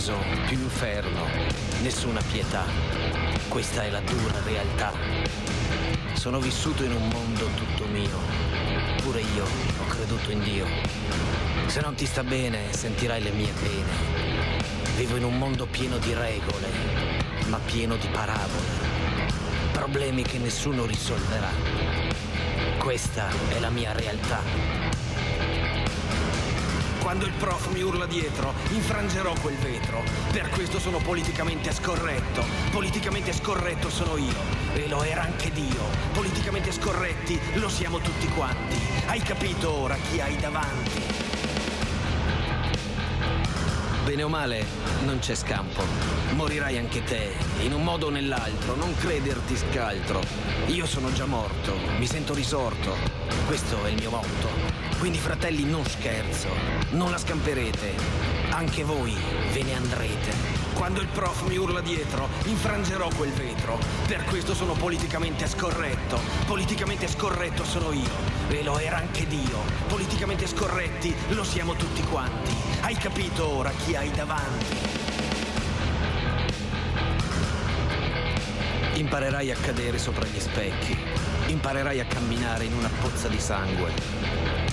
paradiso, più inferno, nessuna pietà. Questa è la dura realtà. Sono vissuto in un mondo tutto mio. Pure io ho creduto in Dio. Se non ti sta bene, sentirai le mie pene. Vivo in un mondo pieno di regole, ma pieno di parabole. Problemi che nessuno risolverà. Questa è la mia realtà. Quando il prof mi urla dietro, infrangerò quel vetro. Per questo sono politicamente scorretto. Politicamente scorretto sono io, e lo era anche Dio. Politicamente scorretti lo siamo tutti quanti. Hai capito ora chi hai davanti? Bene o male, non c'è scampo. Morirai anche te, in un modo o nell'altro, non crederti scaltro. Io sono già morto, mi sento risorto. Questo è il mio motto. Quindi fratelli, non scherzo, non la scamperete. Anche voi ve ne andrete. Quando il prof mi urla dietro, infrangerò quel vetro. Per questo sono politicamente scorretto. Politicamente scorretto sono io, e lo era anche Dio. Politicamente scorretti lo siamo tutti quanti. Hai capito ora chi hai davanti? Imparerai a cadere sopra gli specchi. Imparerai a camminare in una pozza di sangue.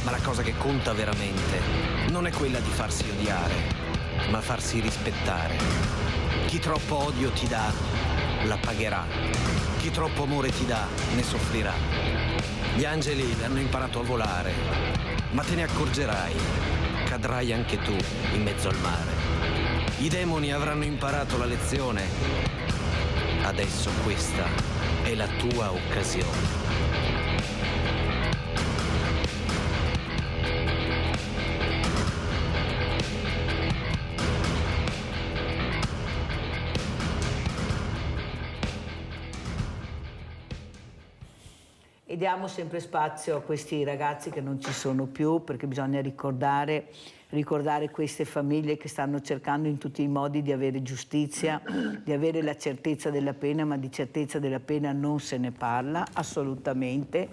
Ma la cosa che conta veramente non è quella di farsi odiare, ma farsi rispettare. Chi troppo odio ti dà, la pagherà. Chi troppo amore ti dà, ne soffrirà. Gli angeli hanno imparato a volare, ma te ne accorgerai, cadrai anche tu in mezzo al mare. I demoni avranno imparato la lezione. Adesso questa è la tua occasione. E diamo sempre spazio a questi ragazzi che non ci sono più, perché bisogna ricordare queste famiglie che stanno cercando in tutti i modi di avere giustizia, di avere la certezza della pena, ma di certezza della pena non se ne parla assolutamente,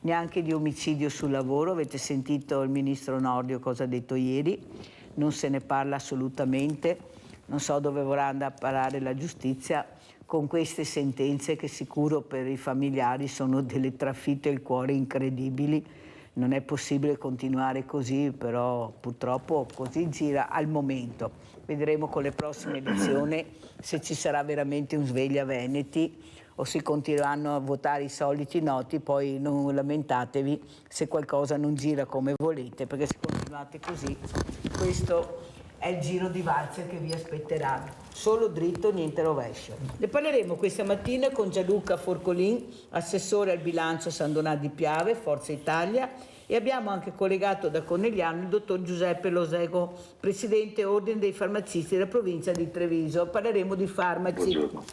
neanche di omicidio sul lavoro. Avete sentito il ministro Nordio cosa ha detto ieri, non se ne parla assolutamente. Non so dove vorrà andare a parare la giustizia con queste sentenze che sicuro per i familiari sono delle trafitte al cuore incredibili. Non è possibile continuare così, però purtroppo così gira al momento. Vedremo con le prossime elezioni se ci sarà veramente un sveglia Veneti o se continueranno a votare i soliti noti. Poi non lamentatevi se qualcosa non gira come volete, perché se continuate così, questo è il giro di valzer che vi aspetterà, solo dritto, niente rovescio. Ne parleremo questa mattina con Gianluca Forcolin, assessore al bilancio San Donà di Piave, Forza Italia, e abbiamo anche collegato da Conegliano il dottor Giuseppe Losego, presidente Ordine dei Farmacisti della provincia di Treviso. Parleremo di farmaci. Buongiorno.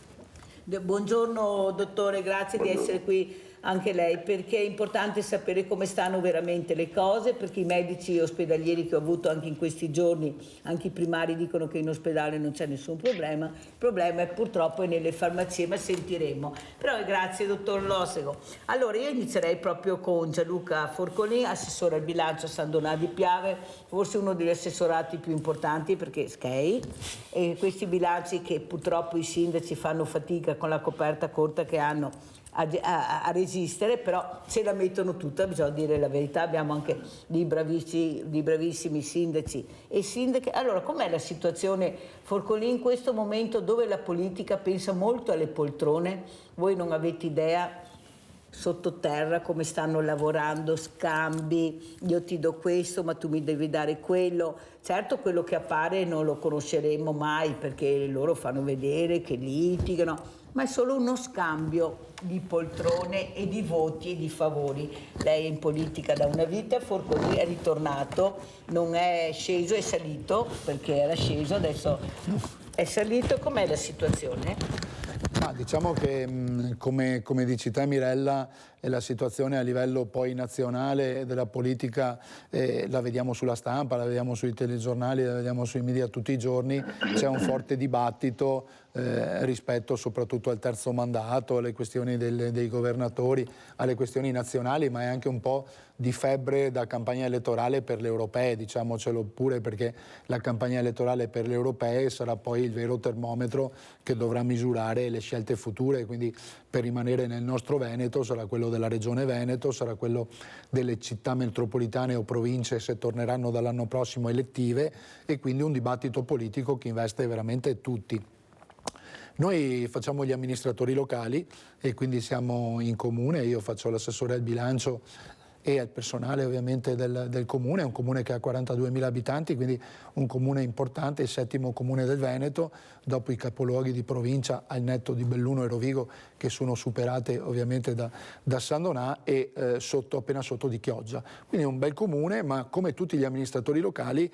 Buongiorno dottore, grazie di essere qui anche lei, perché è importante sapere come stanno veramente le cose, perché i medici ospedalieri che ho avuto anche in questi giorni, anche i primari, dicono che in ospedale non c'è nessun problema. Il problema è purtroppo è nelle farmacie, ma sentiremo. Però grazie dottor Losego. Allora io inizierei proprio con Gianluca Forcolin, assessore al bilancio San Donà di Piave, forse uno degli assessorati più importanti, perché SCEI, e questi bilanci che purtroppo i sindaci fanno fatica con la coperta corta che hanno a resistere, però se la mettono tutta, bisogna dire la verità. Abbiamo anche dei bravissimi sindaci e sindache. Allora, com'è la situazione, Forcolin, in questo momento dove la politica pensa molto alle poltrone? Voi non avete idea sottoterra come stanno lavorando, scambi, io ti do questo ma tu mi devi dare quello. Certo, quello che appare non lo conosceremo mai, perché loro fanno vedere che litigano, ma è solo uno scambio di poltrone e di voti e di favori. Lei è in politica da una vita, Forcolin è ritornato, non è sceso, è salito, perché era sceso, adesso è salito. Com'è la situazione? Ma diciamo che come dici te Mirella, la situazione a livello poi nazionale della politica la vediamo sulla stampa, la vediamo sui telegiornali, la vediamo sui media tutti i giorni, c'è un forte dibattito rispetto soprattutto al terzo mandato, alle questioni dei governatori, alle questioni nazionali, ma è anche un po' di febbre da campagna elettorale per le europee, diciamocelo pure, perché la campagna elettorale per le europee sarà poi il vero termometro che dovrà misurare le scelte future, quindi per rimanere nel nostro Veneto sarà quello della Regione Veneto, sarà quello delle città metropolitane o province se torneranno dall'anno prossimo elettive, e quindi un dibattito politico che investe veramente tutti. Noi facciamo gli amministratori locali e quindi siamo in comune, io faccio l'assessore al bilancio e al personale ovviamente del comune, è un comune che ha 42.000 abitanti, quindi un comune importante, il 7° comune del Veneto, dopo i capoluoghi di provincia al netto di Belluno e Rovigo che sono superate ovviamente da San Donà e appena sotto di Chioggia. Quindi è un bel comune, ma come tutti gli amministratori locali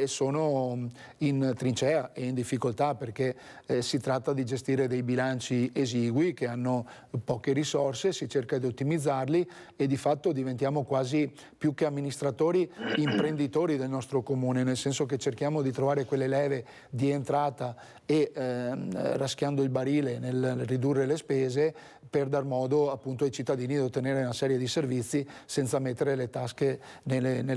sono in trincea e in difficoltà, perché si tratta di gestire dei bilanci esigui che hanno poche risorse, si cerca di ottimizzarli e di fatto diventiamo quasi più che amministratori imprenditori del nostro comune, nel senso che cerchiamo di trovare quelle leve di entrata e raschiando il barile nel ridurre le spese per dar modo appunto ai cittadini di ottenere una serie di servizi senza mettere nelle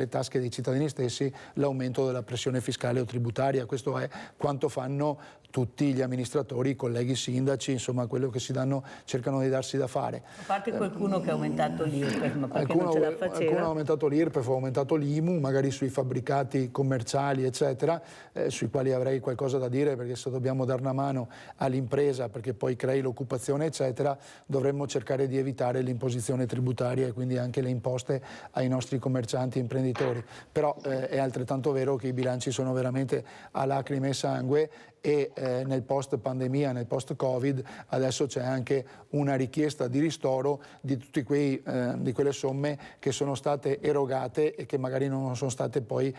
tasche dei cittadini stessi l'aumento della pressione fiscale o tributaria. Questo è quanto fanno tutti gli amministratori, i colleghi sindaci, insomma quello che cercano di darsi da fare. A parte qualcuno che ha aumentato l'IRPEF, ma perché non ce la faceva? Qualcuno ha aumentato l'IRPEF, ha aumentato l'IMU, magari sui fabbricati commerciali eccetera, sui quali avrei qualcosa da dire, perché se dobbiamo dare una mano all'impresa perché poi crei l'occupazione eccetera, dovremmo cercare di evitare l'imposizione tributaria e quindi anche le imposte ai nostri commercianti e imprenditori. Però è altrettanto vero che i bilanci sono veramente a lacrime e sangue e nel post pandemia, nel post Covid, adesso c'è anche una richiesta di ristoro di tutte quelle somme che sono state erogate e che magari non sono state poi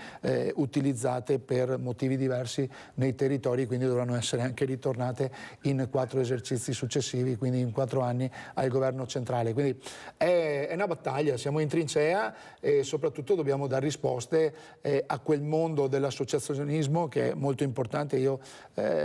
utilizzate per motivi diversi nei territori, quindi dovranno essere anche ritornate in 4 esercizi successivi, quindi in 4 anni al governo centrale. Quindi è una battaglia, siamo in trincea e soprattutto dobbiamo dare risposte a quel mondo dell'associazionismo che è molto importante. Io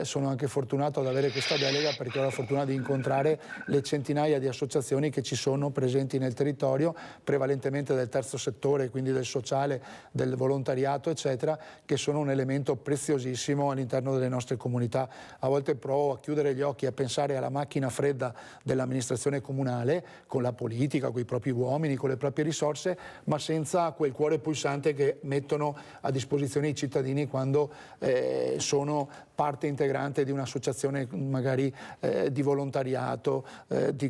sono anche fortunato ad avere questa delega perché ho la fortuna di incontrare le centinaia di associazioni che ci sono presenti nel territorio, prevalentemente del terzo settore, quindi del sociale, del volontariato eccetera, che sono un elemento preziosissimo all'interno delle nostre comunità. A volte provo a chiudere gli occhi e a pensare alla macchina fredda dell'amministrazione comunale, con la politica, con i propri uomini, con le proprie risorse, ma senza quel cuore pulsante che mettono a disposizione i cittadini quando sono parte integrante di un'associazione magari di volontariato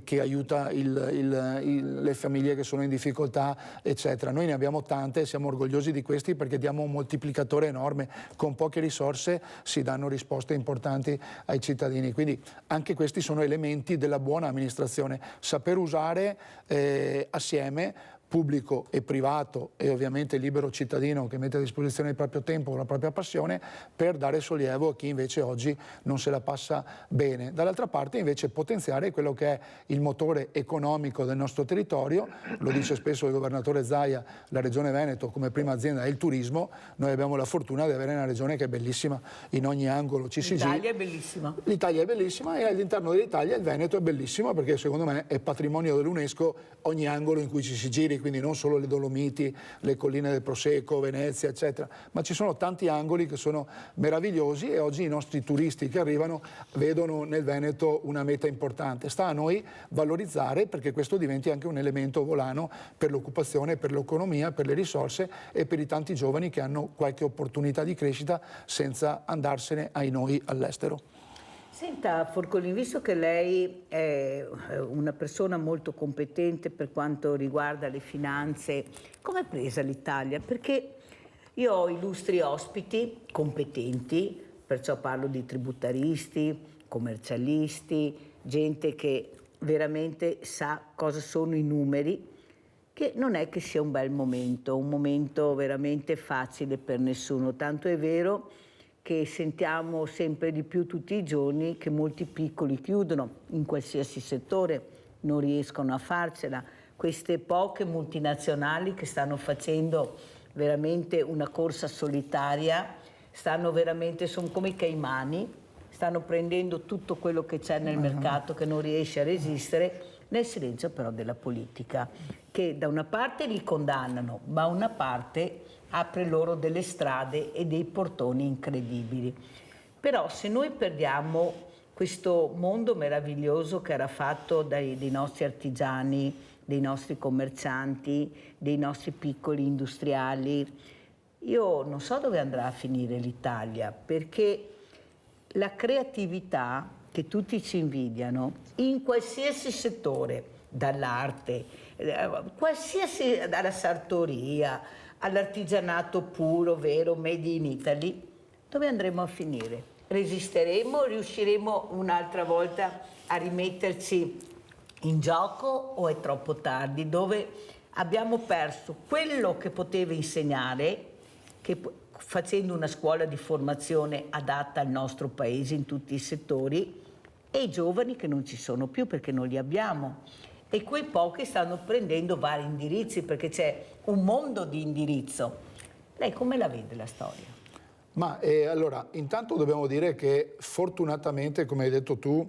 che aiuta le famiglie che sono in difficoltà eccetera. Noi ne abbiamo tante e siamo orgogliosi di questi perché diamo un moltiplicatore enorme, con poche risorse si danno risposte importanti ai cittadini, quindi anche questi sono elementi della buona amministrazione, saper usare assieme pubblico e privato e ovviamente libero cittadino che mette a disposizione il proprio tempo, la propria passione per dare sollievo a chi invece oggi non se la passa bene. Dall'altra parte invece potenziare quello che è il motore economico del nostro territorio, lo dice spesso il governatore Zaia, la regione Veneto come prima azienda è il turismo, noi abbiamo la fortuna di avere una regione che è bellissima in ogni angolo. L'Italia è bellissima. L'Italia è bellissima e all'interno dell'Italia il Veneto è bellissimo perché secondo me è patrimonio dell'UNESCO ogni angolo in cui ci si giri, quindi non solo le Dolomiti, le colline del Prosecco, Venezia, eccetera, ma ci sono tanti angoli che sono meravigliosi e oggi i nostri turisti che arrivano vedono nel Veneto una meta importante. Sta a noi valorizzare perché questo diventi anche un elemento volano per l'occupazione, per l'economia, per le risorse e per i tanti giovani che hanno qualche opportunità di crescita senza andarsene ai noi all'estero. Senta Forcolin, visto che lei è una persona molto competente per quanto riguarda le finanze, come è presa l'Italia? Perché io ho illustri ospiti competenti, perciò parlo di tributaristi, commercialisti, gente che veramente sa cosa sono i numeri, che non è che sia un bel momento, un momento veramente facile per nessuno, tanto è vero che sentiamo sempre di più tutti i giorni, che molti piccoli chiudono in qualsiasi settore, non riescono a farcela. Queste poche multinazionali che stanno facendo veramente una corsa solitaria, sono come i caimani, stanno prendendo tutto quello che c'è nel mercato che non riesce a resistere, nel silenzio però della politica, che da una parte li condannano, ma una parte apre loro delle strade e dei portoni incredibili. Però se noi perdiamo questo mondo meraviglioso che era fatto dei nostri artigiani, dei nostri commercianti, dei nostri piccoli industriali, io non so dove andrà a finire l'Italia, perché la creatività che tutti ci invidiano in qualsiasi settore, dall'arte, dalla sartoria, all'artigianato puro, vero, made in Italy, dove andremo a finire? Resisteremo? Riusciremo un'altra volta a rimetterci in gioco o è troppo tardi? Dove abbiamo perso quello che poteva insegnare, facendo una scuola di formazione adatta al nostro paese in tutti i settori, e i giovani che non ci sono più perché non li abbiamo. E quei pochi stanno prendendo vari indirizzi perché c'è un mondo di indirizzo. Lei come la vede la storia? Ma allora, intanto dobbiamo dire che fortunatamente, come hai detto tu,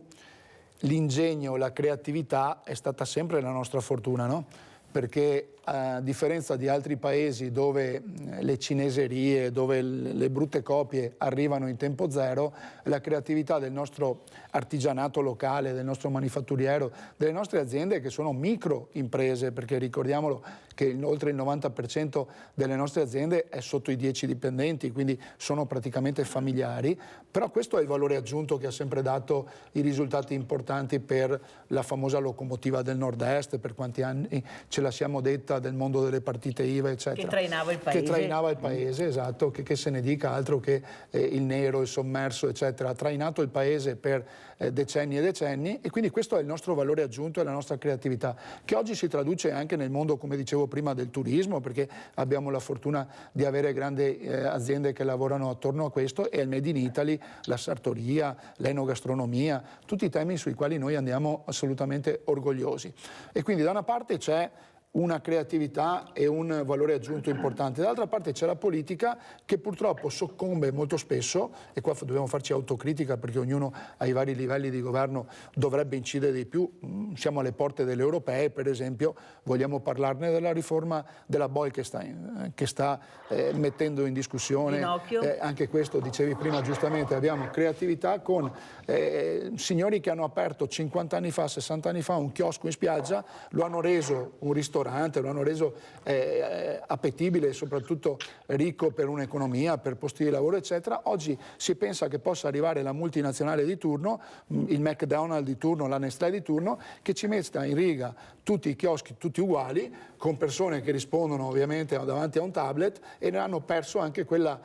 l'ingegno, la creatività è stata sempre la nostra fortuna, no? Perché a differenza di altri paesi dove le cineserie, dove le brutte copie arrivano in tempo zero, la creatività del nostro artigianato locale, del nostro manifatturiero, delle nostre aziende che sono micro imprese, perché ricordiamolo che oltre il 90% delle nostre aziende è sotto i 10 dipendenti, quindi sono praticamente familiari, però questo è il valore aggiunto che ha sempre dato i risultati importanti per la famosa locomotiva del Nord-Est, per quanti anni ce la siamo detta, del mondo delle partite IVA, eccetera. Che trainava il paese. Che trainava il paese, esatto, che se ne dica altro che il nero, il sommerso, eccetera. Ha trainato il paese per decenni e decenni, e quindi questo è il nostro valore aggiunto e la nostra creatività, che oggi si traduce anche nel mondo, come dicevo prima, del turismo, perché abbiamo la fortuna di avere grandi aziende che lavorano attorno a questo, e il Made in Italy, la sartoria, l'enogastronomia, tutti i temi sui quali noi andiamo assolutamente orgogliosi. E quindi da una parte c'è una creatività e un valore aggiunto importante. Dall'altra parte c'è la politica che purtroppo soccombe molto spesso, e qua dobbiamo farci autocritica perché ognuno ai vari livelli di governo dovrebbe incidere di più. Siamo alle porte delle europee, per esempio, vogliamo parlarne della riforma della Bolkestein che sta mettendo in discussione anche questo. Dicevi prima giustamente, abbiamo creatività con signori che hanno aperto 50 anni fa, 60 anni fa un chiosco in spiaggia, lo hanno reso un ristorante, lo hanno reso appetibile e soprattutto ricco per un'economia, per posti di lavoro, eccetera. Oggi si pensa che possa arrivare la multinazionale di turno, il McDonald's di turno, la Nestlé di turno, che ci metta in riga tutti i chioschi tutti uguali, con persone che rispondono ovviamente davanti a un tablet, e ne hanno perso anche quel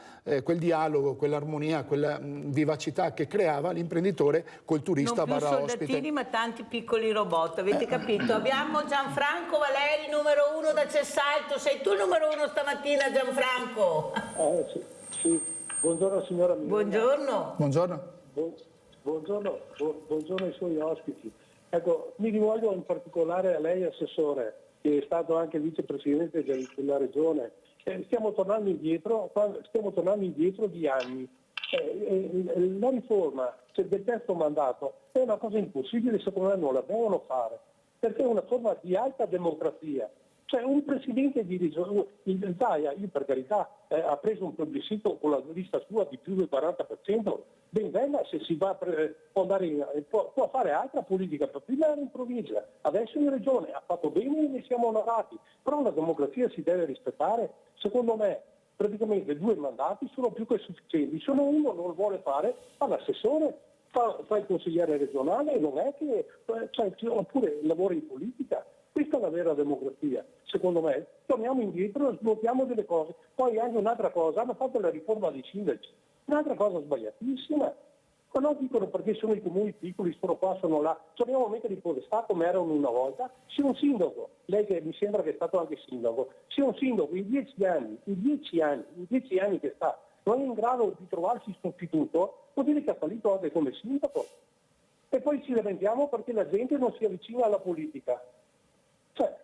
dialogo, quell'armonia, quella vivacità che creava l'imprenditore col turista barra ospite. Non più soldatini ma tanti piccoli robot, avete capito? Abbiamo Gianfranco Valeri, numero 1 da Cessalto. Sei tu il numero 1 stamattina, Gianfranco? Sì. Buongiorno signora Milena. Buongiorno. Buongiorno ai suoi ospiti. Ecco, mi rivolgo in particolare a lei, assessore, che è stato anche vicepresidente della regione. Stiamo tornando indietro di anni. La riforma del terzo mandato è una cosa impossibile, secondo me non la devono fare, perché è una forma di alta democrazia. Cioè un presidente di regione, in Italia, io per carità, ha preso un plebiscito con la lista sua di più del 40%, ben venga se si va può fare altra politica, per prima era in provincia, adesso in regione, ha fatto bene e ne siamo onorati, però la democrazia si deve rispettare. Secondo me praticamente 2 mandati sono più che sufficienti, se uno non lo vuole fare, fa l'assessore, fa il consigliere regionale, non è che oppure lavora in politica. Questa è la vera democrazia, secondo me. Torniamo indietro e sblocchiamo delle cose. Poi anche un'altra cosa, hanno fatto la riforma dei sindaci, un'altra cosa sbagliatissima. Ma non dicono perché sono i comuni piccoli, sono qua, sono là. Torniamo a mettere i podestà come erano una volta. Sia un sindaco, lei che mi sembra che è stato anche sindaco, sia un sindaco in 10 anni che sta non è in grado di trovarsi sostituto, vuol dire che ha fallito anche come sindaco. E poi ci lamentiamo perché la gente non si avvicina alla politica. Cioè,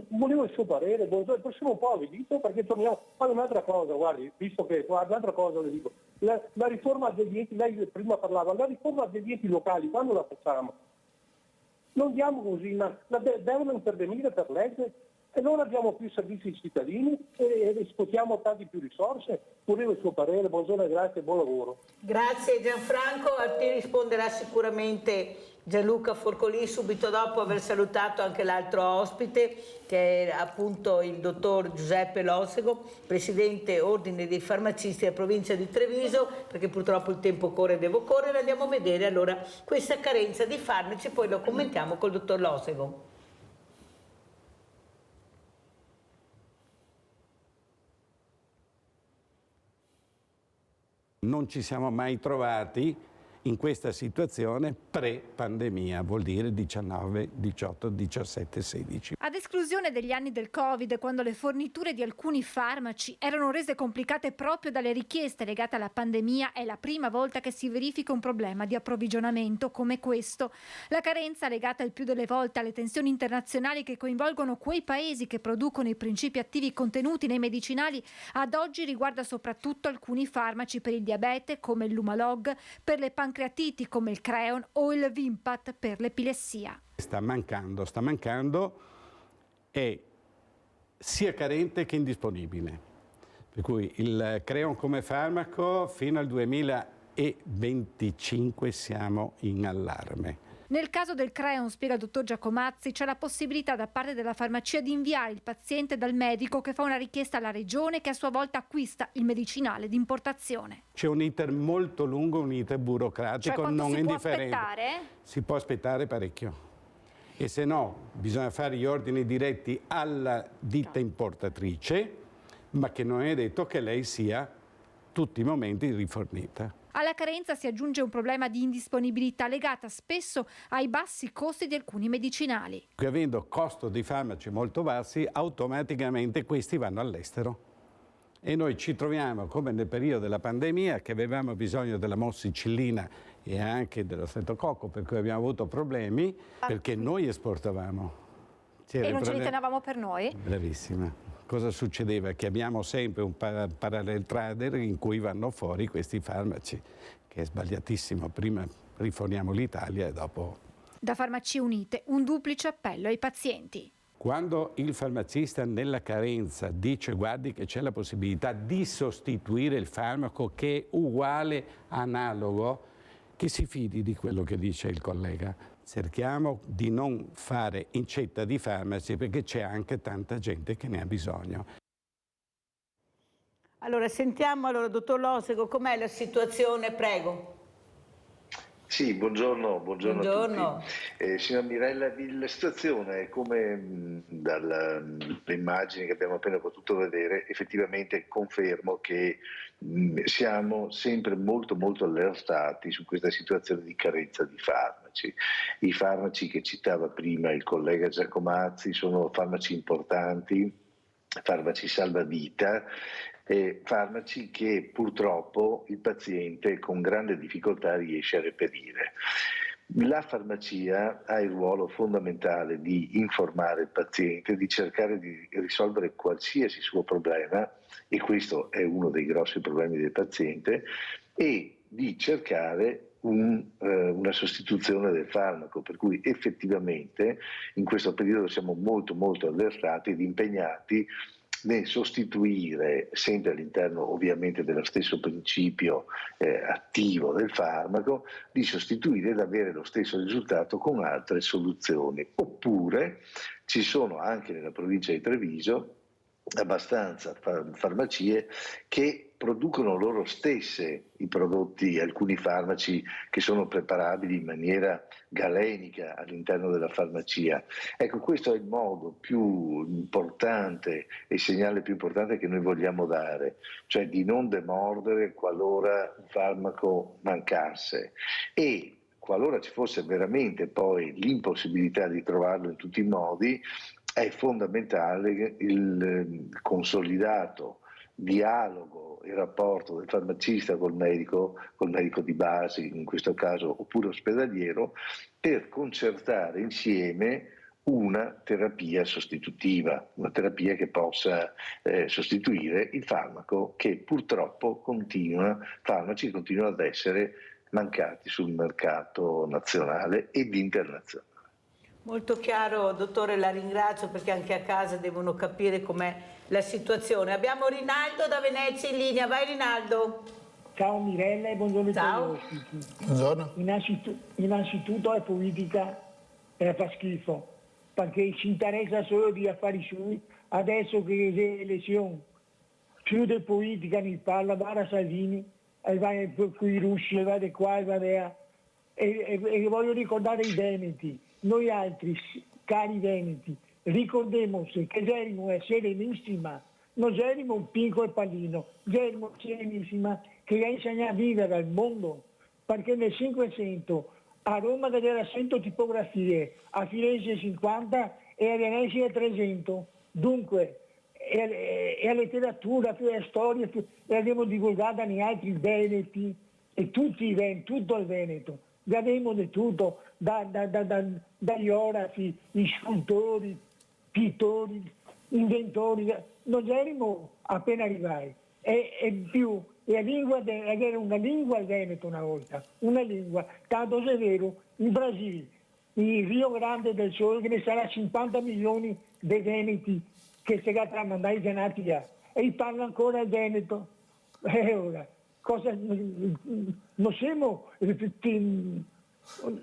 volevo il suo parere, il prossimo un po' avvilito perché torniamo. Poi un'altra cosa, guardi, visto che, un'altra cosa le dico, la riforma degli enti, lei prima parlava, la riforma degli enti locali, quando la facciamo? Non diamo così, ma devono intervenire per legge e non abbiamo più servizi ai cittadini e scotiamo tante più risorse. Volevo il suo parere, buongiorno e grazie e buon lavoro. Grazie Gianfranco, a te risponderà sicuramente Gianluca Forcolì subito dopo aver salutato anche l'altro ospite che è appunto il dottor Giuseppe Losego, presidente Ordine dei Farmacisti della provincia di Treviso, perché purtroppo il tempo corre, devo correre. Andiamo a vedere allora questa carenza di farmaci, poi lo commentiamo col dottor Losego. Non ci siamo mai trovati in questa situazione pre-pandemia, vuol dire 19, 18, 17, 16. Ad esclusione degli anni del Covid, quando le forniture di alcuni farmaci erano rese complicate proprio dalle richieste legate alla pandemia, è la prima volta che si verifica un problema di approvvigionamento come questo. La carenza, legata il più delle volte alle tensioni internazionali che coinvolgono quei paesi che producono i principi attivi contenuti nei medicinali, ad oggi riguarda soprattutto alcuni farmaci per il diabete come il Lumalog, per le pancreatiti come il Creon o il Vimpat per l'epilessia. Sta mancando, è sia carente che indisponibile. Per cui il Creon come farmaco fino al 2025 siamo in allarme. Nel caso del Creon, spiega il dottor Giacomazzi, c'è la possibilità da parte della farmacia di inviare il paziente dal medico che fa una richiesta alla regione che a sua volta acquista il medicinale di importazione. C'è un iter molto lungo, un iter burocratico, cioè, non si indifferente. Può aspettare? Si può aspettare parecchio. E se no, bisogna fare gli ordini diretti alla ditta importatrice, ma che non è detto che lei sia tutti i momenti rifornita. Alla carenza si aggiunge un problema di indisponibilità legata spesso ai bassi costi di alcuni medicinali. Avendo costo di farmaci molto bassi, automaticamente questi vanno all'estero. E noi ci troviamo, come nel periodo della pandemia, che avevamo bisogno della mossicillina e anche dello streptococco, per cui abbiamo avuto problemi, perché noi esportavamo. E non ce li tenevamo per noi? Bravissima. Cosa succedeva? Che abbiamo sempre un parallel trader in cui vanno fuori questi farmaci, che è sbagliatissimo. Prima riforniamo l'Italia e dopo... Da Farmacie Unite, un duplice appello ai pazienti. Quando il farmacista nella carenza dice guardi che c'è la possibilità di sostituire il farmaco che è uguale, analogo, che si fidi di quello che dice il collega. Cerchiamo di non fare incetta di farmaci perché c'è anche tanta gente che ne ha bisogno. Allora sentiamo, dottor Losego, com'è la situazione? Prego. Sì, buongiorno a tutti. Signora Mirella, la situazione è come dalle immagini che abbiamo appena potuto vedere, effettivamente confermo che siamo sempre molto allertati su questa situazione di carenza di farmaci. I farmaci che citava prima il collega Giacomazzi sono farmaci importanti, farmaci salvavita, farmaci che purtroppo il paziente con grande difficoltà riesce a reperire. La farmacia ha il ruolo fondamentale di informare il paziente, di cercare di risolvere qualsiasi suo problema, e questo è uno dei grossi problemi del paziente, e di cercare una sostituzione del farmaco, per cui effettivamente in questo periodo siamo molto allertati ed impegnati nel sostituire, sempre all'interno ovviamente dello stesso principio attivo del farmaco, di sostituire ed avere lo stesso risultato con altre soluzioni. Oppure ci sono anche nella provincia di Treviso abbastanza farmacie che producono loro stesse i prodotti, alcuni farmaci che sono preparabili in maniera galenica all'interno della farmacia. Ecco, questo è il modo più importante e il segnale più importante che noi vogliamo dare, cioè di non demordere qualora un farmaco mancasse, e qualora ci fosse veramente poi l'impossibilità di trovarlo in tutti i modi, è fondamentale il consolidato dialogo e rapporto del farmacista col medico di base in questo caso, oppure ospedaliero, per concertare insieme una terapia sostitutiva, una terapia che possa sostituire il farmaco, che purtroppo farmaci continuano ad essere mancati sul mercato nazionale ed internazionale. Molto chiaro, dottore, la ringrazio, perché anche a casa devono capire com'è la situazione. Abbiamo Rinaldo da Venezia in linea. Vai Rinaldo. Ciao Mirella e buongiorno Ciao. a tutti. Buongiorno. Innanzitutto la politica fa schifo, perché si interessa solo di affari suoi. Adesso che c'è elezione, più di politica ne parla, va a Salvini, e va con i russi, e va di qua, e va di là. E voglio ricordare i veneti, noi altri, cari veneti, ricordiamoci che Gerimo è serenissima, non Gerimo un piccolo pallino, Gerimo serenissima che ha insegnato a vivere al mondo, perché nel 500 a Roma c'era 100 tipografie, a Firenze 50 e a Venezia 300. Dunque, e la letteratura, la storia, l'abbiamo divulgata negli altri veneti, e tutto il Veneto. Abbiamo di tutto, dagli orafi, gli scultori, pittori, inventori. Noi eravamo appena arrivati. E più, era una lingua il Veneto una volta, una lingua. Tanto è vero, in Brasile, in Rio Grande del Sul, che ne sarà 50 milioni di veneti che si tramandati già nati là. E parla ancora il Veneto. E ora, non siamo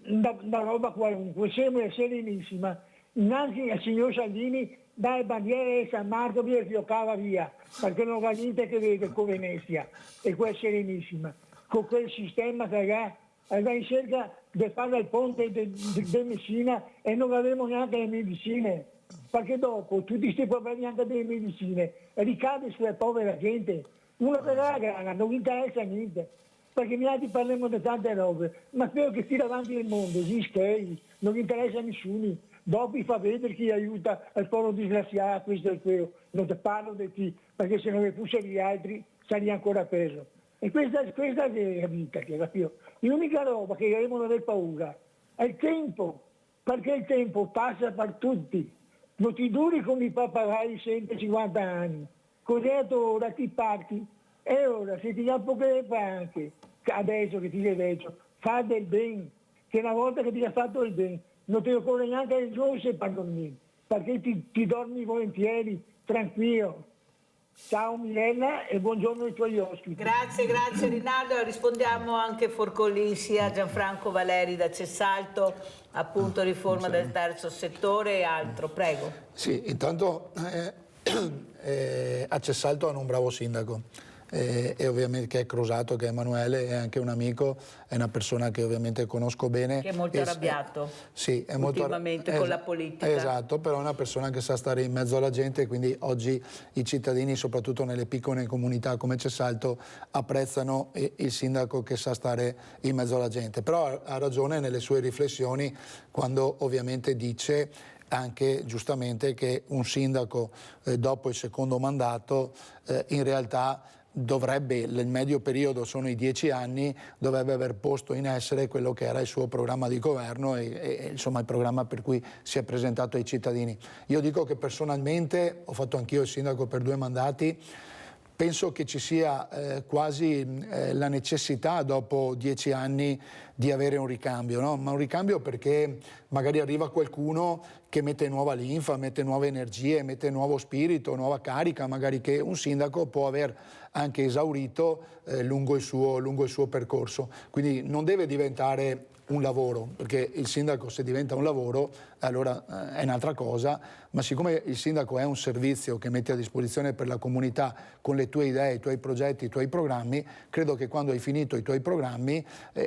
una roba qualunque, siamo serenissima. Innanzi al signor Salvini dalle bandiere di San Marco vi giocava via, perché non va niente che vede con Venezia, e qua è serenissima. Con quel sistema che va in cerca di fare il ponte di Messina e non avevamo neanche le medicine, perché dopo tutti questi problemi anche delle medicine ricade sulla povera gente. Uno per la grana non gli interessa niente, perché noi altri parliamo di tante robe, ma quello che tira avanti il mondo, gli schei, non gli interessa a nessuno. Dopo fa vedere chi aiuta il povero disgraziato, questo e quello. Non ti parlo di chi, perché se non ne fosse gli altri sarebbe ancora peso. E questa è la vita, capito? L'unica roba che avremo non è paura è il tempo, perché il tempo passa per tutti. Non ti duri come i pappagalli 150 anni. Cos'è ora ti parti? E ora se ti dà un po' che fa anche, adesso che ti sei vecchio, fa del bene, che una volta che ti ha fatto il bene, non ti occorre neanche il giorno per dormire, perché ti dormi volentieri, tranquillo. Ciao Mirella e buongiorno ai tuoi ospiti. Grazie Rinaldo. Rispondiamo anche Forcolì, sia Gianfranco Valeri da Cessalto, appunto riforma del terzo settore e altro. Prego. Sì, intanto a Cessalto hanno un bravo sindaco. E ovviamente che è Crosato, che è Emanuele, è anche un amico, è una persona che ovviamente conosco bene. Che è molto arrabbiato, sì, è ultimamente con la politica. Esatto, però è una persona che sa stare in mezzo alla gente, quindi oggi i cittadini, soprattutto nelle piccole comunità come Cessalto, apprezzano il sindaco che sa stare in mezzo alla gente. Però ha ragione nelle sue riflessioni quando ovviamente dice anche giustamente che un sindaco dopo il secondo mandato in realtà dovrebbe, il medio periodo sono i 10 anni, dovrebbe aver posto in essere quello che era il suo programma di governo e insomma il programma per cui si è presentato ai cittadini. Io dico che personalmente ho fatto anch'io il sindaco per 2 mandati. Penso che ci sia quasi la necessità dopo 10 anni di avere un ricambio, no? Ma un ricambio perché magari arriva qualcuno che mette nuova linfa, mette nuove energie, mette nuovo spirito, nuova carica, magari che un sindaco può aver anche esaurito lungo il suo percorso. Quindi non deve diventare un lavoro, perché il sindaco se diventa un lavoro allora è un'altra cosa, ma siccome il sindaco è un servizio che metti a disposizione per la comunità con le tue idee, i tuoi progetti, i tuoi programmi, credo che quando hai finito i tuoi programmi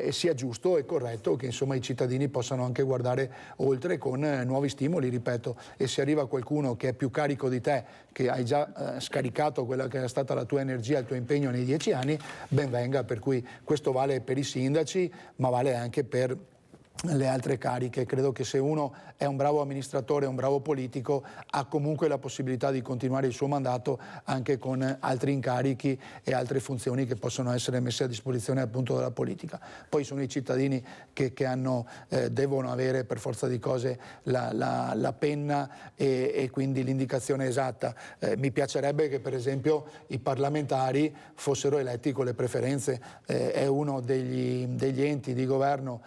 sia giusto e corretto che insomma i cittadini possano anche guardare oltre con nuovi stimoli, ripeto, e se arriva qualcuno che è più carico di te, che hai già scaricato quella che è stata la tua energia, il tuo impegno nei 10 anni, ben venga, per cui questo vale per i sindaci, ma vale anche per le altre cariche. Credo che se uno è un bravo amministratore, un bravo politico, ha comunque la possibilità di continuare il suo mandato anche con altri incarichi e altre funzioni che possono essere messe a disposizione appunto della politica. Poi sono i cittadini che devono avere per forza di cose la penna e quindi l'indicazione esatta. Mi piacerebbe che per esempio i parlamentari fossero eletti con le preferenze. È uno degli enti di governo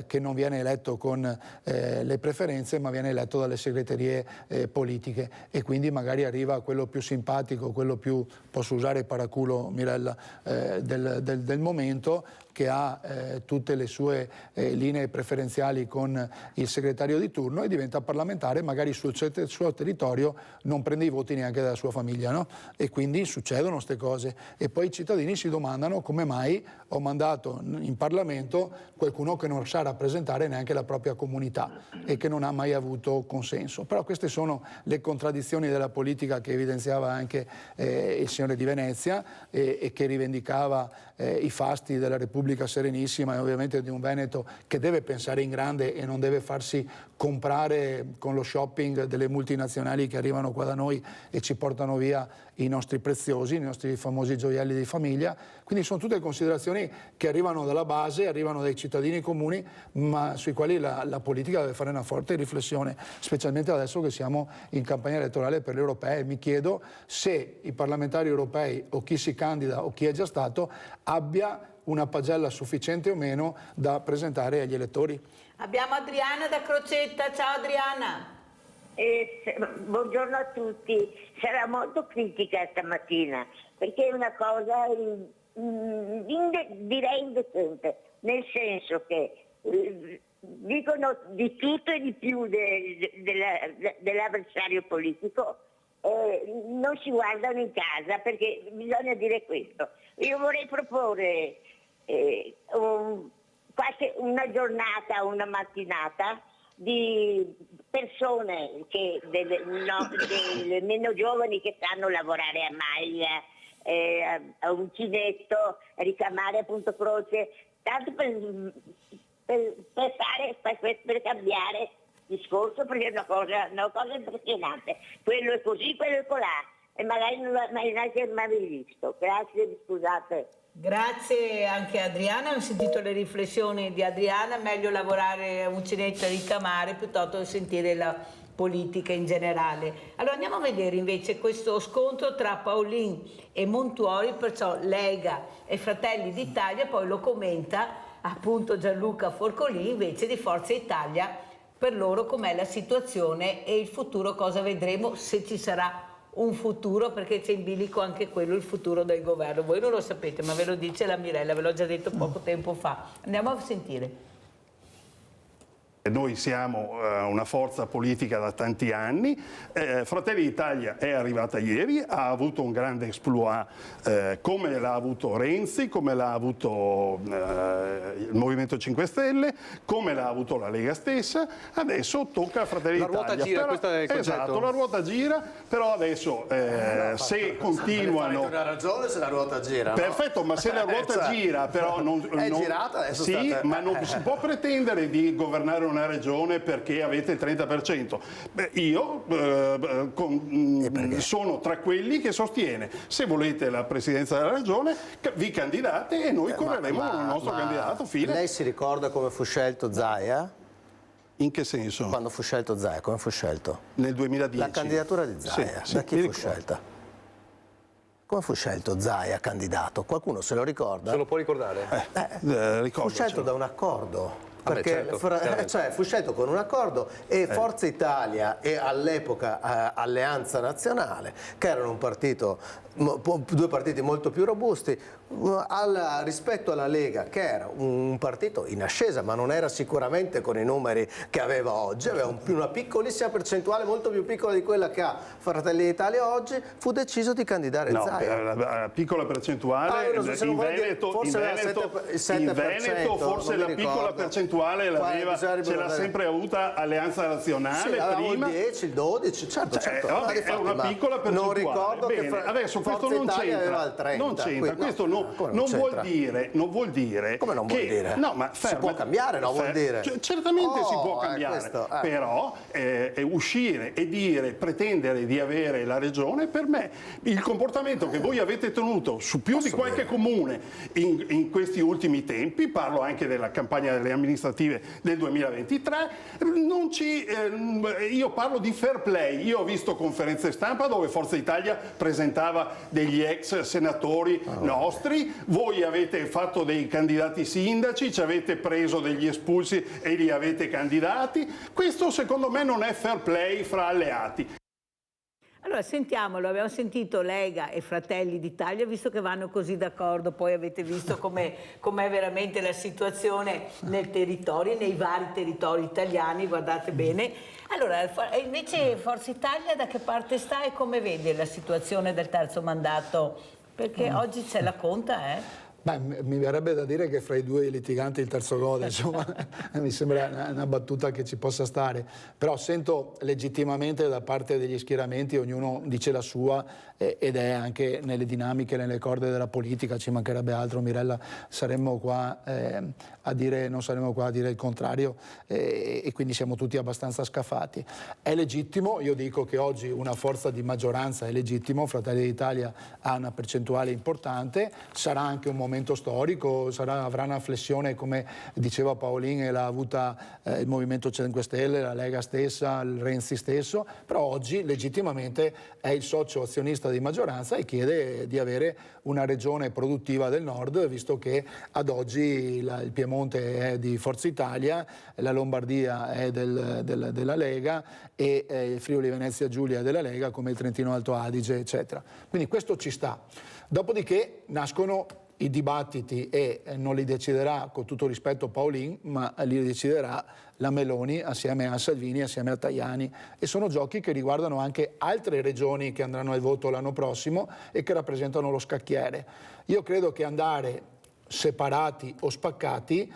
che non viene eletto con le preferenze, ma viene eletto dalle segreterie politiche, e quindi magari arriva quello più simpatico, quello più, posso usare paraculo Mirella, del momento, che ha tutte le sue linee preferenziali con il segretario di turno e diventa parlamentare, magari sul suo territorio non prende i voti neanche dalla sua famiglia, no? E quindi succedono queste cose, e poi i cittadini si domandano come mai ho mandato in Parlamento qualcuno che non sa rappresentare neanche la propria comunità e che non ha mai avuto consenso. Però queste sono le contraddizioni della politica che evidenziava anche il signore di Venezia e che rivendicava i fasti della Repubblica serenissima, e ovviamente di un Veneto che deve pensare in grande e non deve farsi comprare con lo shopping delle multinazionali che arrivano qua da noi e ci portano via i nostri preziosi, i nostri famosi gioielli di famiglia. Quindi sono tutte considerazioni che arrivano dalla base, arrivano dai cittadini comuni, ma sui quali la politica deve fare una forte riflessione, specialmente adesso che siamo in campagna elettorale per le europee. Mi chiedo se i parlamentari europei o chi si candida o chi è già stato abbia una pagella sufficiente o meno da presentare agli elettori. Abbiamo Adriana da Crocetta. Ciao Adriana. Buongiorno a tutti. Sarà molto critica stamattina perché è una cosa direi indecente, nel senso che dicono di tutto e di più dell'avversario politico, non si guardano in casa, perché bisogna dire questo. Io vorrei proporre una giornata, una mattinata di persone delle meno giovani che sanno lavorare a maglia, a uncinetto, ricamare a punto croce, tanto per cambiare discorso, perché è una cosa impressionante. Quello è così, quello è colà, e magari non l'ho mai visto. Grazie, scusate. Grazie anche a Adriana, ho sentito le riflessioni di Adriana, meglio lavorare a uncinetto e ricamare piuttosto che sentire la politica in generale. Allora andiamo a vedere invece questo scontro tra Paolin e Montuori, perciò Lega e Fratelli d'Italia, poi lo commenta appunto Gianluca Forcolì invece di Forza Italia, per loro com'è la situazione e il futuro, cosa vedremo, se ci sarà un futuro, perché c'è in bilico anche quello, il futuro del governo. Voi non lo sapete, ma ve lo dice la Mirella, ve l'ho già detto poco tempo fa. Andiamo a sentire. Noi siamo una forza politica da tanti anni, Fratelli d'Italia è arrivata ieri, ha avuto un grande exploit come l'ha avuto Renzi, come l'ha avuto il Movimento 5 Stelle, come l'ha avuto la Lega stessa, adesso tocca a Fratelli d'Italia. La ruota gira, questo è il concetto. Esatto, la ruota gira, però adesso se continuano... Avete una ragione se la ruota gira, no? Perfetto, ma se la ruota gira, però non... È girata, adesso sì, state... ma non si può pretendere di governare una regione perché avete il 30%. Beh, io sono tra quelli che sostiene, se volete la presidenza della regione vi candidate e noi correremo con il nostro candidato. Fine. Lei si ricorda come fu scelto Zaia? In che senso? Quando fu scelto Zaia, come fu scelto? Nel 2010. La candidatura di Zaia, sì, da chi fu scelta? Come fu scelto Zaia candidato? Qualcuno se lo ricorda? Se lo può ricordare? Fu scelto da un accordo. Perché cioè, fu scelto con un accordo e Forza Italia e all'epoca Alleanza Nazionale, che erano due partiti molto più robusti, rispetto alla Lega, che era un partito in ascesa, ma non era sicuramente con i numeri che aveva oggi, aveva una piccolissima percentuale, molto più piccola di quella che ha Fratelli d'Italia oggi, fu deciso di candidare Zaia. La piccola percentuale in Veneto, forse la piccola percentuale percentuale ce l'ha sempre avuta Alleanza Nazionale? Sì, prima? Il 10, il 12, certo. Vabbè, è una piccola percentuale. Non ricordo bene, che adesso questo non c'entra. Non c'entra. Questo non vuol dire. Come non vuol dire? No, ma si può cambiare, no? Vuol dire. Certamente si può cambiare. Però uscire e dire, pretendere di avere la regione, per me il comportamento che voi avete tenuto su più di qualche comune in questi ultimi tempi, parlo anche della campagna delle amministrative del 2023, io parlo di fair play. Io ho visto conferenze stampa dove Forza Italia presentava degli ex senatori nostri, voi avete fatto dei candidati sindaci, ci avete preso degli espulsi e li avete candidati. Questo secondo me non è fair play fra alleati. Allora sentiamolo, abbiamo sentito Lega e Fratelli d'Italia, visto che vanno così d'accordo, poi avete visto com'è veramente la situazione nei vari territori italiani, guardate bene. Allora, invece Forza Italia da che parte sta e come vede la situazione del terzo mandato? Perché oggi c'è la conta, Beh, mi verrebbe da dire che fra i due litiganti il terzo gode, insomma, mi sembra una battuta che ci possa stare, però sento legittimamente da parte degli schieramenti, ognuno dice la sua ed è anche nelle dinamiche, nelle corde della politica, ci mancherebbe altro, Mirella, saremmo qua non saremmo qua a dire il contrario e quindi siamo tutti abbastanza scafati. È legittimo, io dico che oggi una forza di maggioranza è legittimo, Fratelli d'Italia ha una percentuale importante, sarà anche un momento storico, avrà una flessione come diceva Paolin e l'ha avuta il Movimento 5 Stelle, la Lega stessa, il Renzi stesso, però oggi legittimamente è il socio azionista di maggioranza e chiede di avere una regione produttiva del nord, visto che ad oggi il Piemonte è di Forza Italia, la Lombardia è della Lega e il Friuli Venezia Giulia è della Lega, come il Trentino Alto Adige, eccetera. Quindi questo ci sta. Dopodiché nascono i dibattiti e non li deciderà, con tutto rispetto, Paolin, ma li deciderà la Meloni assieme a Salvini, assieme a Tajani, e sono giochi che riguardano anche altre regioni che andranno al voto l'anno prossimo e che rappresentano lo scacchiere. Io credo che andare separati o spaccati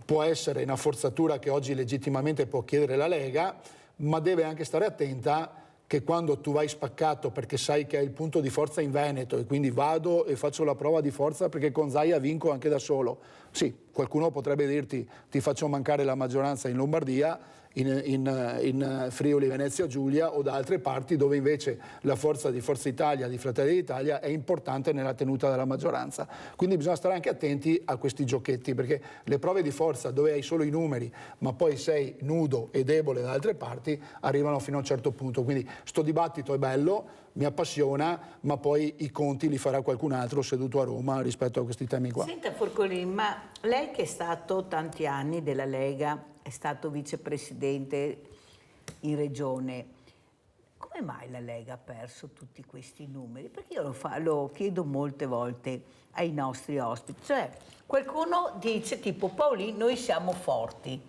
può essere una forzatura che oggi legittimamente può chiedere la Lega, ma deve anche stare attenta che quando tu vai spaccato perché sai che hai il punto di forza in Veneto e quindi vado e faccio la prova di forza perché con Zaia vinco anche da solo. Sì, qualcuno potrebbe dirti ti faccio mancare la maggioranza in Lombardia, in Friuli Venezia Giulia o da altre parti dove invece la forza di Forza Italia, di Fratelli d'Italia è importante nella tenuta della maggioranza. Quindi bisogna stare anche attenti a questi giochetti, perché le prove di forza dove hai solo i numeri ma poi sei nudo e debole da altre parti arrivano fino a un certo punto. Quindi sto dibattito è bello, mi appassiona, ma poi i conti li farà qualcun altro seduto a Roma rispetto a questi temi qua. Senta Forcolin, ma lei che è stato tanti anni della Lega, è stato vicepresidente in regione, come mai la Lega ha perso tutti questi numeri? Perché io lo chiedo molte volte ai nostri ospiti, cioè qualcuno dice tipo Paolin, noi siamo forti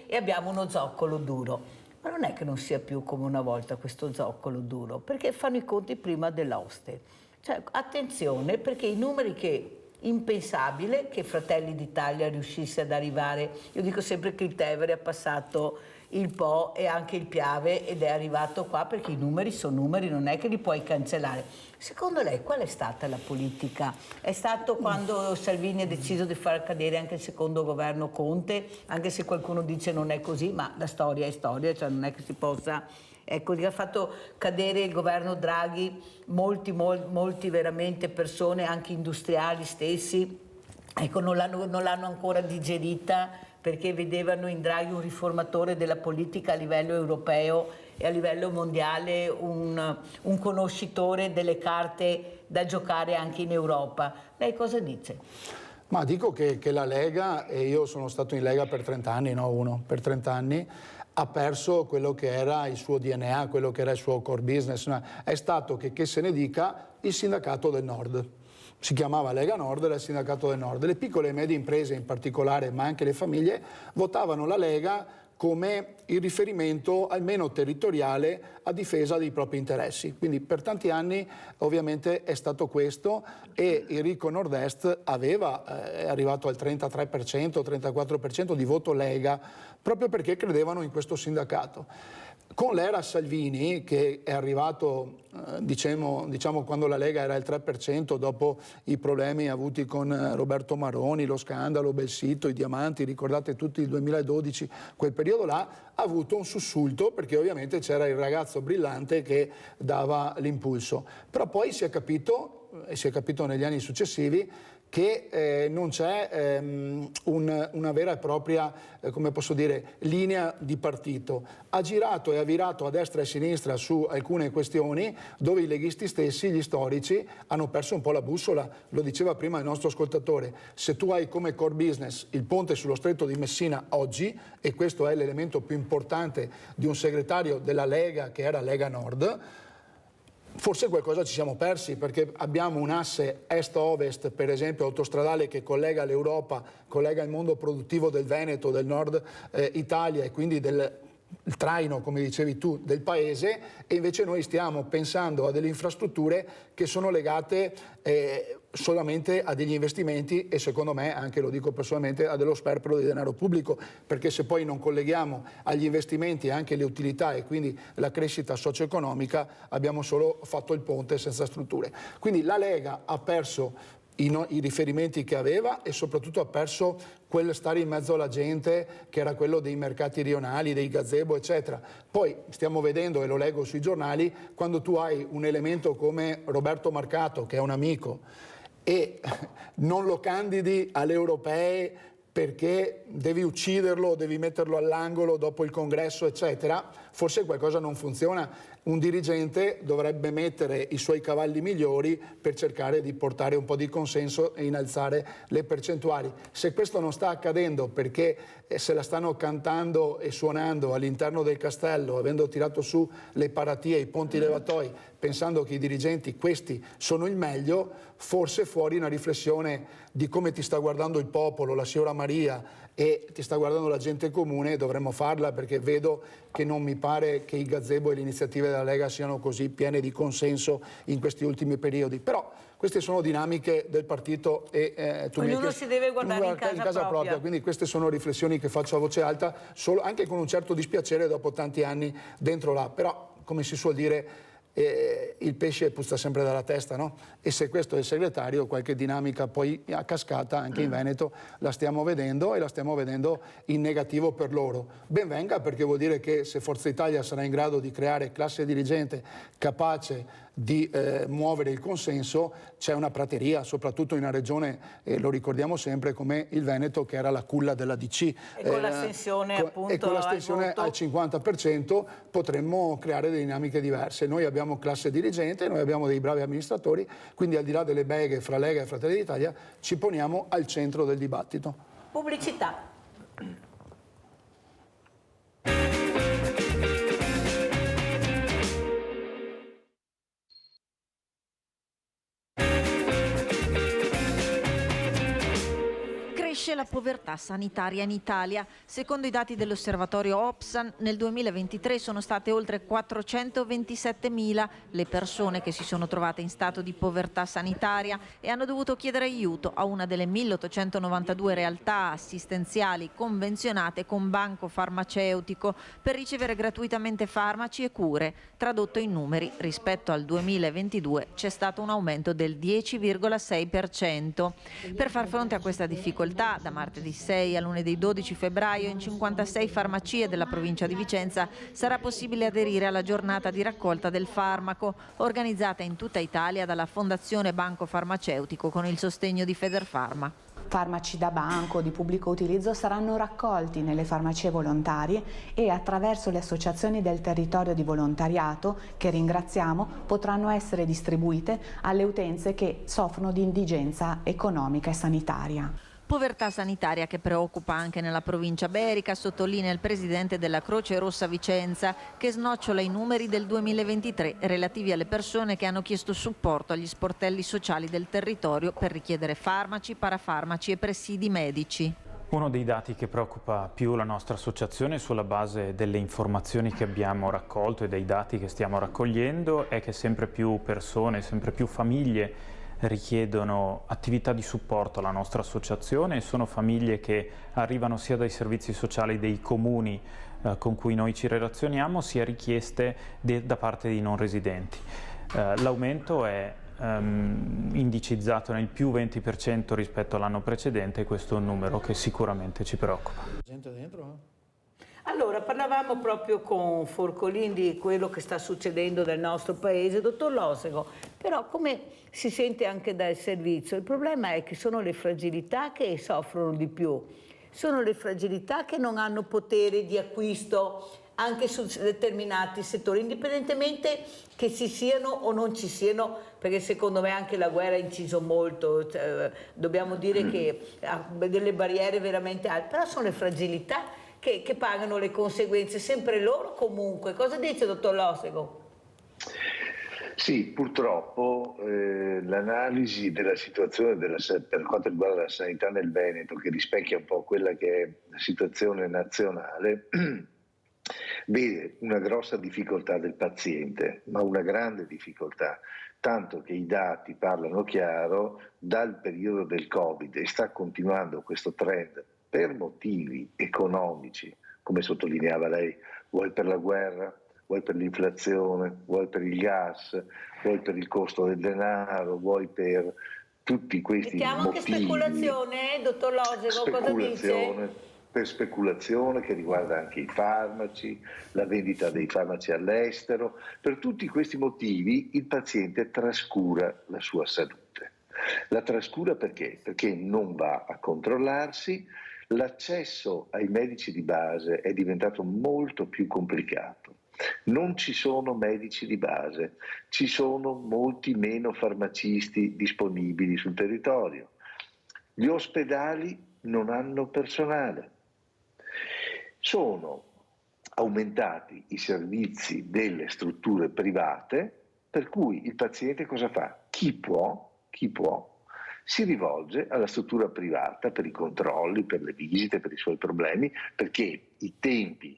e abbiamo uno zoccolo duro. Ma non è che non sia più come una volta questo zoccolo duro, perché fanno i conti prima dell'oste. Cioè, attenzione, perché i numeri impensabile che Fratelli d'Italia riuscisse ad arrivare, io dico sempre che il Tevere ha passato il Po e anche il Piave ed è arrivato qua perché i numeri sono numeri, non è che li puoi cancellare. Secondo lei qual è stata la politica? È stato quando Salvini ha deciso di far cadere anche il secondo governo Conte, anche se qualcuno dice non è così, ma la storia è storia, cioè non è che si possa... Ecco, ha fatto cadere il governo Draghi, molti veramente persone, anche industriali stessi, ecco, non l'hanno ancora digerita perché vedevano in Draghi un riformatore della politica a livello europeo e a livello mondiale, un conoscitore delle carte da giocare anche in Europa. Lei cosa dice? Ma dico che la Lega, e io sono stato in Lega per 30 anni, per 30 anni, ha perso quello che era il suo DNA, quello che era il suo core business. È stato, che se ne dica, il sindacato del Nord. Si chiamava Lega Nord, era il sindacato del Nord. Le piccole e medie imprese in particolare, ma anche le famiglie, votavano la Lega come il riferimento almeno territoriale a difesa dei propri interessi. Quindi per tanti anni ovviamente è stato questo, e Enrico Nord-Est è arrivato al 33%, 34% di voto Lega, proprio perché credevano in questo sindacato. Con l'era Salvini, che è arrivato diciamo quando la Lega era al 3%, dopo i problemi avuti con Roberto Maroni, lo scandalo Belsito, i diamanti, ricordate tutti il 2012, quel periodo là, ha avuto un sussulto perché ovviamente c'era il ragazzo brillante che dava l'impulso. Però poi si è capito, e si è capito negli anni successivi, che non c'è una vera e propria, come posso dire, linea di partito. Ha girato e ha virato a destra e a sinistra su alcune questioni dove i leghisti stessi, gli storici, hanno perso un po' la bussola. Lo diceva prima il nostro ascoltatore: se tu hai come core business il ponte sullo stretto di Messina oggi, e questo è l'elemento più importante di un segretario della Lega che era Lega Nord, forse qualcosa ci siamo persi, perché abbiamo un asse est-ovest, per esempio autostradale, che collega l'Europa, collega il mondo produttivo del Veneto, del nord Italia, e quindi del traino, come dicevi tu, del paese, e invece noi stiamo pensando a delle infrastrutture che sono legate solamente a degli investimenti, e secondo me, anche lo dico personalmente, a dello sperpero di denaro pubblico, perché se poi non colleghiamo agli investimenti anche le utilità e quindi la crescita socio-economica, abbiamo solo fatto il ponte senza strutture. Quindi la Lega ha perso i riferimenti che aveva, e soprattutto ha perso quel stare in mezzo alla gente che era quello dei mercati rionali, dei gazebo, eccetera. Poi stiamo vedendo, e lo leggo sui giornali, quando tu hai un elemento come Roberto Marcato, che è un amico, e non lo candidi alle europee perché devi ucciderlo, devi metterlo all'angolo dopo il congresso, eccetera, forse qualcosa non funziona. Un dirigente dovrebbe mettere i suoi cavalli migliori per cercare di portare un po' di consenso e innalzare le percentuali. Se questo non sta accadendo perché se la stanno cantando e suonando all'interno del castello, avendo tirato su le paratie, i ponti levatoi, pensando che i dirigenti questi sono il meglio, forse fuori una riflessione di come ti sta guardando il popolo, la signora Maria, e ti sta guardando la gente comune, dovremmo farla, perché vedo che non mi pare che i gazebo e le iniziative della Lega siano così piene di consenso in questi ultimi periodi. Però queste sono dinamiche del partito, e ognuno si deve guardare in casa propria. Quindi queste sono riflessioni che faccio a voce alta, anche con un certo dispiacere dopo tanti anni dentro là. Però, come si suol dire, il pesce puzza sempre dalla testa, no? E se questo è il segretario, qualche dinamica poi a cascata anche in Veneto la stiamo vedendo, e la stiamo vedendo in negativo per loro. Ben venga, perché vuol dire che se Forza Italia sarà in grado di creare classe dirigente capace di muovere il consenso, c'è una prateria, soprattutto in una regione, lo ricordiamo sempre, come il Veneto, che era la culla della DC. E con l'astensione appunto e con l'astensione al 50% potremmo creare delle dinamiche diverse. Noi abbiamo classe dirigente, noi abbiamo dei bravi amministratori, quindi al di là delle beghe fra Lega e Fratelli d'Italia ci poniamo al centro del dibattito. Pubblicità. La povertà sanitaria in Italia. Secondo i dati dell'osservatorio Opsan, nel 2023 sono state oltre 427.000 le persone che si sono trovate in stato di povertà sanitaria e hanno dovuto chiedere aiuto a una delle 1892 realtà assistenziali convenzionate con Banco Farmaceutico per ricevere gratuitamente farmaci e cure. Tradotto in numeri, rispetto al 2022 c'è stato un aumento del 10,6%. Per far fronte a questa difficoltà, da martedì 6 a lunedì 12 febbraio in 56 farmacie della provincia di Vicenza sarà possibile aderire alla giornata di raccolta del farmaco, organizzata in tutta Italia dalla Fondazione Banco Farmaceutico con il sostegno di Federfarma. Farmaci da banco di pubblico utilizzo saranno raccolti nelle farmacie volontarie e attraverso le associazioni del territorio di volontariato, che ringraziamo, potranno essere distribuite alle utenze che soffrono di indigenza economica e sanitaria. Povertà sanitaria che preoccupa anche nella provincia berica, sottolinea il presidente della Croce Rossa Vicenza, che snocciola i numeri del 2023 relativi alle persone che hanno chiesto supporto agli sportelli sociali del territorio per richiedere farmaci, parafarmaci e presidi medici. Uno dei dati che preoccupa più la nostra associazione sulla base delle informazioni che abbiamo raccolto e dei dati che stiamo raccogliendo è che sempre più persone, sempre più famiglie richiedono attività di supporto alla nostra associazione e sono famiglie che arrivano sia dai servizi sociali dei comuni con cui noi ci relazioniamo, sia richieste da parte dei non residenti. L'aumento è indicizzato nel più 20% rispetto all'anno precedente e questo è un numero che sicuramente ci preoccupa. Allora, parlavamo proprio con Forcolin di quello che sta succedendo nel nostro paese, dottor Losego, però come si sente anche dal servizio, il problema è che sono le fragilità che soffrono di più, sono le fragilità che non hanno potere di acquisto anche su determinati settori, indipendentemente che ci siano o non ci siano, perché secondo me anche la guerra ha inciso molto, cioè, dobbiamo dire che ha delle barriere veramente alte, però sono le fragilità che pagano le conseguenze, sempre loro comunque. Cosa dice dottor Losego? Sì, purtroppo l'analisi della situazione per quanto riguarda la sanità nel Veneto, che rispecchia un po' quella che è la situazione nazionale, vede una grossa difficoltà del paziente, ma una grande difficoltà, tanto che i dati parlano chiaro dal periodo del Covid e sta continuando questo trend per motivi economici, come sottolineava lei, vuoi per la guerra, vuoi per l'inflazione, vuoi per il gas, vuoi per il costo del denaro, vuoi per tutti questi mettiamo motivi. Anche speculazione, dottor Losego, cosa dice? Per speculazione che riguarda anche i farmaci, la vendita dei farmaci all'estero. Per tutti questi motivi il paziente trascura la sua salute. La trascura perché? Perché non va a controllarsi, l'accesso ai medici di base è diventato molto più complicato. Non ci sono medici di base, ci sono molti meno farmacisti disponibili sul territorio. Gli ospedali non hanno personale. Sono aumentati i servizi delle strutture private, per cui il paziente cosa fa? Chi può, si rivolge alla struttura privata per i controlli, per le visite, per i suoi problemi, perché i tempi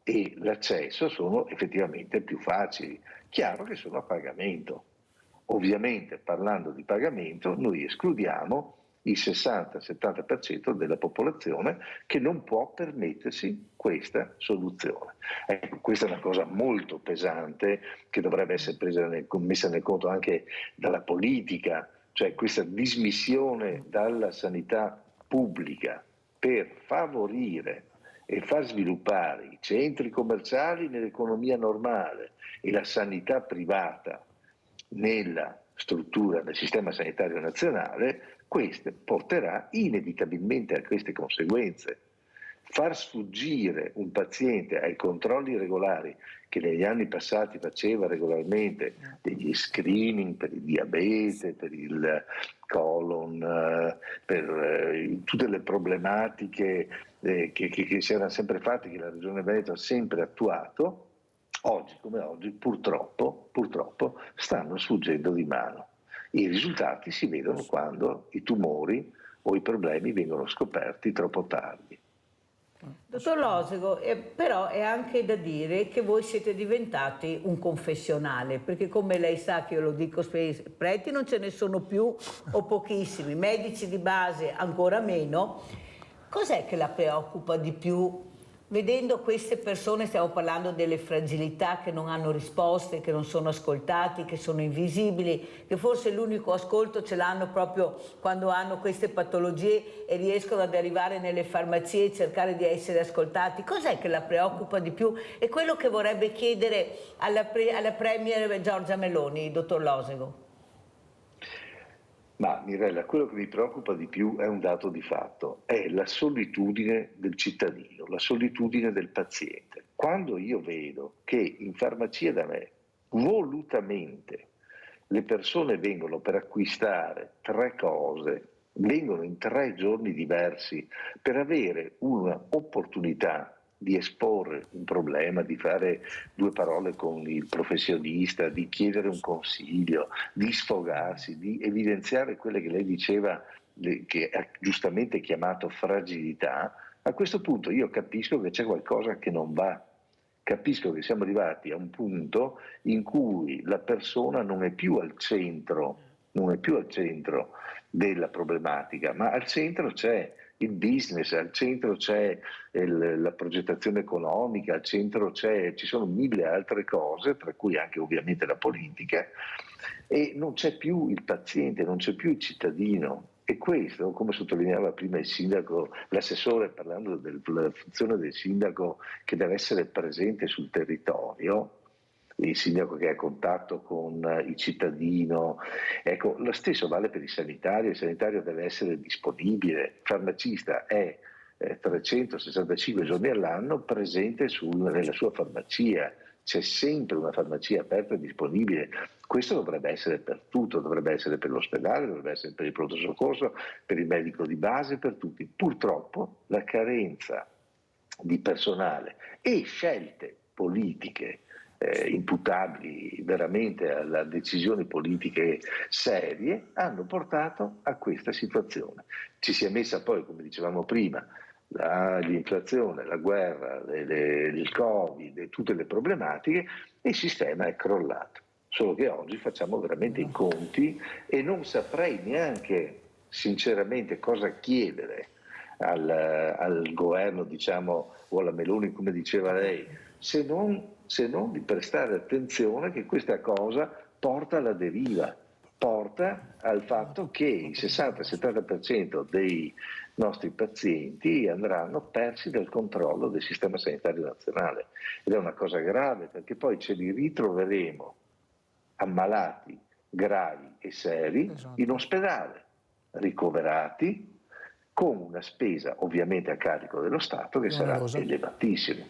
e l'accesso sono effettivamente più facili. Chiaro che sono a pagamento. Ovviamente, parlando di pagamento, noi escludiamo il 60-70% della popolazione che non può permettersi questa soluzione. Ecco, questa è una cosa molto pesante che dovrebbe essere messa nel conto anche dalla politica, cioè questa dismissione dalla sanità pubblica per favorire e far sviluppare i centri commerciali nell'economia normale e la sanità privata nella struttura del sistema sanitario nazionale. Questo porterà inevitabilmente a queste conseguenze. Far sfuggire un paziente ai controlli regolari che negli anni passati faceva regolarmente, degli screening per il diabete, per il colon, per tutte le problematiche che si erano sempre fatte, che la Regione Veneto ha sempre attuato, oggi come oggi purtroppo stanno sfuggendo di mano. I risultati si vedono quando i tumori o i problemi vengono scoperti troppo tardi. Dottor Losego, però è anche da dire che voi siete diventati un confessionale, perché come lei sa, che io lo dico spesso, preti non ce ne sono più o pochissimi, medici di base ancora meno. Cos'è che la preoccupa di più? Vedendo queste persone, stiamo parlando delle fragilità che non hanno risposte, che non sono ascoltati, che sono invisibili, che forse l'unico ascolto ce l'hanno proprio quando hanno queste patologie e riescono ad arrivare nelle farmacie e cercare di essere ascoltati. Cos'è che la preoccupa di più? È quello che vorrebbe chiedere alla Premier Giorgia Meloni, dottor Losego. Ma Mirella, quello che mi preoccupa di più è un dato di fatto, è la solitudine del cittadino, la solitudine del paziente. Quando io vedo che in farmacia da me, volutamente, le persone vengono per acquistare 3 cose, vengono in 3 giorni diversi per avere un'opportunità di esporre un problema, di fare 2 parole con il professionista, di chiedere un consiglio, di sfogarsi, di evidenziare quelle che lei diceva che ha giustamente chiamato fragilità, a questo punto io capisco che c'è qualcosa che non va. Capisco che siamo arrivati a un punto in cui la persona non è più al centro della problematica, ma al centro c'è il business, al centro c'è la progettazione economica, al centro ci sono mille altre cose, tra cui anche ovviamente la politica, e non c'è più il paziente, non c'è più il cittadino. E questo, come sottolineava prima il sindaco, l'assessore, parlando della funzione del sindaco che deve essere presente sul territorio, il sindaco che è a contatto con il cittadino, ecco, lo stesso vale per il sanitario deve essere disponibile, il farmacista è 365 giorni all'anno presente nella sua farmacia, c'è sempre una farmacia aperta e disponibile. Questo dovrebbe essere per tutto, dovrebbe essere per l'ospedale, dovrebbe essere per il pronto soccorso, per il medico di base, per tutti. Purtroppo la carenza di personale e scelte politiche imputabili veramente a decisioni politiche serie hanno portato a questa situazione. Ci si è messa poi, come dicevamo prima, l'inflazione, la guerra, il Covid e tutte le problematiche e il sistema è crollato. Solo che oggi facciamo veramente i conti e non saprei neanche sinceramente cosa chiedere al governo, diciamo, o alla Meloni, come diceva lei, se non di prestare attenzione che questa cosa porta alla deriva, porta al fatto che il 60-70% dei nostri pazienti andranno persi dal controllo del sistema sanitario nazionale. Ed è una cosa grave, perché poi ce li ritroveremo ammalati gravi e seri in ospedale, ricoverati, con una spesa ovviamente a carico dello Stato che sarà elevatissima.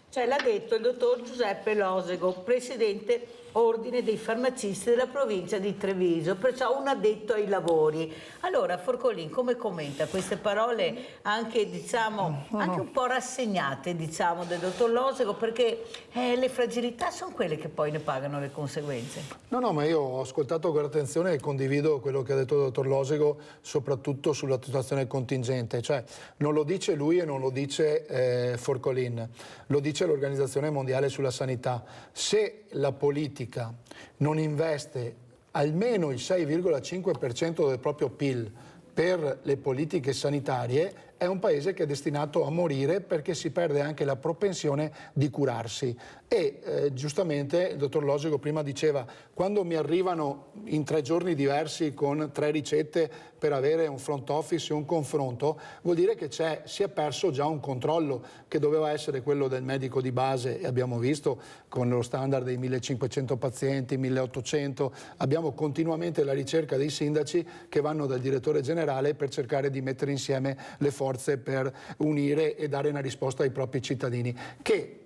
Cioè, l'ha detto il dottor Giuseppe Losego, presidente Ordine dei farmacisti della provincia di Treviso, perciò un addetto ai lavori. Allora, Forcolin, come commenta queste parole anche, diciamo, anche un po' rassegnate, diciamo, del dottor Losego, perché le fragilità sono quelle che poi ne pagano le conseguenze? No, ma io ho ascoltato con attenzione e condivido quello che ha detto il dottor Losego, soprattutto sulla situazione contingente. Cioè, non lo dice lui e non lo dice Forcolin, lo dice l'Organizzazione Mondiale sulla Sanità. Se la politica non investe almeno il 6,5% del proprio PIL per le politiche sanitarie, è un paese che è destinato a morire, perché si perde anche la propensione di curarsi. E giustamente il dottor Losego prima diceva: quando mi arrivano in 3 giorni diversi con 3 ricette per avere un front office e un confronto, vuol dire che si è perso già un controllo che doveva essere quello del medico di base, e abbiamo visto con lo standard dei 1500 pazienti, 1800, abbiamo continuamente la ricerca dei sindaci che vanno dal direttore generale per cercare di mettere insieme le forze per unire e dare una risposta ai propri cittadini, che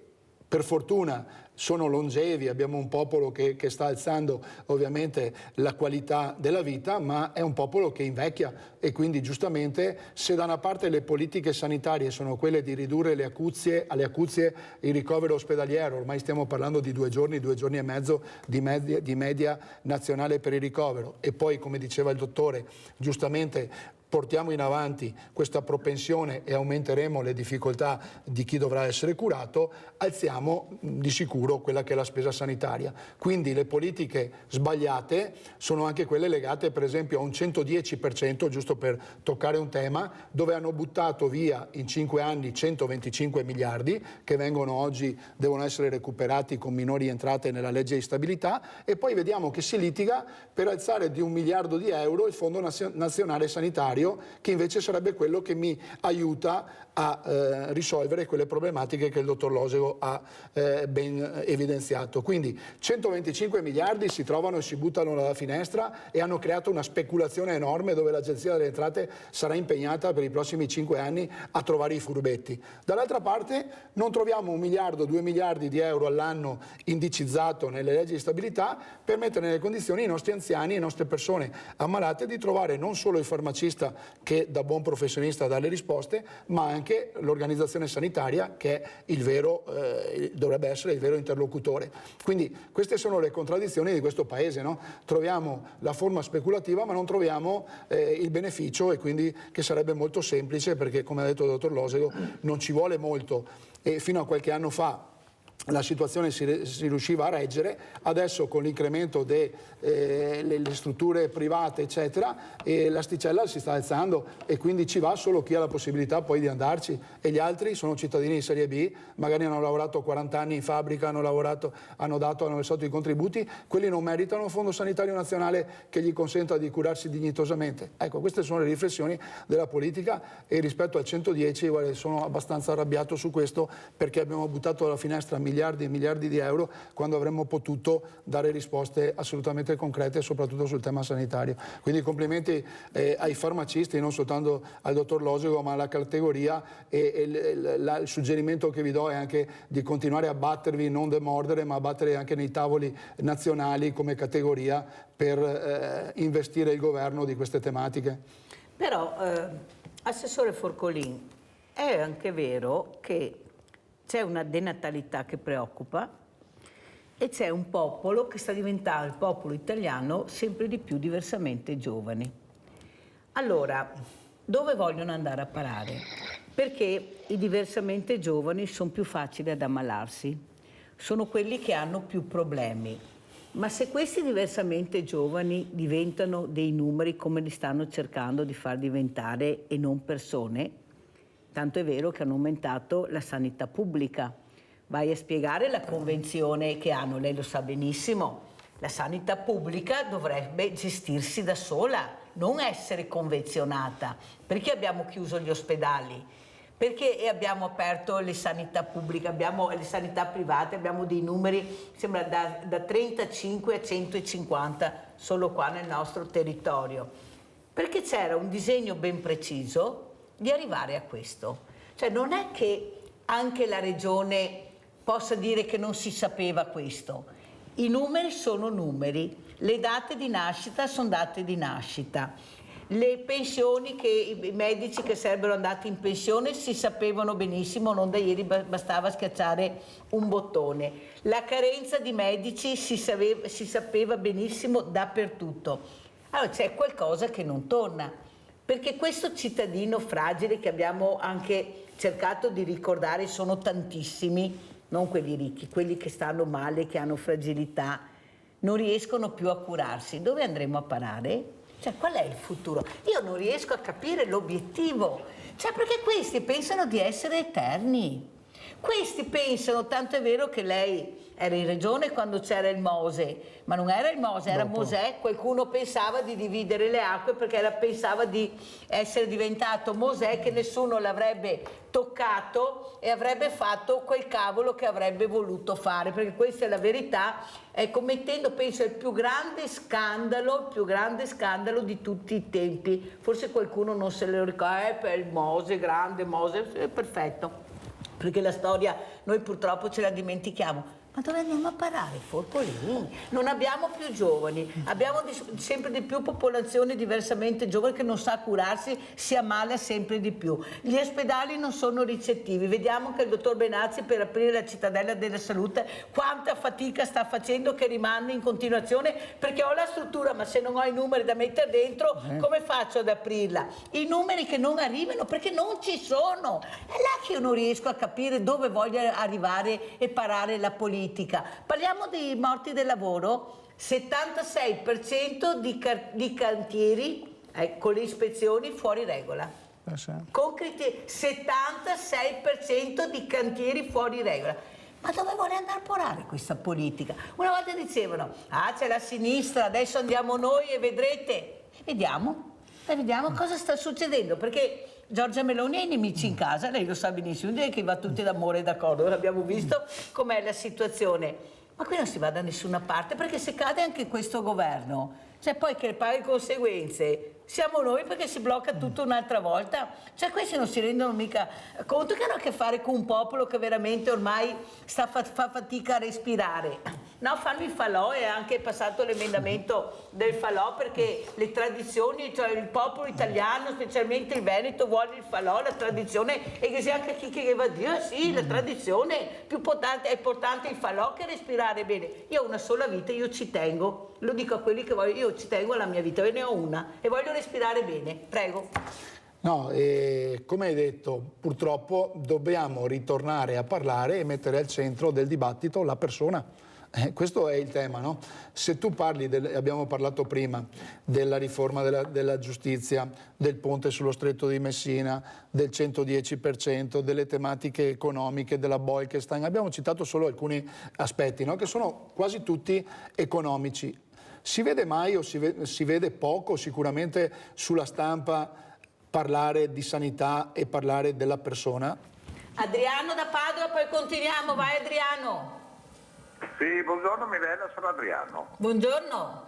per fortuna sono longevi, abbiamo un popolo che sta alzando ovviamente la qualità della vita, ma è un popolo che invecchia, e quindi giustamente, se da una parte le politiche sanitarie sono quelle di ridurre alle acuzie il ricovero ospedaliero, ormai stiamo parlando di 2 giorni e mezzo di media nazionale per il ricovero, e poi, come diceva il dottore, giustamente portiamo in avanti questa propensione e aumenteremo le difficoltà di chi dovrà essere curato, alziamo di sicuro quella che è la spesa sanitaria. Quindi le politiche sbagliate sono anche quelle legate per esempio a un 110%, giusto per toccare un tema, dove hanno buttato via in 5 anni 125 miliardi che devono essere recuperati con minori entrate nella legge di stabilità, e poi vediamo che si litiga per alzare di 1 miliardo di euro il Fondo Nazionale Sanitario, che invece sarebbe quello che mi aiuta a risolvere quelle problematiche che il dottor Losego ha ben evidenziato. Quindi 125 miliardi si trovano e si buttano dalla finestra, e hanno creato una speculazione enorme dove l'Agenzia delle Entrate sarà impegnata per i prossimi 5 anni a trovare i furbetti. Dall'altra parte non troviamo 1 miliardo, 2 miliardi di euro all'anno indicizzato nelle leggi di stabilità per mettere nelle condizioni i nostri anziani e le nostre persone ammalate di trovare non solo il farmacista che da buon professionista dà le risposte, ma anche anche l'organizzazione sanitaria, che è il vero, dovrebbe essere il vero interlocutore. Quindi queste sono le contraddizioni di questo Paese, no? Troviamo la forma speculativa ma non troviamo il beneficio, e quindi che sarebbe molto semplice, perché come ha detto il dottor Losego non ci vuole molto, e fino a qualche anno fa la situazione si riusciva a reggere. Adesso con l'incremento delle strutture private eccetera, l'asticella si sta alzando, e quindi ci va solo chi ha la possibilità poi di andarci, e gli altri sono cittadini di serie B, magari hanno lavorato 40 anni in fabbrica, hanno versato i contributi, quelli non meritano un fondo sanitario nazionale che gli consenta di curarsi dignitosamente. Ecco, queste sono le riflessioni della politica, e rispetto al 110 guarda, sono abbastanza arrabbiato su questo, perché abbiamo buttato dalla finestra miliardi e miliardi di euro quando avremmo potuto dare risposte assolutamente concrete, soprattutto sul tema sanitario. Quindi complimenti ai farmacisti, non soltanto al dottor Losego ma alla categoria, e il suggerimento che vi do è anche di continuare a battervi, non demordere, ma a battere anche nei tavoli nazionali come categoria per investire il governo di queste tematiche. Però, Assessore Forcolin, è anche vero che c'è una denatalità che preoccupa, e c'è un popolo che sta diventando, il popolo italiano, sempre di più diversamente giovani. Allora, dove vogliono andare a parare? Perché i diversamente giovani sono più facili ad ammalarsi, sono quelli che hanno più problemi. Ma se questi diversamente giovani diventano dei numeri, come li stanno cercando di far diventare, e non persone, tanto è vero che hanno aumentato la sanità pubblica. Vai a spiegare la convenzione che hanno, lei lo sa benissimo, la sanità pubblica dovrebbe gestirsi da sola, non essere convenzionata. Perché abbiamo chiuso gli ospedali? Perché abbiamo aperto le sanità pubbliche, abbiamo le sanità private, abbiamo dei numeri, sembra da 35 a 150 solo qua nel nostro territorio. Perché c'era un disegno ben preciso di arrivare a questo. Cioè non è che anche la regione possa dire che non si sapeva questo. I numeri sono numeri, le date di nascita sono date di nascita, le pensioni, che i medici che sarebbero andati in pensione si sapevano benissimo, non da ieri bastava schiacciare un bottone. La carenza di medici si sapeva benissimo dappertutto. Allora c'è qualcosa che non torna. Perché questo cittadino fragile che abbiamo anche cercato di ricordare, sono tantissimi, non quelli ricchi, quelli che stanno male, che hanno fragilità, non riescono più a curarsi. Dove andremo a parare? Cioè, qual è il futuro? Io non riesco a capire l'obiettivo. Cioè, perché questi pensano di essere eterni. Questi pensano, tanto è vero che lei era in regione quando c'era il Mose, ma non era il Mose, era Mosè. Qualcuno pensava di dividere le acque perché pensava di essere diventato Mosè, che nessuno l'avrebbe toccato e avrebbe fatto quel cavolo che avrebbe voluto fare, perché questa è la verità, commettendo, penso, il più grande scandalo di tutti i tempi. Forse qualcuno non se lo ricorda, per il Mose, grande Mose, perfetto. Perché la storia noi purtroppo ce la dimentichiamo. Ma dove andiamo a parare, Forcolini? Non abbiamo più giovani, abbiamo sempre di più popolazione diversamente giovane che non sa curarsi, si ammala sempre di più. Gli ospedali non sono ricettivi, vediamo che il dottor Benazzi per aprire la cittadella della salute quanta fatica sta facendo, che rimane in continuazione, perché ho la struttura ma se non ho i numeri da mettere dentro come faccio ad aprirla? I numeri che non arrivano perché non ci sono, è là che io non riesco a capire dove voglia arrivare e parare la politica. Parliamo dei morti del lavoro, 76% di cantieri con le ispezioni fuori regola. Con criteri, 76% di cantieri fuori regola. Ma dove vuole andare a porare questa politica? Una volta dicevano, c'è la sinistra, adesso andiamo noi e vedrete. E vediamo cosa sta succedendo, perché Giorgia Meloni ha i nemici in casa, lei lo sa benissimo, direi che va tutti d'amore e d'accordo, abbiamo visto com'è la situazione, ma qui non si va da nessuna parte, perché se cade anche questo governo, cioè poi che paga le conseguenze siamo noi perché si blocca tutto un'altra volta. Cioè questi non si rendono mica conto che hanno a che fare con un popolo che veramente ormai fa fatica a respirare. No, fanno il falò, e anche passato l'emendamento del falò, perché le tradizioni, cioè il popolo italiano, specialmente il Veneto, vuole il falò, la tradizione, e che sia anche chi che va a dire sì, la tradizione più importante, è importante il falò che respirare bene. Io ho una sola vita, io ci tengo, lo dico a quelli che voglio, io ci tengo alla mia vita, ve ne ho una e voglio respirare bene, prego. No, come hai detto, purtroppo dobbiamo ritornare a parlare e mettere al centro del dibattito la persona. Questo è il tema, no? Se tu parli, abbiamo parlato prima, della riforma della giustizia, del ponte sullo stretto di Messina, del 110%, delle tematiche economiche, della Bolkestein, abbiamo citato solo alcuni aspetti, no? Che sono quasi tutti economici. Si vede mai o si vede poco sicuramente sulla stampa parlare di sanità e parlare della persona? Adriano da Padova, poi continuiamo, vai Adriano. Sì, buongiorno Mirella, sono Adriano. Buongiorno.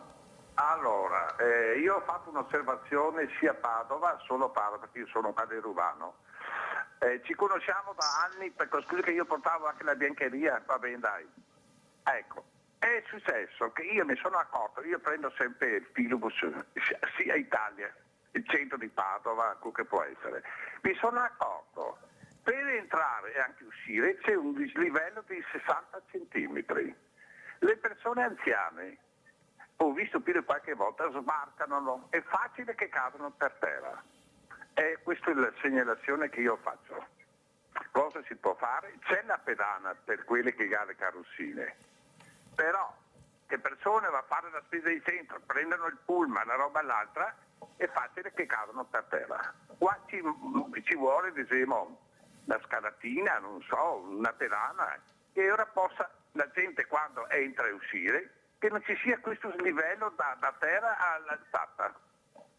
Allora, io ho fatto un'osservazione sia a Padova, solo a Padova perché io sono palerubano. Ci conosciamo da anni, perché scusi che io portavo anche la biancheria, va bene dai. Ecco, è successo che io mi sono accorto, io prendo sempre il filobus, sia Italia, il centro di Padova, quello che può essere. Mi sono accorto, per entrare e anche uscire c'è un dislivello di 60 centimetri. Le persone anziane, ho visto più di qualche volta, sbarcano, è facile che cadano per terra. E questa è la segnalazione che io faccio. Cosa si può fare? C'è la pedana per quelle che ha le carrozzine, però che persone va a fare la spesa di centro, prendono il pullman, la roba all'altra, è facile che cadano per terra. Qua ci vuole, diciamo, una scalatina, non so, una pedana, che ora possa la gente quando entra e uscire, che non ci sia questo livello da terra all'alzata,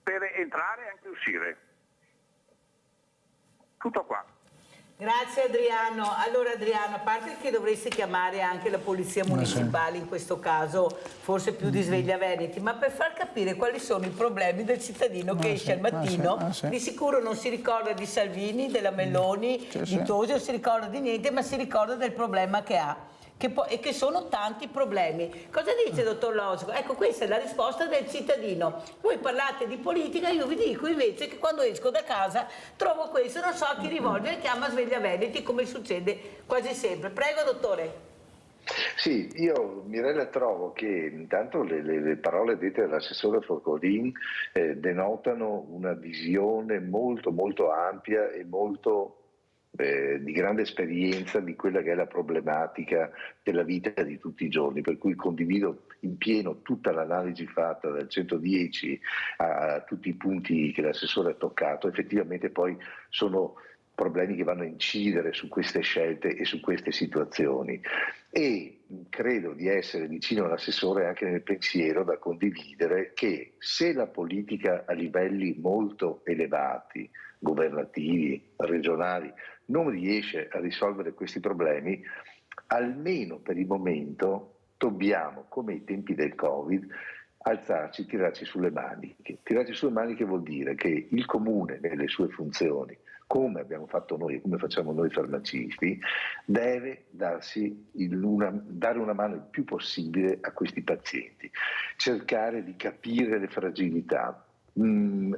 per entrare e anche uscire. Tutto qua. Grazie Adriano. Allora Adriano, a parte che dovresti chiamare anche la polizia municipale in questo caso, forse più di Sveglia Veneti, ma per far capire quali sono i problemi del cittadino che esce al mattino, di sicuro non si ricorda di Salvini, della Meloni, di Tosi, non si ricorda di niente, ma si ricorda del problema che ha. E che sono tanti problemi. Cosa dice dottor Losico? Ecco, questa è la risposta del cittadino. Voi parlate di politica, io vi dico invece che quando esco da casa trovo questo, non so a chi rivolgere, chiama Sveglia Veneti, come succede quasi sempre. Prego dottore. Sì, io Mirella trovo che intanto le parole dette dall'assessore Forcolin denotano una visione molto molto ampia e molto di grande esperienza di quella che è la problematica della vita di tutti i giorni, per cui condivido in pieno tutta l'analisi fatta dal 110 a tutti i punti che l'assessore ha toccato. Effettivamente poi sono problemi che vanno a incidere su queste scelte e su queste situazioni, e credo di essere vicino all'assessore anche nel pensiero da condividere che se la politica a livelli molto elevati, governativi, regionali, non riesce a risolvere questi problemi, almeno per il momento dobbiamo, come ai tempi del Covid, alzarci, tirarci sulle maniche. Tirarci sulle maniche vuol dire che il comune nelle sue funzioni, come abbiamo fatto noi, come facciamo noi farmacisti, deve dare una mano il più possibile a questi pazienti, cercare di capire le fragilità,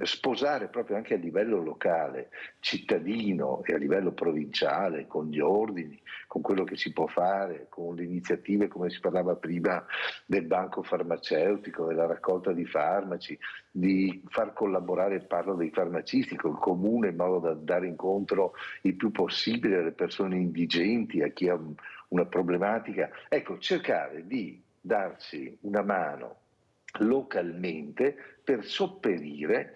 sposare proprio anche a livello locale, cittadino e a livello provinciale, con gli ordini, con quello che si può fare, con le iniziative, come si parlava prima, del banco farmaceutico, della raccolta di farmaci, di far collaborare, parlo dei farmacisti, col comune, in modo da dare incontro il più possibile alle persone indigenti, a chi ha una problematica. Ecco, cercare di darci una mano localmente per sopperire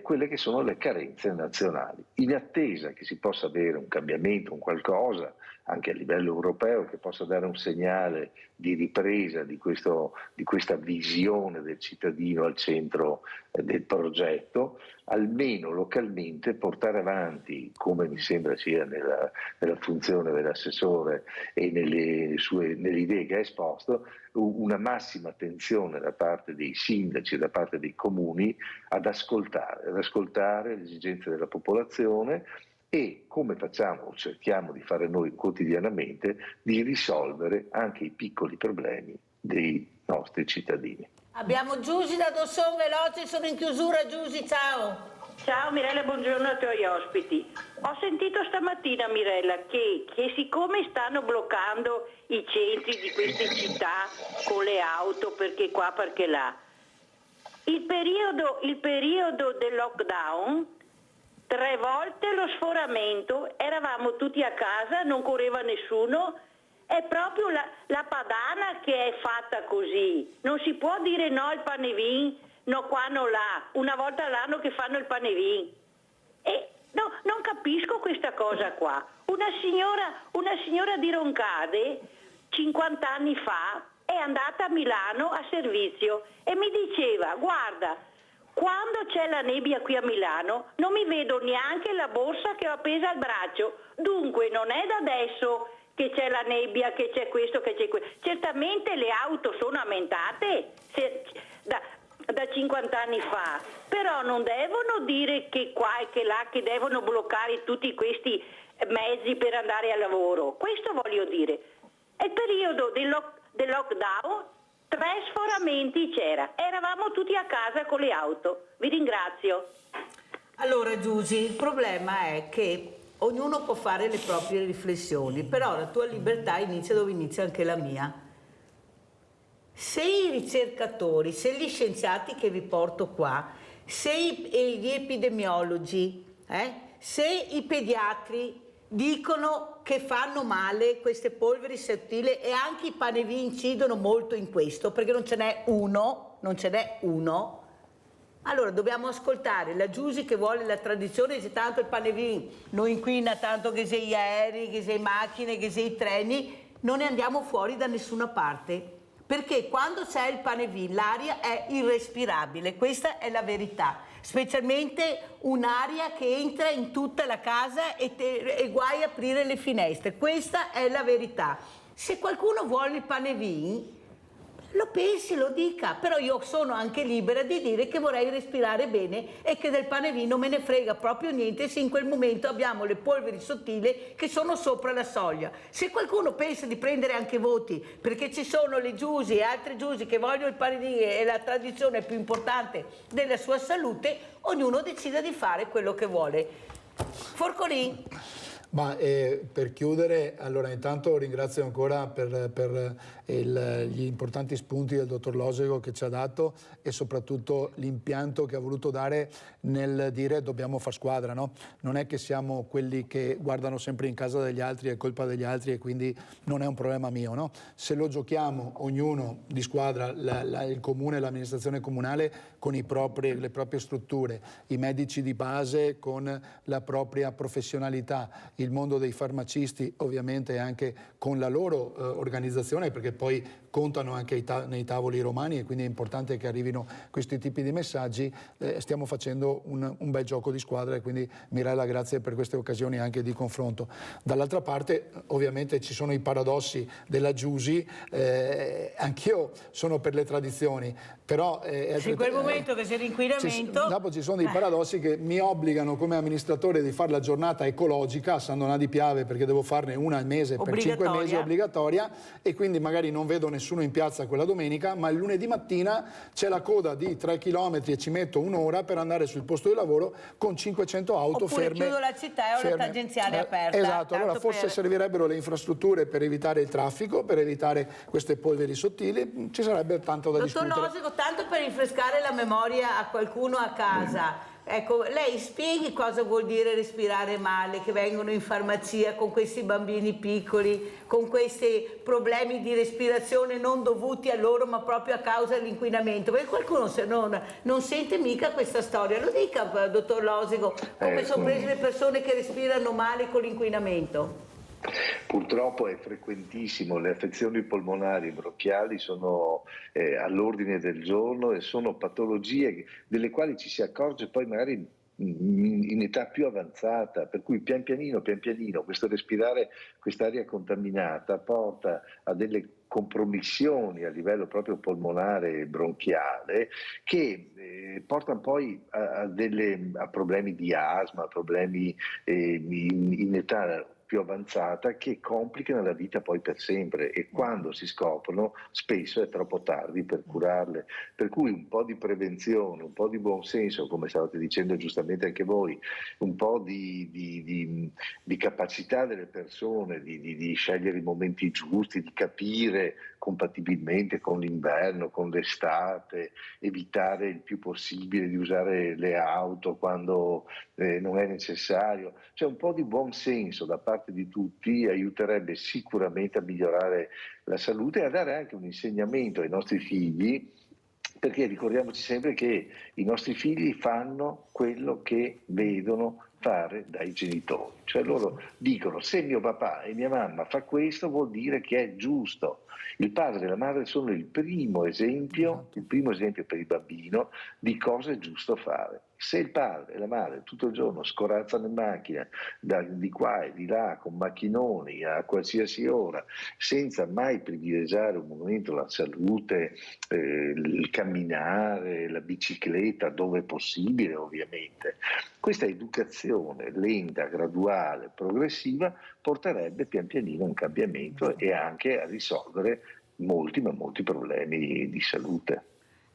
quelle che sono le carenze nazionali, in attesa che si possa avere un cambiamento, un qualcosa anche a livello europeo, che possa dare un segnale di ripresa di questa visione del cittadino al centro del progetto, almeno localmente portare avanti, come mi sembra sia nella funzione dell'assessore e nelle idee che ha esposto, una massima attenzione da parte dei sindaci e da parte dei comuni ad ascoltare le esigenze della popolazione e, come facciamo, cerchiamo di fare noi quotidianamente, di risolvere anche i piccoli problemi dei nostri cittadini. Abbiamo Giusy da Dosson, veloce, sono in chiusura. Giusy, ciao. Ciao Mirella, buongiorno ai tuoi ospiti. Ho sentito stamattina, Mirella, che siccome stanno bloccando i centri di queste città con le auto, perché qua, perché là, il periodo del lockdown, 3 volte lo sforamento, eravamo tutti a casa, non correva nessuno, è proprio la padana che è fatta così. Non si può dire no al panevin, no qua, no là, una volta all'anno che fanno il panevin. E no, non capisco questa cosa qua. Una signora di Roncade, 50 anni fa, è andata a Milano a servizio e mi diceva: guarda, quando c'è la nebbia qui a Milano non mi vedo neanche la borsa che ho appesa al braccio. Dunque non è da adesso che c'è la nebbia, che c'è questo, che c'è quello. Certamente le auto sono aumentate da 50 anni fa, però non devono dire che qua e che là, che devono bloccare tutti questi mezzi per andare al lavoro. Questo voglio dire. È il periodo del lockdown, 3 sforamenti c'era, eravamo tutti a casa con le auto. Vi ringrazio. Allora Giusy, il problema è che ognuno può fare le proprie riflessioni, però la tua libertà inizia dove inizia anche la mia. Se i ricercatori, se gli scienziati che vi porto qua, se gli epidemiologi, se i pediatri dicono che fanno male queste polveri sottili, e anche i panevi incidono molto in questo, perché non ce n'è uno, allora dobbiamo ascoltare la Giusy che vuole la tradizione, dice tanto il panevin non inquina tanto che se gli aerei, che se le macchine, che se i treni, non ne andiamo fuori da nessuna parte. Perché quando c'è il panevin l'aria è irrespirabile, questa è la verità, specialmente un'aria che entra in tutta la casa e guai a aprire le finestre, questa è la verità. Se qualcuno vuole il panevin, lo pensi, lo dica, però io sono anche libera di dire che vorrei respirare bene e che del panevin non me ne frega proprio niente se in quel momento abbiamo le polveri sottili che sono sopra la soglia. Se qualcuno pensa di prendere anche voti perché ci sono le Giusy e altre Giusy che vogliono il panevin e la tradizione più importante della sua salute, ognuno decida di fare quello che vuole. Forcolin. Ma per chiudere, allora intanto ringrazio ancora per gli importanti spunti del dottor Losego che ci ha dato e soprattutto l'impianto che ha voluto dare nel dire dobbiamo far squadra, no? Non è che siamo quelli che guardano sempre in casa degli altri, è colpa degli altri e quindi non è un problema mio, no? Se lo giochiamo ognuno di squadra, il comune, l'amministrazione comunale con le proprie strutture, i medici di base con la propria professionalità, il mondo dei farmacisti ovviamente anche con la loro organizzazione, perché poi contano anche nei tavoli romani e quindi è importante che arrivino questi tipi di messaggi. Stiamo facendo un bel gioco di squadra e quindi Mirella, grazie per queste occasioni anche di confronto. Dall'altra parte ovviamente ci sono i paradossi della Giusy, anch'io sono per le tradizioni, però in quel momento che c'è l'inquinamento dopo ci sono dei paradossi che mi obbligano come amministratore di fare la giornata ecologica a San Donà di Piave, perché devo farne una al mese per 5 mesi obbligatoria, e quindi magari non vedo nessuno in piazza quella domenica, ma il lunedì mattina c'è la coda di 3 km e ci metto un'ora per andare sul posto di lavoro con 500 auto oppure ferme. Chiudo la città e ho la tangenziale aperta. Esatto, allora forse servirebbero le infrastrutture per evitare il traffico, per evitare queste polveri sottili, ci sarebbe tanto da discutere. Dottor Losego, tanto per rinfrescare la memoria a qualcuno a casa, ecco, lei spieghi cosa vuol dire respirare male, che vengono in farmacia con questi bambini piccoli, con questi problemi di respirazione non dovuti a loro ma proprio a causa dell'inquinamento, perché qualcuno se non sente mica questa storia. Lo dica, dottor Losego, come sono prese le persone che respirano male con l'inquinamento? Purtroppo è frequentissimo, le affezioni polmonari e bronchiali sono all'ordine del giorno e sono patologie delle quali ci si accorge poi magari in età più avanzata, per cui pian pianino questo respirare quest'aria contaminata porta a delle compromissioni a livello proprio polmonare e bronchiale che portano poi a problemi di asma, problemi in età più avanzata che complicano la vita poi per sempre, e quando si scoprono spesso è troppo tardi per curarle, per cui un po' di prevenzione, un po' di buonsenso, come stavate dicendo giustamente anche voi, un po' di capacità delle persone di scegliere i momenti giusti, di capire compatibilmente con l'inverno, con l'estate, evitare il più possibile di usare le auto quando non è necessario, cioè un po' di buon senso da parte di tutti aiuterebbe sicuramente a migliorare la salute e a dare anche un insegnamento ai nostri figli, perché ricordiamoci sempre che i nostri figli fanno quello che vedono fare dai genitori, cioè loro dicono: se mio papà e mia mamma fa questo vuol dire che è giusto. Il padre e la madre sono il primo esempio per il bambino di cosa è giusto fare. Se il padre e la madre tutto il giorno scorazzano in macchina di qua e di là con macchinoni a qualsiasi ora, senza mai privilegiare un momento la salute, il camminare, la bicicletta dove è possibile ovviamente, questa educazione lenta, graduale, progressiva porterebbe pian pianino a un cambiamento e anche a risolvere molti problemi di salute.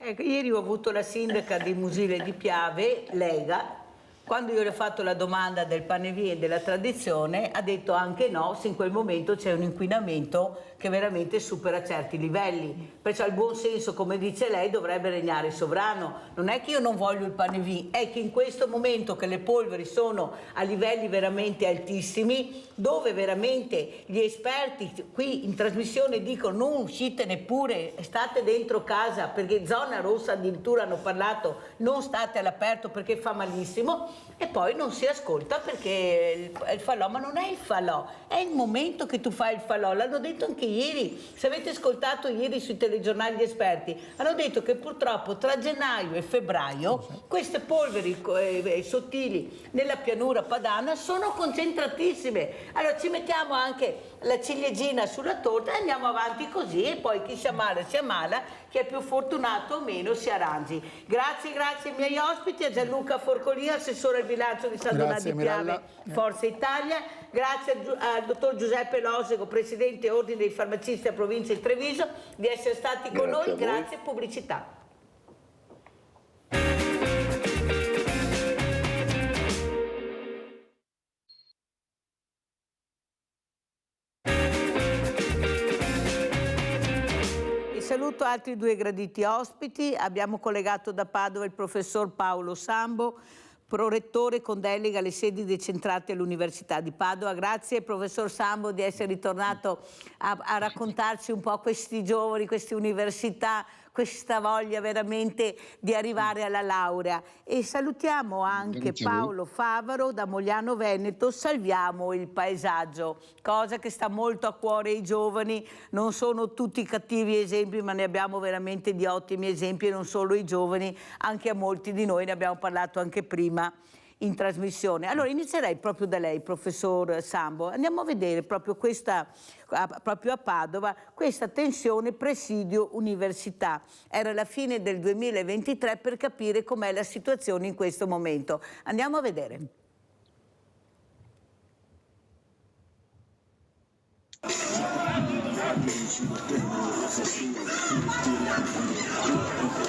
Ecco, ieri ho avuto la sindaca di Musile di Piave, Lega. Quando io le ho fatto la domanda del panevì e della tradizione, ha detto anche no, se in quel momento c'è un inquinamento che veramente supera certi livelli. Perciò il buon senso, come dice lei, dovrebbe regnare sovrano. Non è che io non voglio il panevì, è che in questo momento che le polveri sono a livelli veramente altissimi, dove veramente gli esperti qui in trasmissione dicono non uscite neppure, state dentro casa, perché zona rossa addirittura hanno parlato, non state all'aperto perché fa malissimo, e poi non si ascolta perché il falò, ma non è il falò, è il momento che tu fai il falò. L'hanno detto anche ieri, se avete ascoltato ieri sui telegiornali gli esperti, hanno detto che purtroppo tra gennaio e febbraio queste polveri sottili nella pianura padana sono concentratissime. Allora ci mettiamo anche la ciliegina sulla torta e andiamo avanti così, e poi chi si ammala si ammala, chi è più fortunato o meno si arrangi. Grazie ai miei ospiti, a Gianluca Forcolini, assessore al bilancio di Saldona di Piave, Forza Italia, grazie al dottor Giuseppe Losego, presidente Ordine dei Farmacisti a Provincia di Treviso, di essere stati con noi. Grazie, pubblicità. Saluto altri due graditi ospiti. Abbiamo collegato da Padova il professor Paolo Sambo, prorettore con delega alle sedi decentrate all'Università di Padova. Grazie professor Sambo di essere ritornato a raccontarci un po' questi giovani, queste università, questa voglia veramente di arrivare alla laurea. E salutiamo anche Paolo Favaro da Mogliano Veneto, Salviamo il paesaggio, cosa che sta molto a cuore ai giovani. Non sono tutti cattivi esempi, ma ne abbiamo veramente di ottimi esempi, e non solo i giovani, anche a molti di noi, ne abbiamo parlato anche prima in trasmissione. Allora inizierei proprio da lei, professor Sambo. Andiamo a vedere proprio proprio a Padova, questa tensione presidio università. Era la fine del 2023 per capire com'è la situazione in questo momento. Andiamo a vedere.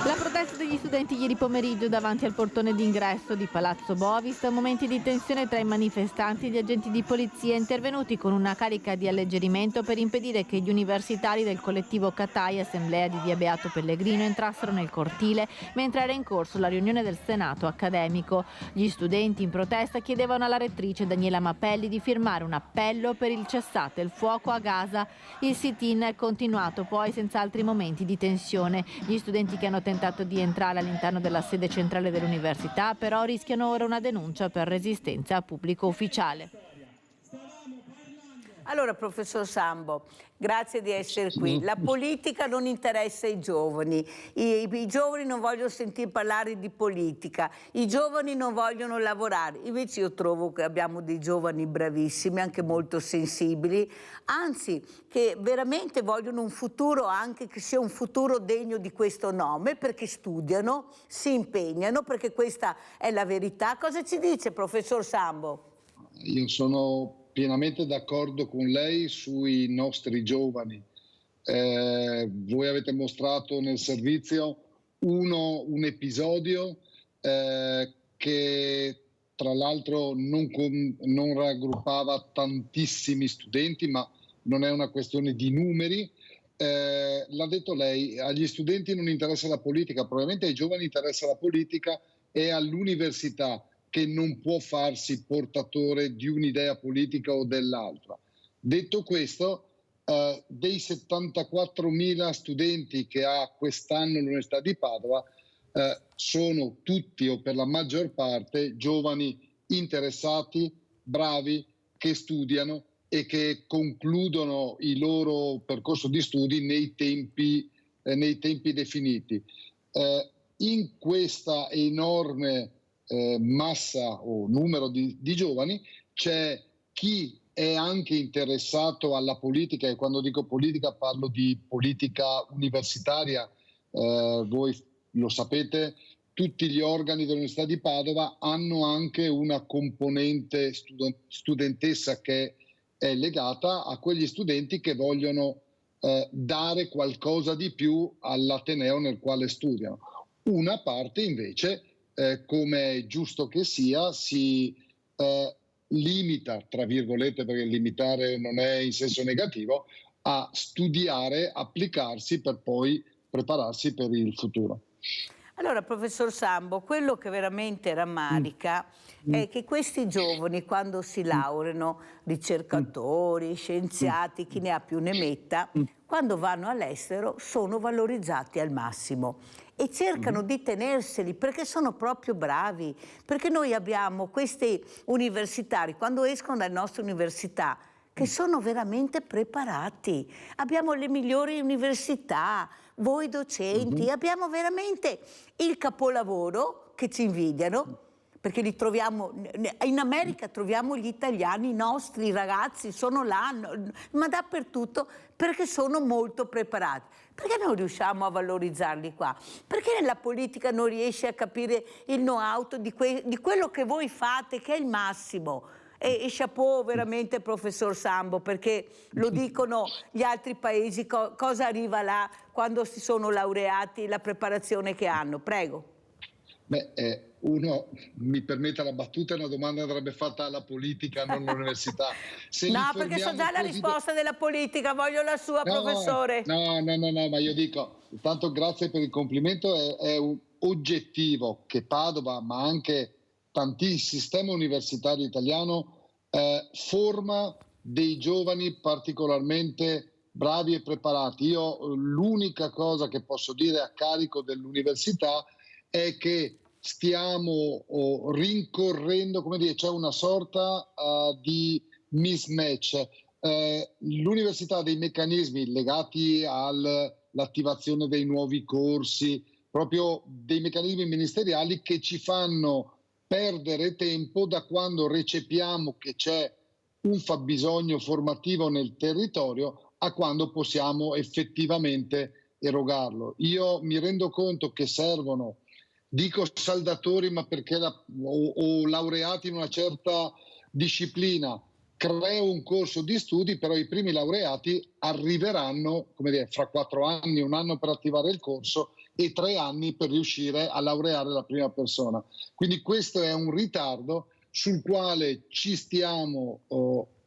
La protesta degli studenti ieri pomeriggio davanti al portone d'ingresso di Palazzo Bovis, momenti di tensione tra i manifestanti e gli agenti di polizia intervenuti con una carica di alleggerimento per impedire che gli universitari del collettivo Catai, assemblea di via Beato Pellegrino, entrassero nel cortile mentre era in corso la riunione del Senato accademico. Gli studenti in protesta chiedevano alla rettrice Daniela Mapelli di firmare un appello per il cessate il fuoco a Gaza. Il sit-in è continuato poi senza altri momenti di tensione. Gli studenti che hanno tentato di entrare all'interno della sede centrale dell'università però rischiano ora una denuncia per resistenza a pubblico ufficiale. Allora, professor Sambo, grazie di essere qui. La politica non interessa i giovani, i giovani non vogliono sentire parlare di politica, i giovani non vogliono lavorare. Invece io trovo che abbiamo dei giovani bravissimi, anche molto sensibili, anzi che veramente vogliono un futuro, anche che sia un futuro degno di questo nome, perché studiano, si impegnano, perché questa è la verità. Cosa ci dice, professor Sambo? Io sono pienamente d'accordo con lei sui nostri giovani. Voi avete mostrato nel servizio un episodio che tra l'altro non raggruppava tantissimi studenti, ma non è una questione di numeri. L'ha detto lei, agli studenti non interessa la politica, probabilmente ai giovani interessa la politica e all'università, che non può farsi portatore di un'idea politica o dell'altra. Detto questo, dei 74.000 studenti che ha quest'anno l'Università di Padova, sono tutti o per la maggior parte giovani interessati, bravi, che studiano e che concludono il loro percorso di studi nei tempi definiti. In questa enorme massa o numero di giovani c'è chi è anche interessato alla politica, e quando dico politica parlo di politica universitaria. Voi lo sapete, tutti gli organi dell'Università di Padova hanno anche una componente studentessa che è legata a quegli studenti che vogliono dare qualcosa di più all'ateneo nel quale studiano. Una parte invece, come è giusto che sia, si limita, tra virgolette, perché limitare non è in senso negativo, a studiare, applicarsi per poi prepararsi per il futuro. Allora, professor Sambo, quello che veramente rammarica è che questi giovani, quando si laureano, ricercatori, scienziati, chi ne ha più ne metta, quando vanno all'estero sono valorizzati al massimo e cercano di tenerseli perché sono proprio bravi, perché noi abbiamo questi universitari, quando escono dalle nostre università, che sono veramente preparati. Abbiamo le migliori università, voi docenti, abbiamo veramente il capolavoro che ci invidiano, perché li troviamo, in America troviamo gli italiani, i nostri ragazzi sono là, ma dappertutto, perché sono molto preparati. Perché non riusciamo a valorizzarli qua? Perché nella politica non riesce a capire il know-how di quello che voi fate, che è il massimo? E chapeau veramente, professor Sambo, perché lo dicono gli altri paesi, cosa arriva là quando si sono laureati, la preparazione che hanno. Prego. Beh, uno, mi permetta la battuta, una domanda andrebbe fatta alla politica, non all'università. No, perché so già la risposta della politica, voglio la sua, professore. No, ma io dico, intanto grazie per il complimento, è un oggettivo che Padova, ma anche il sistema universitario italiano forma dei giovani particolarmente bravi e preparati. Io l'unica cosa che posso dire a carico dell'università è che stiamo rincorrendo, come dire, c'è una sorta di mismatch. L'università ha dei meccanismi legati all'attivazione dei nuovi corsi, proprio dei meccanismi ministeriali che ci fanno perdere tempo da quando recepiamo che c'è un fabbisogno formativo nel territorio a quando possiamo effettivamente erogarlo. Io mi rendo conto che servono, dico saldatori, ma perché o laureati in una certa disciplina, creo un corso di studi, però i primi laureati arriveranno, come dire, fra 4 anni, 1 anno per attivare il corso e 3 anni per riuscire a laureare la prima persona. Quindi questo è un ritardo sul quale ci stiamo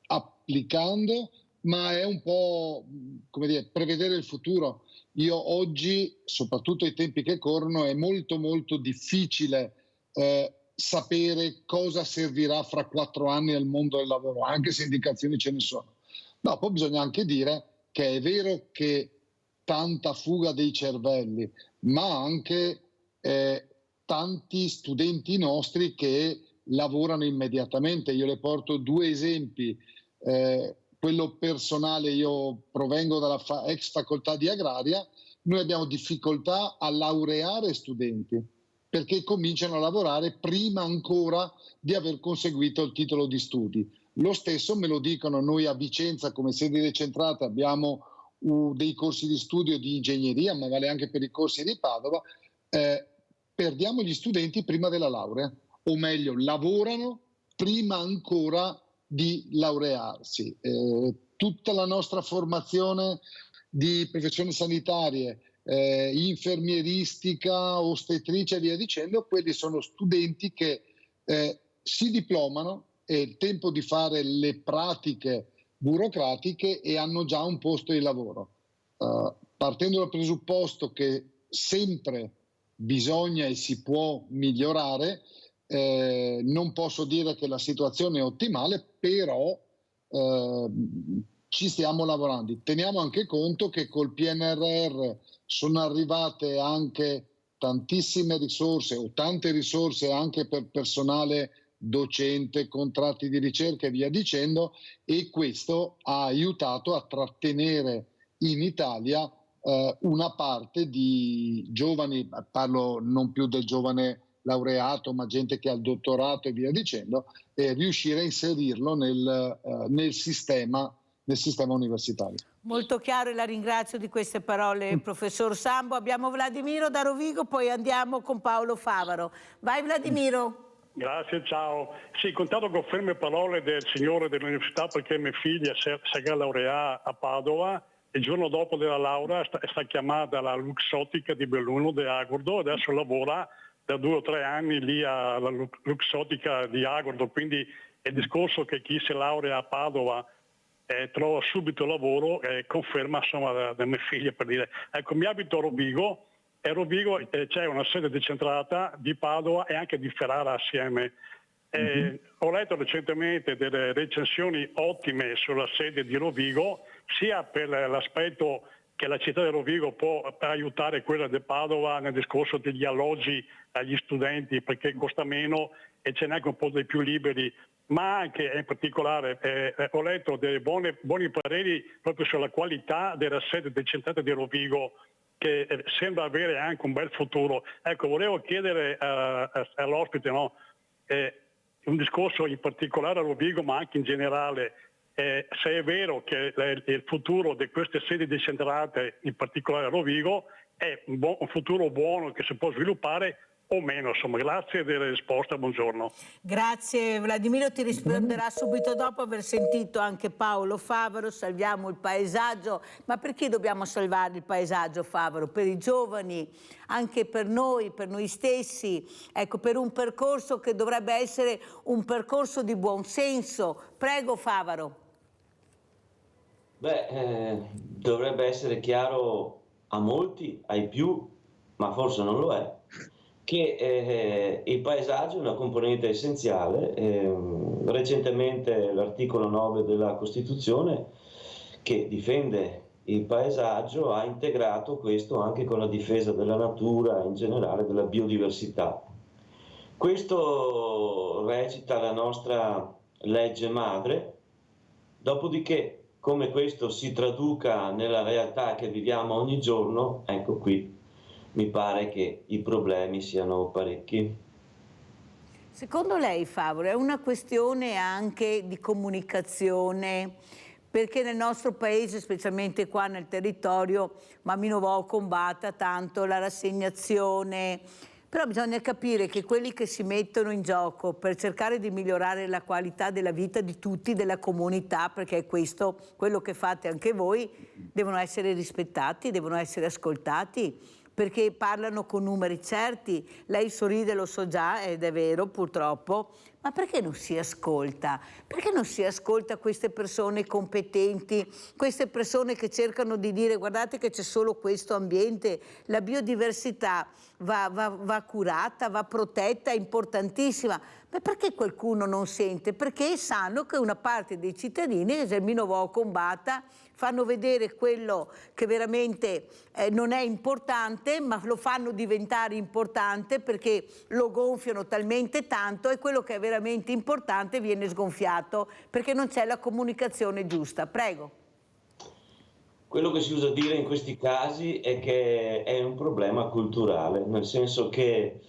applicando, ma è un po', come dire, prevedere il futuro. Io oggi, soprattutto ai tempi che corrono, è molto molto difficile sapere cosa servirà fra 4 anni al mondo del lavoro, anche se indicazioni ce ne sono. Dopo bisogna anche dire che è vero che tanta fuga dei cervelli, ma anche tanti studenti nostri che lavorano immediatamente. Io le porto 2 esempi quello personale, io provengo dalla ex facoltà di agraria, noi abbiamo difficoltà a laureare studenti perché cominciano a lavorare prima ancora di aver conseguito il titolo di studi. Lo stesso me lo dicono noi a Vicenza come sede decentrata, abbiamo dei corsi di studio di ingegneria, ma vale anche per i corsi di Padova, perdiamo gli studenti prima della laurea, o meglio, lavorano prima ancora di laurearsi. Tutta la nostra formazione di professioni sanitarie, infermieristica, ostetricia e via dicendo, quelli sono studenti che si diplomano, è il tempo di fare le pratiche burocratiche e hanno già un posto di lavoro. Partendo dal presupposto che sempre bisogna e si può migliorare, non posso dire che la situazione è ottimale, però ci stiamo lavorando. Teniamo anche conto che col PNRR sono arrivate anche tantissime risorse o tante risorse anche per personale docente, contratti di ricerca e via dicendo, e questo ha aiutato a trattenere in Italia una parte di giovani, parlo non più del giovane laureato, ma gente che ha il dottorato e via dicendo, e riuscire a inserirlo nel sistema universitario. Molto chiaro e la ringrazio di queste parole, professor Sambo. Abbiamo Vladimiro da Rovigo, poi andiamo con Paolo Favaro. Vai Vladimiro. Grazie, ciao. Sì, contato conferme parole del signore dell'università perché mia figlia si è laureata a Padova. Il giorno dopo della laurea è stata chiamata alla Luxottica di Belluno di Agordo, adesso lavora da 2 o 3 anni lì alla Luxottica di Agordo, quindi è il discorso che chi si laurea a Padova trova subito lavoro, conferma insomma da mia figlia, per dire. Ecco, mi abito a Rovigo, e a Rovigo c'è una sede decentrata di Padova e anche di Ferrara assieme. Ho letto recentemente delle recensioni ottime sulla sede di Rovigo, sia per l'aspetto che la città di Rovigo può aiutare quella di Padova nel discorso degli alloggi agli studenti perché costa meno e ce n'è anche un po' dei più liberi, ma anche in particolare ho letto dei buoni pareri proprio sulla qualità della sede decentrata di Rovigo, che sembra avere anche un bel futuro. Ecco, volevo chiedere all'ospite, no? Un discorso in particolare a Rovigo, ma anche in generale, se è vero che il futuro di queste sedi decentrate, in particolare a Rovigo, è un futuro buono che si può sviluppare o meno. Insomma, grazie della risposta, buongiorno. Grazie Vladimiro, ti risponderà subito dopo aver sentito anche Paolo Favaro. Salviamo il paesaggio, ma perché dobbiamo salvare il paesaggio, Favaro? Per i giovani, anche per noi stessi, ecco, per un percorso che dovrebbe essere un percorso di buon senso. Prego Favaro. Dovrebbe essere chiaro a molti, ai più, ma forse non lo è, che il paesaggio è una componente essenziale. Recentemente l'articolo 9 della Costituzione, che difende il paesaggio, ha integrato questo anche con la difesa della natura, in generale della biodiversità. Questo recita la nostra legge madre, dopodiché come questo si traduca nella realtà che viviamo ogni giorno, ecco qui mi pare che i problemi siano parecchi. Secondo lei, Favaro, è una questione anche di comunicazione? Perché nel nostro paese, specialmente qua nel territorio, Mamino Vo combatta tanto la rassegnazione, però bisogna capire che quelli che si mettono in gioco per cercare di migliorare la qualità della vita di tutti, della comunità, perché è questo quello che fate anche voi, devono essere rispettati, devono essere ascoltati, perché parlano con numeri certi. Lei sorride, lo so già, ed è vero purtroppo, ma perché non si ascolta? Perché non si ascolta queste persone competenti, queste persone che cercano di dire guardate che c'è solo questo ambiente, la biodiversità va curata, va protetta, è importantissima. Ma perché qualcuno non sente? Perché sanno che una parte dei cittadini, che Gelmino Vo combatta, fanno vedere quello che veramente non è importante, ma lo fanno diventare importante perché lo gonfiano talmente tanto e quello che è veramente importante viene sgonfiato perché non c'è la comunicazione giusta. Prego. Quello che si usa dire in questi casi è che è un problema culturale, nel senso che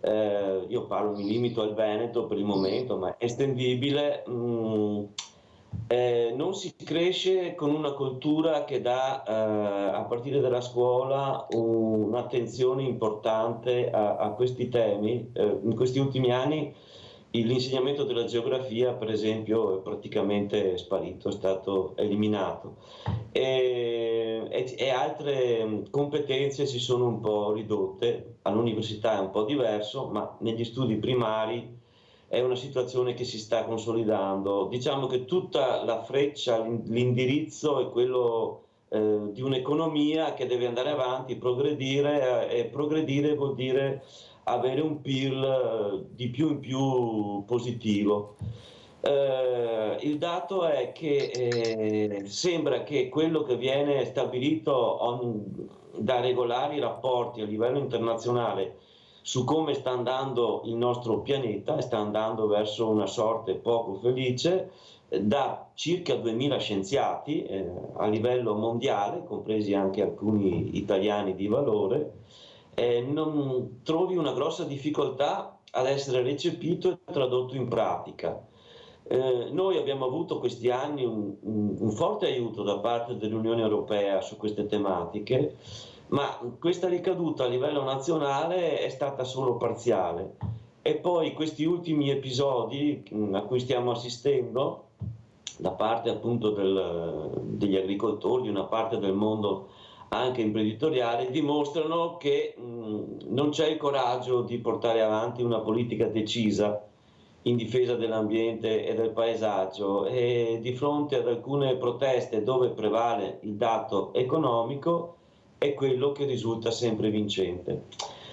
io mi limito al Veneto per il momento, ma è estendibile. Non si cresce con una cultura che dà a partire dalla scuola un'attenzione importante a questi temi. In questi ultimi anni l'insegnamento della geografia, per esempio, è praticamente sparito, è stato eliminato e altre competenze si sono un po' ridotte. All'università è un po' diverso, ma negli studi primari è una situazione che si sta consolidando. Diciamo che tutta la freccia, l'indirizzo è quello di un'economia che deve andare avanti, progredire, e progredire vuol dire avere un PIL di più in più positivo. Il dato è che sembra che quello che viene stabilito da regolari rapporti a livello internazionale su come sta andando il nostro pianeta e sta andando verso una sorte poco felice, da circa 2000 scienziati a livello mondiale, compresi anche alcuni italiani di valore, non trovi una grossa difficoltà ad essere recepito e tradotto in pratica. Noi abbiamo avuto questi anni un forte aiuto da parte dell'Unione Europea su queste tematiche, ma questa ricaduta a livello nazionale è stata solo parziale. E poi questi ultimi episodi a cui stiamo assistendo da parte appunto degli agricoltori, di una parte del mondo anche imprenditoriale, dimostrano che non c'è il coraggio di portare avanti una politica decisa in difesa dell'ambiente e del paesaggio, e di fronte ad alcune proteste dove prevale il dato economico è quello che risulta sempre vincente.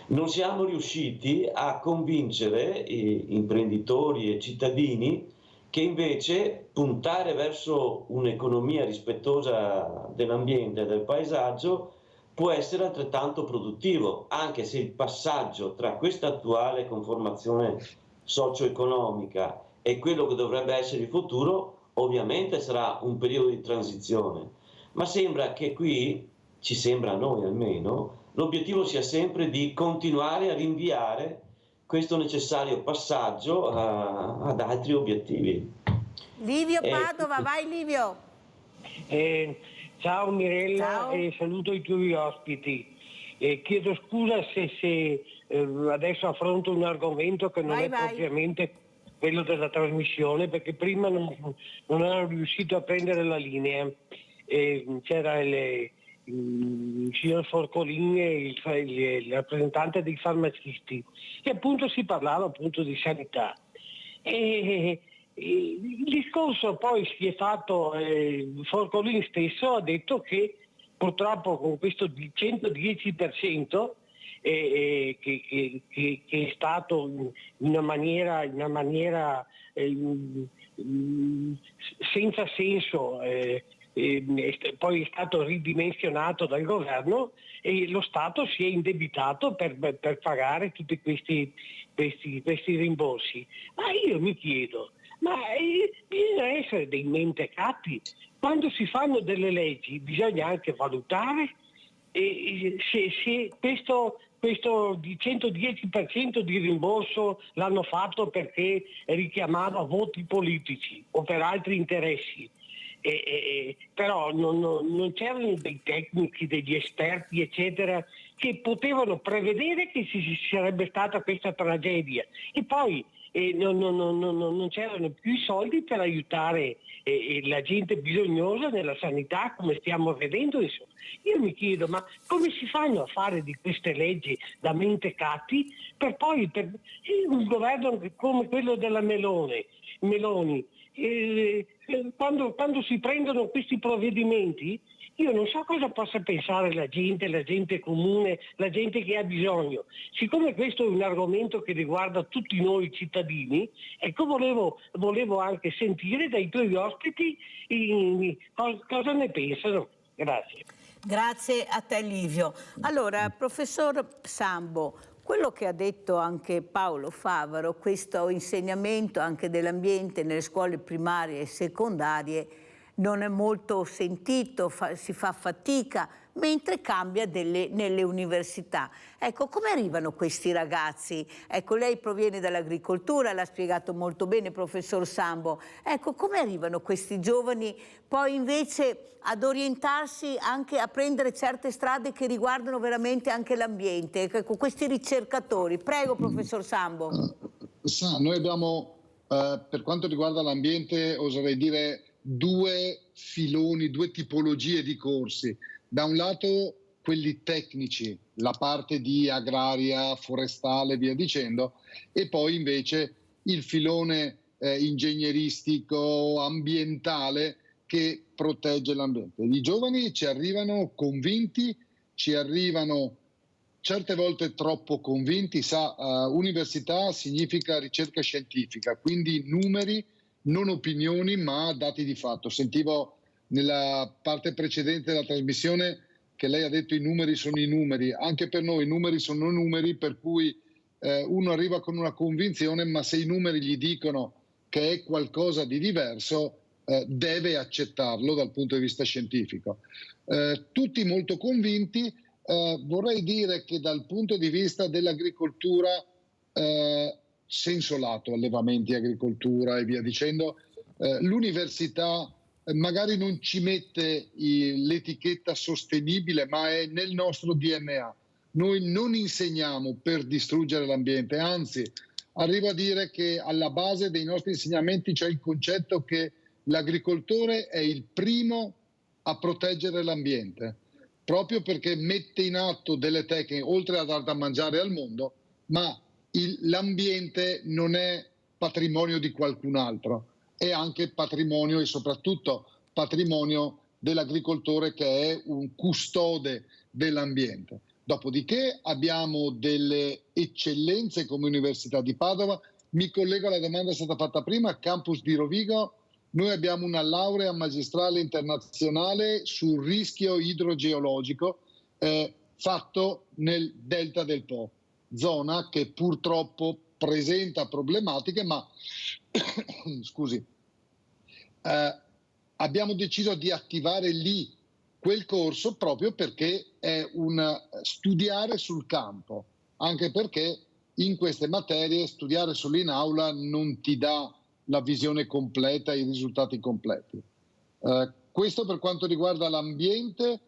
Non siamo riusciti a convincere imprenditori e cittadini che invece puntare verso un'economia rispettosa dell'ambiente e del paesaggio può essere altrettanto produttivo, anche se il passaggio tra questa attuale conformazione socio-economica e quello che dovrebbe essere il futuro ovviamente sarà un periodo di transizione. Ma sembra che qui, ci sembra a noi almeno, l'obiettivo sia sempre di continuare a rinviare questo necessario passaggio ad altri obiettivi. Livio Padova, vai Livio. Ciao Mirella. Ciao. E saluto i tuoi ospiti. Chiedo scusa se adesso affronto un argomento che non è propriamente quello della trasmissione, perché prima non ero riuscito a prendere la linea. C'era il signor Forcolini e il rappresentante dei farmacisti, e appunto si parlava appunto di sanità. Il discorso poi si è fatto, Forcolini stesso ha detto che purtroppo con questo 110% che è stato in una maniera senza senso, poi è stato ridimensionato dal governo, e lo Stato si è indebitato per pagare tutti questi rimborsi. Ma io mi chiedo, bisogna essere dei mentecatti. Quando si fanno delle leggi bisogna anche valutare se questo 110% di rimborso l'hanno fatto perché richiamava voti politici o per altri interessi. Però non c'erano dei tecnici, degli esperti eccetera che potevano prevedere che ci sarebbe stata questa tragedia, e poi non c'erano più i soldi per aiutare la gente bisognosa nella sanità, come stiamo vedendo. Insomma, io mi chiedo, ma come si fanno a fare di queste leggi da mentecatti per poi per un governo come quello della Meloni, quando si prendono questi provvedimenti io non so cosa possa pensare la gente comune, la gente che ha bisogno. Siccome questo è un argomento che riguarda tutti noi cittadini, ecco, volevo anche sentire dai tuoi ospiti cosa ne pensano. Grazie. Grazie a te Livio. Allora, professor Sambo, quello che ha detto anche Paolo Favaro, questo insegnamento anche dell'ambiente nelle scuole primarie e secondarie non è molto sentito, si fa fatica, mentre cambia nelle università. Ecco, come arrivano questi ragazzi? Ecco, lei proviene dall'agricoltura, l'ha spiegato molto bene professor Sambo. Ecco, come arrivano questi giovani poi invece ad orientarsi anche a prendere certe strade che riguardano veramente anche l'ambiente? Ecco, questi ricercatori. Prego, professor Sambo. Noi abbiamo, per quanto riguarda l'ambiente, oserei dire due filoni, due tipologie di corsi. Da un lato quelli tecnici, la parte di agraria, forestale, via dicendo, e poi invece il filone ingegneristico, ambientale, che protegge l'ambiente. I giovani ci arrivano convinti, ci arrivano certe volte troppo convinti. Università significa ricerca scientifica, quindi numeri, non opinioni, ma dati di fatto. Sentivo nella parte precedente della trasmissione che lei ha detto i numeri sono i numeri. Anche per noi i numeri sono numeri, per cui uno arriva con una convinzione, ma se i numeri gli dicono che è qualcosa di diverso, deve accettarlo dal punto di vista scientifico. Tutti molto convinti. Vorrei dire che dal punto di vista dell'agricoltura, senso lato, allevamenti, agricoltura e via dicendo, l'università magari non ci mette l'etichetta sostenibile, ma è nel nostro DNA. Noi non insegniamo per distruggere l'ambiente, anzi arrivo a dire che alla base dei nostri insegnamenti c'è il concetto che l'agricoltore è il primo a proteggere l'ambiente, proprio perché mette in atto delle tecniche, oltre a dar da mangiare al mondo, ma l'ambiente non è patrimonio di qualcun altro, è anche patrimonio e soprattutto patrimonio dell'agricoltore, che è un custode dell'ambiente. Dopodiché abbiamo delle eccellenze come Università di Padova. Mi collego alla domanda che è stata fatta prima, campus di Rovigo. Noi abbiamo una laurea magistrale internazionale sul rischio idrogeologico fatto nel delta del Po, zona che purtroppo presenta problematiche, ma scusi, abbiamo deciso di attivare lì quel corso proprio perché è un studiare sul campo, anche perché in queste materie studiare solo in aula non ti dà la visione completa e i risultati completi. Questo per quanto riguarda l'ambiente.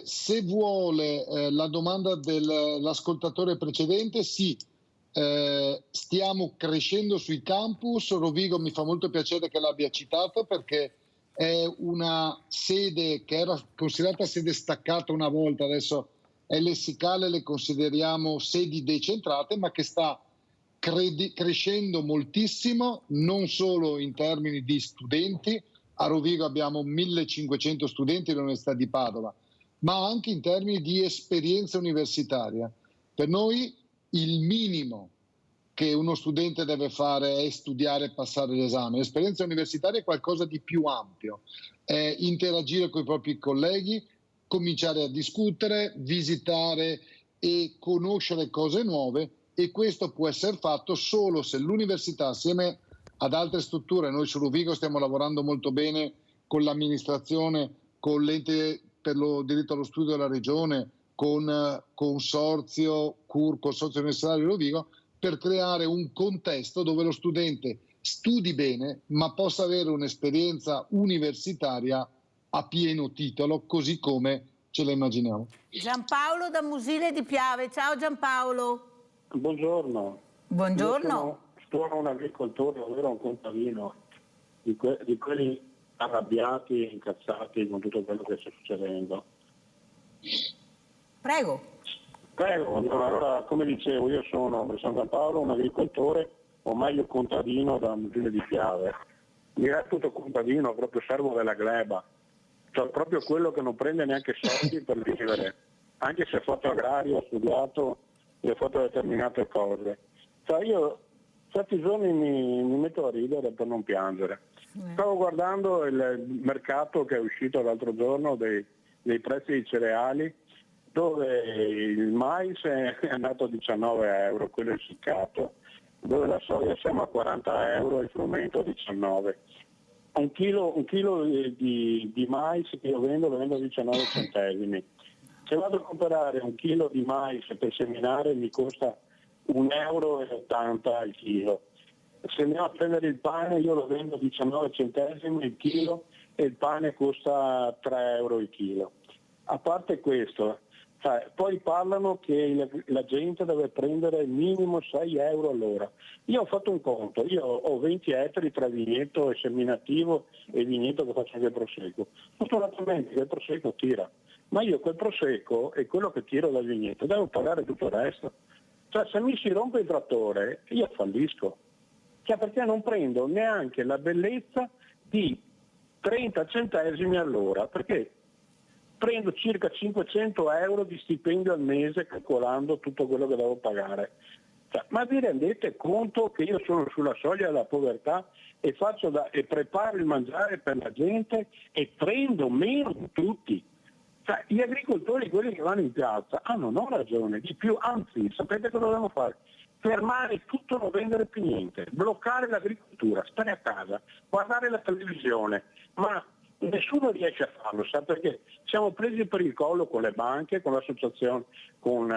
Se vuole la domanda dell'ascoltatore precedente, sì, stiamo crescendo sui campus. Rovigo mi fa molto piacere che l'abbia citato, perché è una sede che era considerata sede staccata una volta, adesso è lessicale, le consideriamo sedi decentrate, ma che sta crescendo moltissimo, non solo in termini di studenti. A Rovigo abbiamo 1500 studenti all'Università di Padova, ma anche in termini di esperienza universitaria. Per noi il minimo che uno studente deve fare è studiare e passare l'esame. L'esperienza universitaria è qualcosa di più ampio, è interagire con i propri colleghi, cominciare a discutere, visitare e conoscere cose nuove, e questo può essere fatto solo se l'università, assieme ad altre strutture, noi su Rovigo stiamo lavorando molto bene con l'amministrazione, con l'ente per lo diritto allo studio della regione, con consorzio CUR, Consorzio Universitario di Rovigo, per creare un contesto dove lo studente studi bene, ma possa avere un'esperienza universitaria a pieno titolo, così come ce la immaginiamo. Giampaolo da Musile di Piave. Ciao Giampaolo. Buongiorno. Buongiorno. Sono un agricoltore, ovvero un contadino di quelli arrabbiati e incazzati con tutto quello che sta succedendo. Prego. Allora, come dicevo, io sono Giampaolo, un agricoltore, o meglio contadino da Musile di Piave. Mi reputo contadino, proprio servo della gleba. cioè proprio quello che non prende neanche soldi per vivere, anche se ha fatto agrario, ha studiato e ha fatto determinate cose. Cioè io certi giorni mi metto a ridere per non piangere. Stavo guardando il mercato che è uscito l'altro giorno dei prezzi dei cereali, dove il mais è andato a 19 euro, quello essiccato, dove la soia siamo a 40 euro e il frumento a 19. Un chilo di mais che io vendo, lo vendo a 19 centesimi. Se vado a comprare un chilo di mais per seminare mi costa 1,80 euro al chilo. Se andiamo a prendere il pane io lo vendo a 19 centesimi il chilo e il pane costa 3 euro il chilo. A parte questo, poi parlano che la gente deve prendere minimo 6 euro all'ora. Io ho fatto un conto, io ho 20 ettari tra vigneto e seminativo e vigneto che faccio anche il prosecco. Fortunatamente il prosecco tira, ma io quel prosecco e quello che tiro dal vigneto devo pagare tutto il resto. Cioè se mi si rompe il trattore io fallisco, cioè perché non prendo neanche la bellezza di 30 centesimi all'ora, perché prendo circa 500 euro di stipendio al mese calcolando tutto quello che devo pagare. Cioè, ma vi rendete conto che io sono sulla soglia della povertà e preparo il mangiare per la gente e prendo meno di tutti? Cioè, gli agricoltori, quelli che vanno in piazza, non ho ragione, di più, anzi, sapete cosa dobbiamo fare? Fermare tutto, non vendere più niente, bloccare l'agricoltura, stare a casa, guardare la televisione, ma nessuno riesce a farlo, sa perché? Siamo presi per il collo con le banche, con l'associazione, con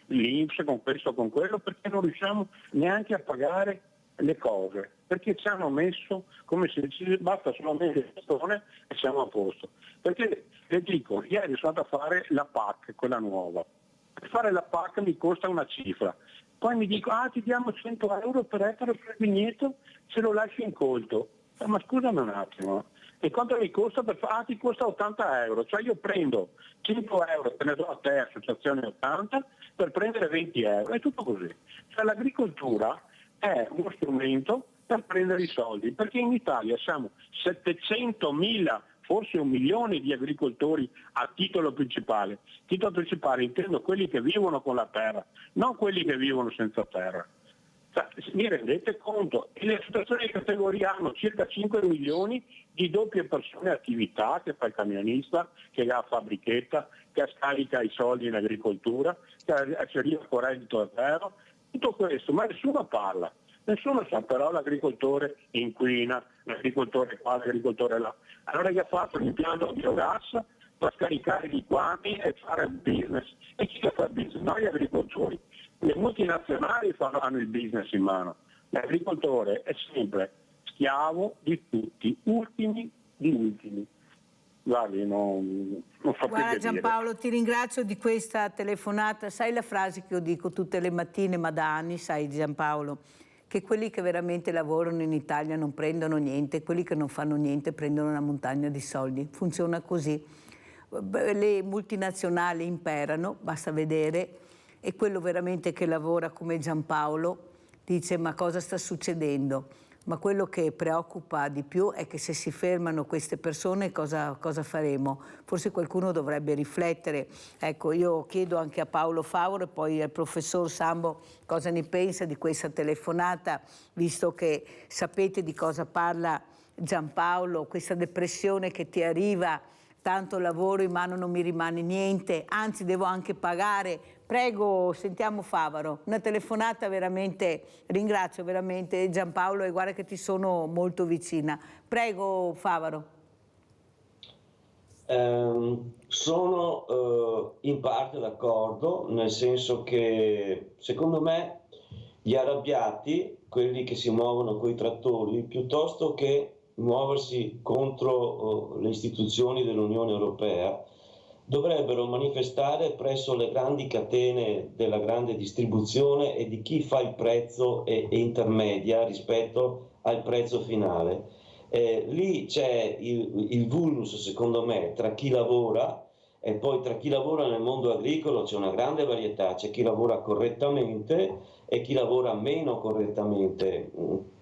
l'Inps, con questo, con quello, perché non riusciamo neanche a pagare le cose, perché ci hanno messo come se ci basta solamente il bastone e siamo a posto. Perché le dico, ieri sono andato a fare la PAC, quella nuova. Per fare la PAC mi costa una cifra. Poi mi dico, ti diamo 100 euro per ettaro per vigneto se lo lasci incolto. Ma scusami un attimo, e quanto mi costa per fare? Ti costa 80 euro, cioè io prendo 5 euro, te ne do a te, associazione 80, per prendere 20 euro, è tutto così. Cioè l'agricoltura è uno strumento per prendere i soldi, perché in Italia siamo 700.000, forse 1 milione di agricoltori a titolo principale. Titolo principale intendo quelli che vivono con la terra, non quelli che vivono senza terra. Mi rendete conto? E le associazioni di categoria hanno circa 5 milioni di doppie persone attività, che fa il camionista, che ha fabbrichetta, che scarica i soldi in agricoltura, che arriva con reddito zero, tutto questo, ma nessuno parla. Nessuno sa, però l'agricoltore inquina, l'agricoltore qua, l'agricoltore là. Allora che ha fatto l'impianto biogas per scaricare i liquami e fare business. E chi fa il business? Noi agricoltori. Le multinazionali hanno il business in mano, l'agricoltore è sempre schiavo di tutti, ultimi di ultimi. Guardi, non so. Guarda Giampaolo, ti ringrazio di questa telefonata. Sai la frase che io dico tutte le mattine, ma da anni, sai Giampaolo, che quelli che veramente lavorano in Italia non prendono niente, quelli che non fanno niente prendono una montagna di soldi. Funziona così. Le multinazionali imperano, basta vedere. E quello veramente che lavora come Giampaolo dice ma cosa sta succedendo? Ma quello che preoccupa di più è che se si fermano queste persone cosa faremo? Forse qualcuno dovrebbe riflettere. Ecco, io chiedo anche a Paolo Favaro e poi al professor Sambo cosa ne pensa di questa telefonata, visto che sapete di cosa parla Giampaolo, questa depressione che ti arriva, tanto lavoro in mano non mi rimane niente, anzi devo anche pagare. Prego, sentiamo Favaro, una telefonata veramente, ringrazio veramente Giampaolo e guarda che ti sono molto vicina. Prego Favaro. Sono in parte d'accordo, nel senso che secondo me gli arrabbiati, quelli che si muovono coi trattori, piuttosto che muoversi contro le istituzioni dell'Unione Europea, dovrebbero manifestare presso le grandi catene della grande distribuzione e di chi fa il prezzo e intermedia rispetto al prezzo finale. Lì c'è il vulnus, secondo me, tra chi lavora e poi tra chi lavora nel mondo agricolo c'è una grande varietà, c'è chi lavora correttamente e chi lavora meno correttamente.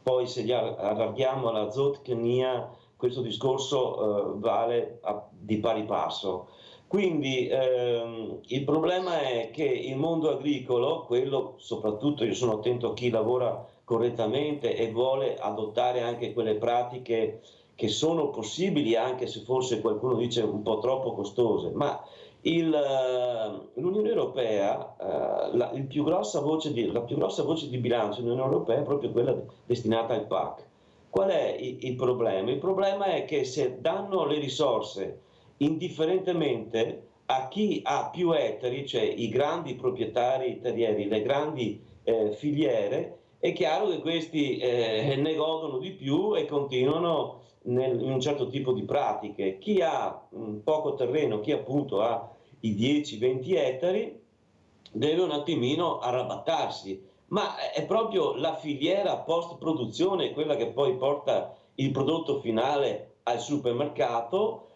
Poi se allarghiamo alla zootecnia questo discorso vale di pari passo. Quindi il problema è che il mondo agricolo, quello soprattutto, io sono attento a chi lavora correttamente e vuole adottare anche quelle pratiche che sono possibili, anche se forse qualcuno dice un po' troppo costose, ma l'Unione Europea, la più grossa voce di bilancio dell'Unione Europea è proprio quella destinata al PAC. Qual è il problema? Il problema è che se danno le risorse indifferentemente a chi ha più ettari, cioè i grandi proprietari terrieri, le grandi filiere, è chiaro che questi ne godono di più e continuano in un certo tipo di pratiche. Chi ha poco terreno, chi appunto ha i 10-20 ettari, deve un attimino arrabattarsi, ma è proprio la filiera post-produzione quella che poi porta il prodotto finale al supermercato,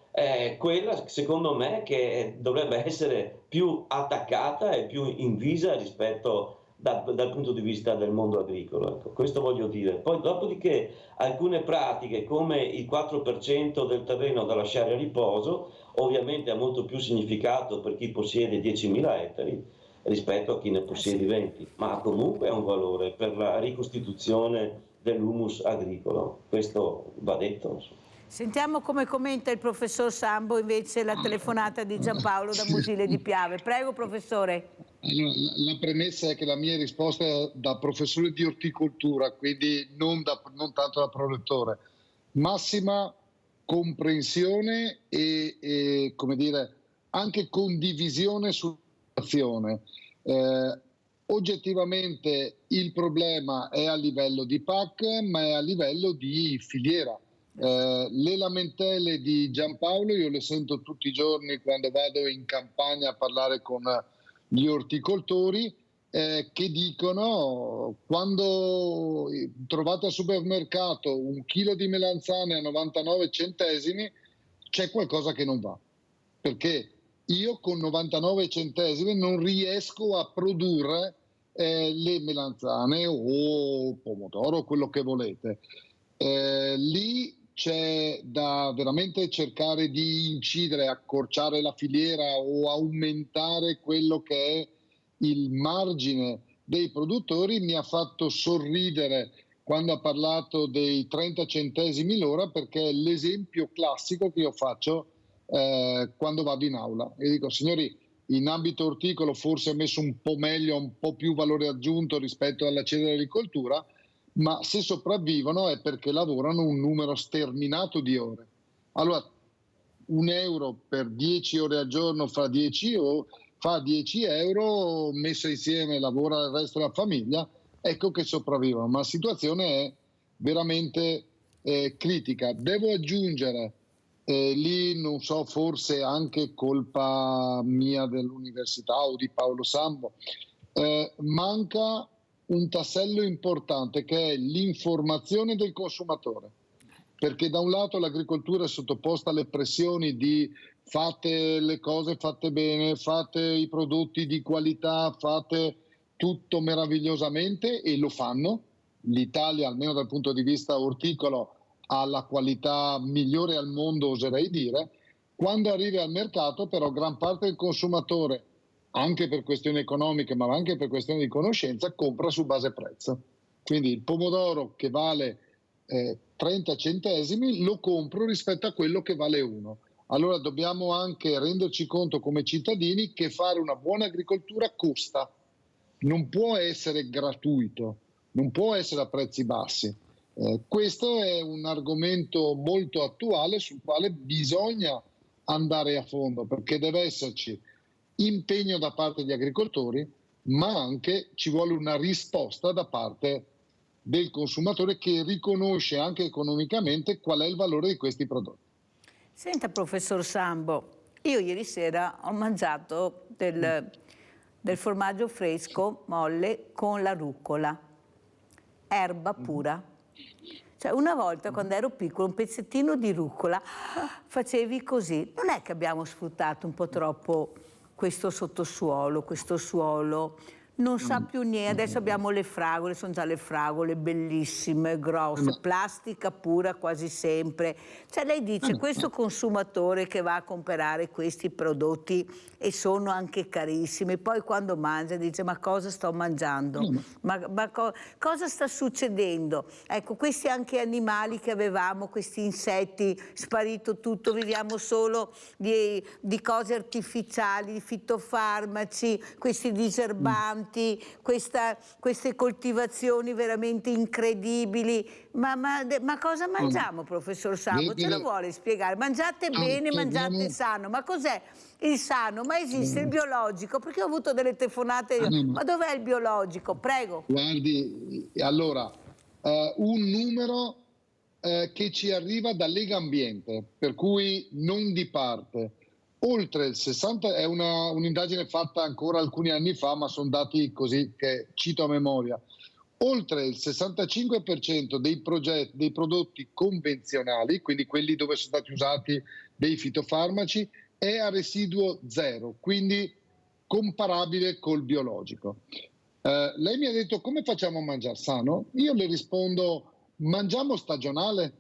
quella secondo me che dovrebbe essere più attaccata e più invisa rispetto dal punto di vista del mondo agricolo. Ecco, questo voglio dire. Poi dopodiché alcune pratiche come il 4% del terreno da lasciare a riposo ovviamente ha molto più significato per chi possiede 10.000 ettari rispetto a chi ne possiede 20, ma comunque ha un valore per la ricostituzione dell'humus agricolo, questo va detto. Sentiamo come commenta il professor Sambo invece la telefonata di Giampaolo da Musile di Piave. Prego professore. Allora, la premessa è che la mia risposta è da professore di orticoltura, quindi non tanto da prorettore. Massima comprensione e come dire, anche condivisione sull'azione. Oggettivamente il problema è a livello di PAC, ma è a livello di filiera. Le lamentele di Giampaolo io le sento tutti i giorni quando vado in campagna a parlare con gli orticoltori che dicono: quando trovate al supermercato un chilo di melanzane a 99 centesimi c'è qualcosa che non va, perché io con 99 centesimi non riesco a produrre le melanzane o pomodoro, quello che volete. Lì c'è da veramente cercare di incidere, accorciare la filiera o aumentare quello che è il margine dei produttori. Mi ha fatto sorridere quando ha parlato dei 30 centesimi l'ora, perché è l'esempio classico che io faccio quando vado in aula e dico: signori, in ambito orticolo forse è messo un po' meglio, un po' più valore aggiunto rispetto alla cerealicoltura, ma se sopravvivono è perché lavorano un numero sterminato di ore. Allora, €1 per 10 ore al giorno fa 10 euro, messo insieme lavora il resto della famiglia, ecco che sopravvivono, ma la situazione è veramente critica. Devo aggiungere, lì non so, forse anche colpa mia dell'università o di Paolo Sambo, manca un tassello importante che è l'informazione del consumatore, perché da un lato l'agricoltura è sottoposta alle pressioni di fate le cose fatte bene, fate i prodotti di qualità, fate tutto meravigliosamente, e lo fanno. L'Italia, almeno dal punto di vista orticolo, ha la qualità migliore al mondo, oserei dire. Quando arrivi al mercato però gran parte del consumatore, anche per questioni economiche ma anche per questioni di conoscenza, compra su base prezzo. Quindi il pomodoro che vale 30 centesimi lo compro rispetto a quello che vale 1. Allora dobbiamo anche renderci conto come cittadini che fare una buona agricoltura costa, non può essere gratuito, non può essere a prezzi bassi. Questo è un argomento molto attuale sul quale bisogna andare a fondo, perché deve esserci impegno da parte degli agricoltori, ma anche ci vuole una risposta da parte del consumatore che riconosce anche economicamente qual è il valore di questi prodotti. Senta professor Sambo, io ieri sera ho mangiato del formaggio fresco molle con la rucola, erba pura. Cioè una volta quando ero piccolo un pezzettino di rucola facevi così. Non è che abbiamo sfruttato un po' troppo questo sottosuolo, questo suolo non sa più niente. Adesso abbiamo le fragole, sono già le fragole bellissime, grosse, plastica pura quasi sempre. Cioè lei dice, questo consumatore che va a comprare questi prodotti e sono anche carissimi, poi quando mangia dice ma cosa sto mangiando? Cosa sta succedendo? Ecco, questi anche animali che avevamo, questi insetti, sparito tutto, viviamo solo di cose artificiali, di fitofarmaci, questi diserbanti, queste coltivazioni veramente incredibili. Ma cosa mangiamo, professor Sambo? Ce lo vuole spiegare? Mangiate bene, mangiate sano. Ma cos'è il sano? Ma esiste il biologico? Perché ho avuto delle telefonate. Ma dov'è il biologico? Prego. Guardi, allora, un numero che ci arriva da Legambiente, per cui non di parte. Oltre il 60%, è un'indagine fatta ancora alcuni anni fa, ma sono dati così che cito a memoria. Oltre il 65% dei prodotti convenzionali, quindi quelli dove sono stati usati dei fitofarmaci, è a residuo zero, quindi comparabile col biologico. Lei mi ha detto come facciamo a mangiare sano? Io le rispondo, mangiamo stagionale.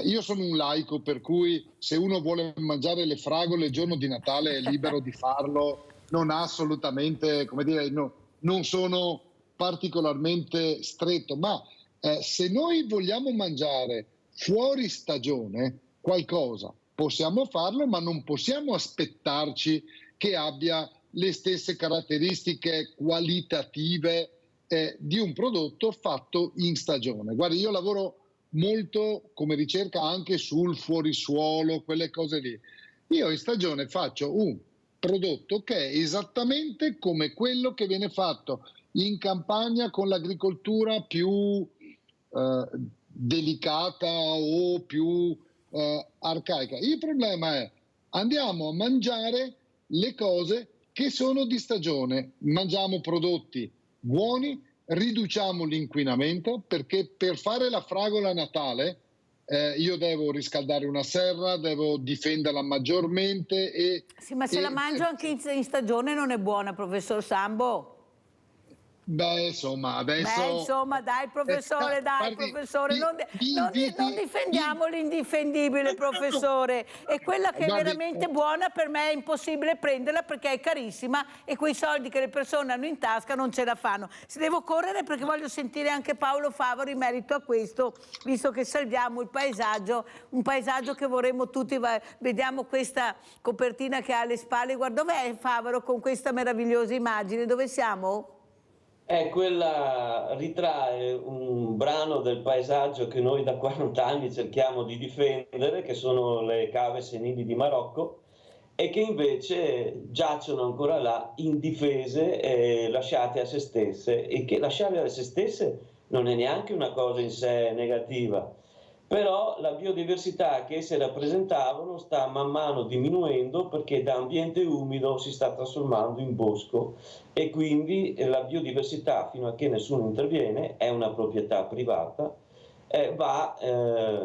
Io sono un laico, per cui se uno vuole mangiare le fragole il giorno di Natale è libero di farlo, non ha assolutamente, come dire, non sono particolarmente stretto, ma se noi vogliamo mangiare fuori stagione qualcosa possiamo farlo, ma non possiamo aspettarci che abbia le stesse caratteristiche qualitative di un prodotto fatto in stagione. Guardi, io lavoro molto come ricerca anche sul fuorisuolo, quelle cose lì. Io in stagione faccio un prodotto che è esattamente come quello che viene fatto in campagna con l'agricoltura più delicata o più arcaica. Il problema è andiamo a mangiare le cose che sono di stagione, mangiamo prodotti buoni, riduciamo l'inquinamento, perché per fare la fragola a Natale io devo riscaldare una serra, devo difenderla maggiormente Sì, ma se la mangio anche in stagione non è buona, professor Sambo? Beh, insomma, adesso... dai, professore, professore, non difendiamo l'indifendibile, professore. E quella che è veramente buona per me è impossibile prenderla perché è carissima e quei soldi che le persone hanno in tasca non ce la fanno. Se devo correre perché voglio sentire anche Paolo Favaro in merito a questo, visto che salviamo il paesaggio, un paesaggio che vorremmo tutti. Vediamo questa copertina che ha alle spalle. Guarda, dov'è Favaro con questa meravigliosa immagine? Dove siamo? Quella ritrae un brano del paesaggio che noi da 40 anni cerchiamo di difendere, che sono le cave senili di Marocco, e che invece giacciono ancora là indifese e lasciate a se stesse, e che lasciarle a se stesse non è neanche una cosa in sé negativa. Però la biodiversità che esse rappresentavano sta man mano diminuendo perché da ambiente umido si sta trasformando in bosco e quindi la biodiversità, fino a che nessuno interviene, è una proprietà privata, va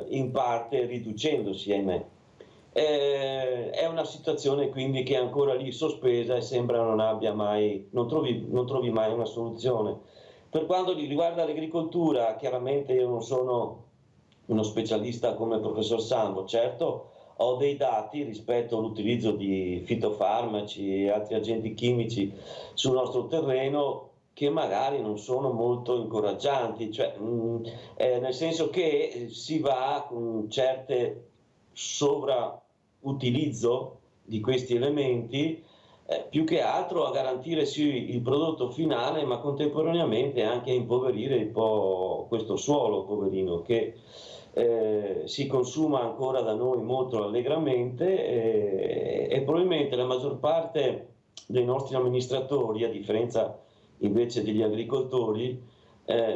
in parte riducendosi, ahimè. È una situazione quindi che è ancora lì sospesa e sembra non trovi mai una soluzione. Per quanto riguarda l'agricoltura, chiaramente io non sono uno specialista come il professor Sambo, certo ho dei dati rispetto all'utilizzo di fitofarmaci e altri agenti chimici sul nostro terreno che magari non sono molto incoraggianti, cioè, nel senso che si va con certe sovrautilizzo di questi elementi più che altro a garantire sì il prodotto finale, ma contemporaneamente anche a impoverire un po' questo suolo poverino che si consuma ancora da noi molto allegramente e probabilmente la maggior parte dei nostri amministratori, a differenza invece degli agricoltori,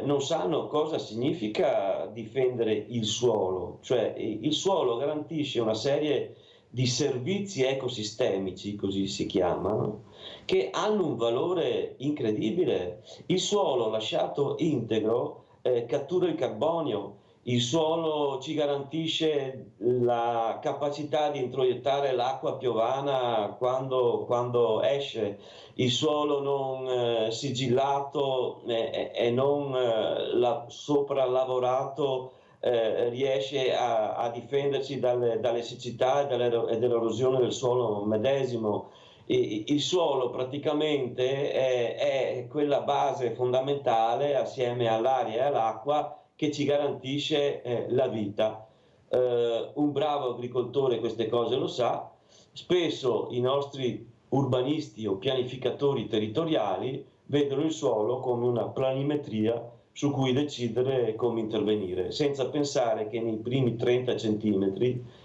non sanno cosa significa difendere il suolo, cioè il suolo garantisce una serie di servizi ecosistemici, così si chiamano, che hanno un valore incredibile. Il suolo lasciato integro cattura il carbonio il suolo ci garantisce la capacità di introiettare l'acqua piovana quando esce, il suolo non sigillato e non sopralavorato riesce a difenderci dalle siccità e dall'erosione del suolo medesimo. Il suolo praticamente è quella base fondamentale assieme all'aria e all'acqua che ci garantisce la vita. Un bravo agricoltore queste cose lo sa. Spesso i nostri urbanisti o pianificatori territoriali vedono il suolo come una planimetria su cui decidere come intervenire, senza pensare che nei primi 30 centimetri,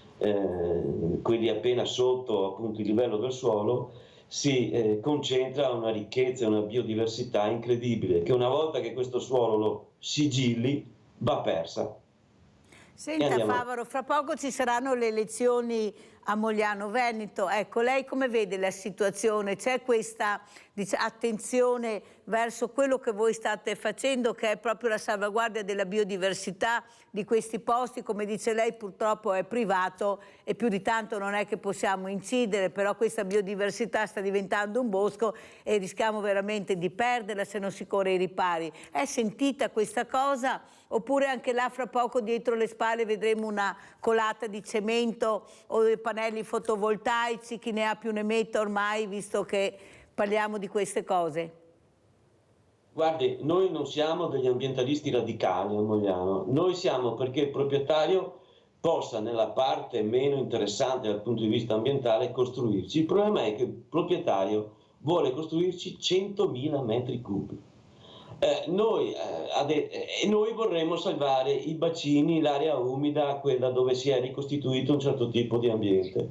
quelli appena sotto appunto il livello del suolo, si concentra una ricchezza e una biodiversità incredibile, che una volta che questo suolo lo sigilli va persa. Senta Favaro, fra poco ci saranno le elezioni a Mogliano Veneto, ecco, lei come vede la situazione? C'è questa attenzione verso quello che voi state facendo, che è proprio la salvaguardia della biodiversità di questi posti? Come dice lei, purtroppo è privato e più di tanto non è che possiamo incidere, però questa biodiversità sta diventando un bosco e rischiamo veramente di perderla se non si corre ai ripari. È sentita questa cosa? Oppure anche là fra poco dietro le spalle vedremo una colata di cemento o dei pannelli fotovoltaici, chi ne ha più ne metta ormai, visto che parliamo di queste cose? Guardi, noi non siamo degli ambientalisti radicali a Mogliano, noi siamo perché il proprietario possa nella parte meno interessante dal punto di vista ambientale costruirci. Il problema è che il proprietario vuole costruirci 100.000 metri cubi. Noi vorremmo salvare i bacini, l'area umida, quella dove si è ricostituito un certo tipo di ambiente.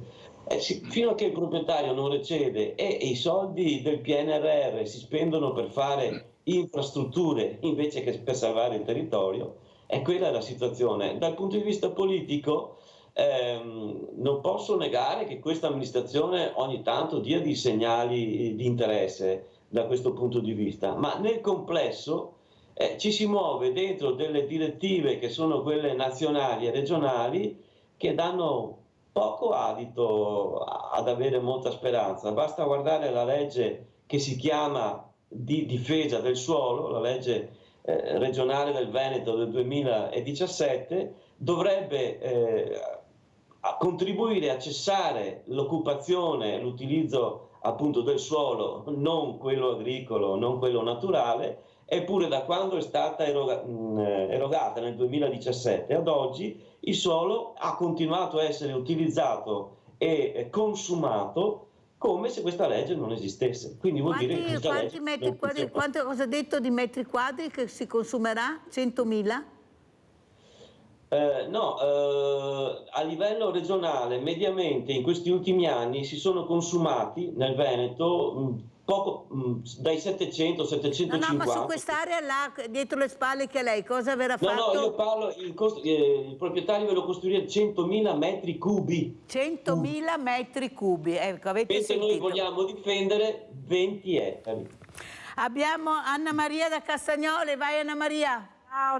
Fino a che il proprietario non recede e i soldi del PNRR si spendono per fare infrastrutture invece che per salvare il territorio, quella è la situazione. Dal punto di vista politico non posso negare che questa amministrazione ogni tanto dia dei segnali di interesse da questo punto di vista, ma nel complesso ci si muove dentro delle direttive che sono quelle nazionali e regionali che danno poco adito ad avere molta speranza. Basta guardare la legge che si chiama di difesa del suolo, la legge regionale del Veneto del 2017, dovrebbe contribuire a cessare l'occupazione, l'utilizzo appunto del suolo, non quello agricolo, non quello naturale, eppure da quando è stata erogata nel 2017 ad oggi il suolo ha continuato a essere utilizzato e consumato come se questa legge non esistesse. Quindi vuol dire che quanto cosa ha detto di metri quadri che si consumerà? 100.000? No, a livello regionale mediamente in questi ultimi anni si sono consumati nel Veneto dai 700 750. No, ma su quest'area là dietro le spalle che lei cosa verrà fatto? No, io parlo, il proprietario ve lo costruire 100.000 metri cubi. 100.000 metri cubi, ecco, avete mentre sentito. Noi vogliamo difendere 20 ettari. Abbiamo Anna Maria da Castagnole, vai Anna Maria.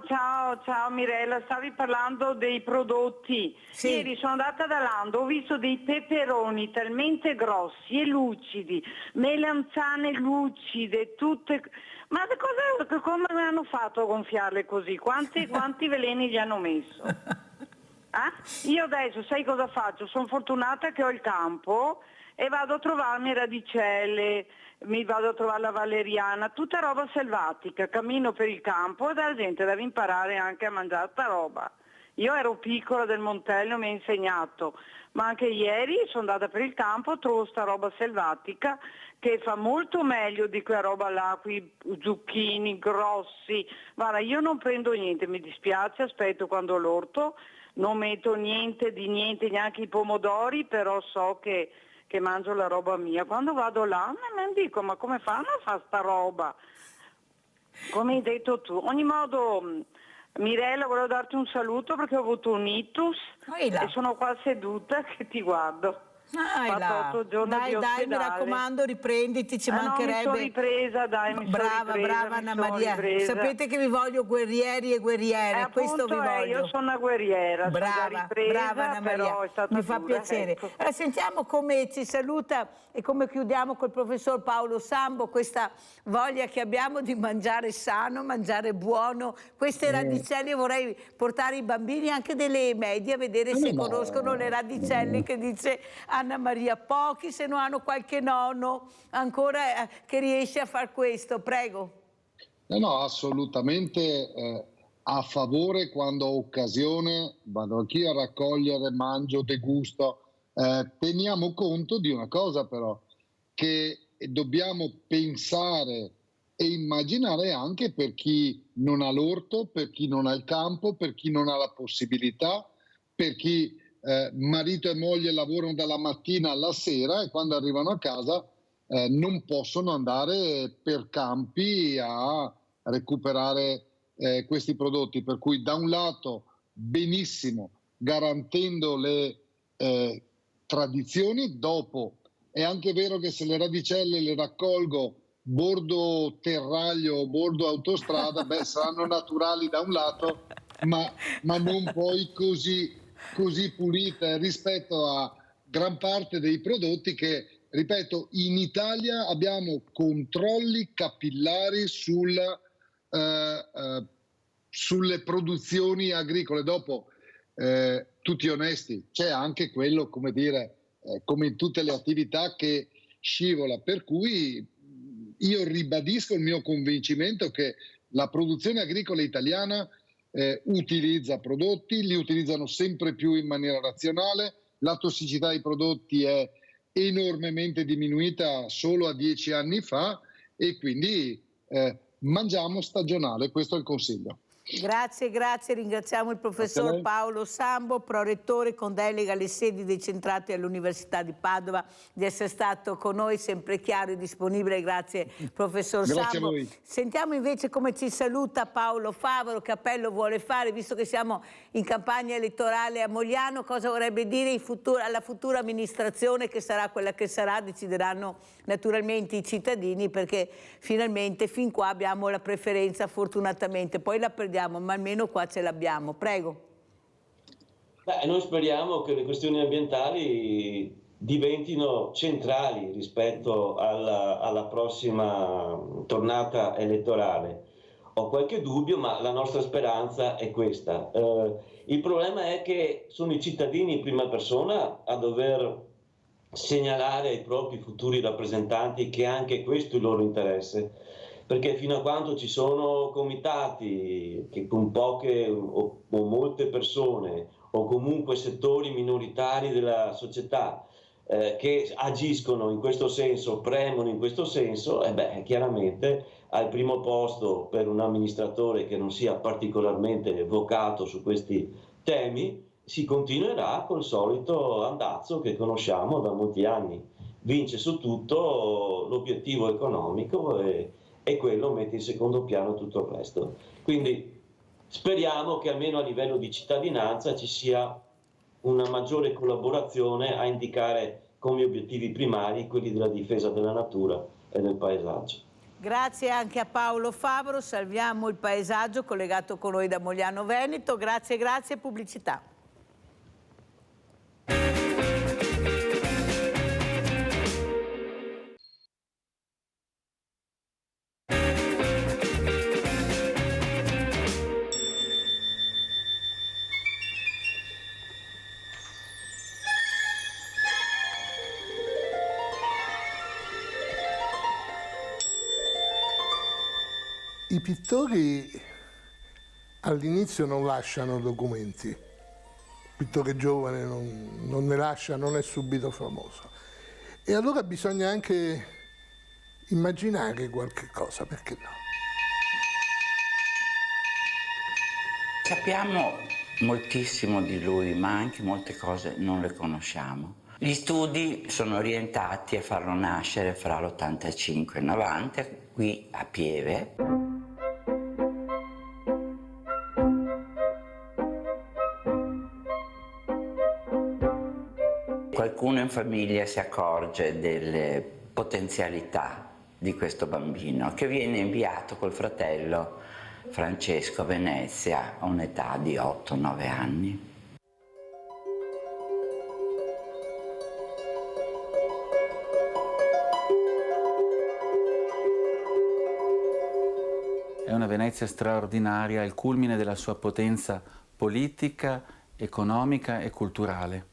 Ciao Mirella, stavi parlando dei prodotti. Sì. Ieri sono andata da Lando, ho visto dei peperoni talmente grossi e lucidi, melanzane lucide, tutte. Ma come hanno fatto a gonfiarle così? Quanti veleni gli hanno messo? Io adesso sai cosa faccio? Sono fortunata che ho il campo e vado a trovarmi radicelle, mi vado a trovare la valeriana, tutta roba selvatica, cammino per il campo e la gente deve imparare anche a mangiare sta roba. Io ero piccola del Montello, mi ha insegnato, ma anche ieri sono andata per il campo, trovo sta roba selvatica che fa molto meglio di quella roba là, quei zucchini grossi. Guarda, io non prendo niente, mi dispiace, aspetto quando l'orto, non metto niente di niente, neanche i pomodori, però so che mangio la roba mia. Quando vado là mi dico ma come fanno a fare sta roba? Come hai detto tu. Ogni modo, Mirella, volevo darti un saluto perché ho avuto un ictus e sono qua seduta che ti guardo. Fatto 8 giorni dai, di dai, mi ospedale. raccomando, riprenditi, ci mancherebbe. No, mi sono ripresa, dai, brava Anna Maria. Sapete che vi voglio guerrieri e guerriere, questo vi voglio. Io sono una guerriera, brava Anna Maria, però è stata mi fa dura, piacere. ecco. Allora, sentiamo come ci saluta e come chiudiamo col professor Paolo Sambo questa voglia che abbiamo di mangiare sano, mangiare buono. Queste radicelle vorrei portare i bambini anche delle medie a vedere se conoscono le radicelle che dice Anna Maria. Pochi se non hanno qualche nonno ancora che riesce a far questo. Prego. No, assolutamente a favore quando ho occasione, vado anch'io a raccogliere, mangio, degusto. Teniamo conto di una cosa però, che dobbiamo pensare e immaginare anche per chi non ha l'orto, per chi non ha il campo, per chi non ha la possibilità, per chi marito e moglie lavorano dalla mattina alla sera e quando arrivano a casa non possono andare per campi a recuperare questi prodotti. Per cui da un lato benissimo, garantendo le tradizioni, dopo è anche vero che se le radicelle le raccolgo bordo terraglio, bordo autostrada, saranno naturali da un lato, ma non poi così pulite rispetto a gran parte dei prodotti che, ripeto, in Italia abbiamo controlli capillari sulle produzioni agricole. Dopo, tutti onesti, c'è anche quello, come dire, come in tutte le attività, che scivola, per cui io ribadisco il mio convincimento che la produzione agricola italiana utilizza prodotti, li utilizzano sempre più in maniera razionale, la tossicità dei prodotti è enormemente diminuita solo a 10 anni fa e quindi mangiamo stagionale, questo è il consiglio. Grazie, ringraziamo il professor Paolo Sambo, prorettore con delega alle sedi decentrate all'Università di Padova, di essere stato con noi, sempre chiaro e disponibile. Grazie professor Sambo. Sentiamo invece come ci saluta Paolo Favaro, che appello vuole fare, visto che siamo in campagna elettorale a Mogliano, cosa vorrebbe dire alla futura amministrazione, che sarà quella che sarà, decideranno naturalmente i cittadini, perché finalmente fin qua abbiamo la preferenza, fortunatamente, poi la perdiamo, ma almeno qua ce l'abbiamo. Prego. Noi speriamo che le questioni ambientali diventino centrali rispetto alla prossima tornata elettorale. Ho qualche dubbio, ma la nostra speranza è questa. Il problema è che sono i cittadini in prima persona a dover segnalare ai propri futuri rappresentanti che anche questo è il loro interesse, perché fino a quando ci sono comitati che con poche o molte persone o comunque settori minoritari della società che agiscono in questo senso, premono in questo senso, chiaramente al primo posto per un amministratore che non sia particolarmente vocato su questi temi si continuerà col solito andazzo che conosciamo da molti anni. Vince su tutto l'obiettivo economico e quello mette in secondo piano tutto il resto. Quindi speriamo che almeno a livello di cittadinanza ci sia una maggiore collaborazione a indicare come obiettivi primari quelli della difesa della natura e del paesaggio. Grazie anche a Paolo Favaro, salviamo il paesaggio collegato con noi da Mogliano Veneto. Grazie, pubblicità. I pittori all'inizio non lasciano documenti, il pittore giovane non ne lascia, non è subito famoso. E allora bisogna anche immaginare qualche cosa, perché no? Sappiamo moltissimo di lui, ma anche molte cose non le conosciamo. Gli studi sono orientati a farlo nascere fra l'85 e il 90, qui a Pieve. Qualcuno in famiglia si accorge delle potenzialità di questo bambino, che viene inviato col fratello Francesco a Venezia a un'età di 8-9 anni. È una Venezia straordinaria, il culmine della sua potenza politica, economica e culturale.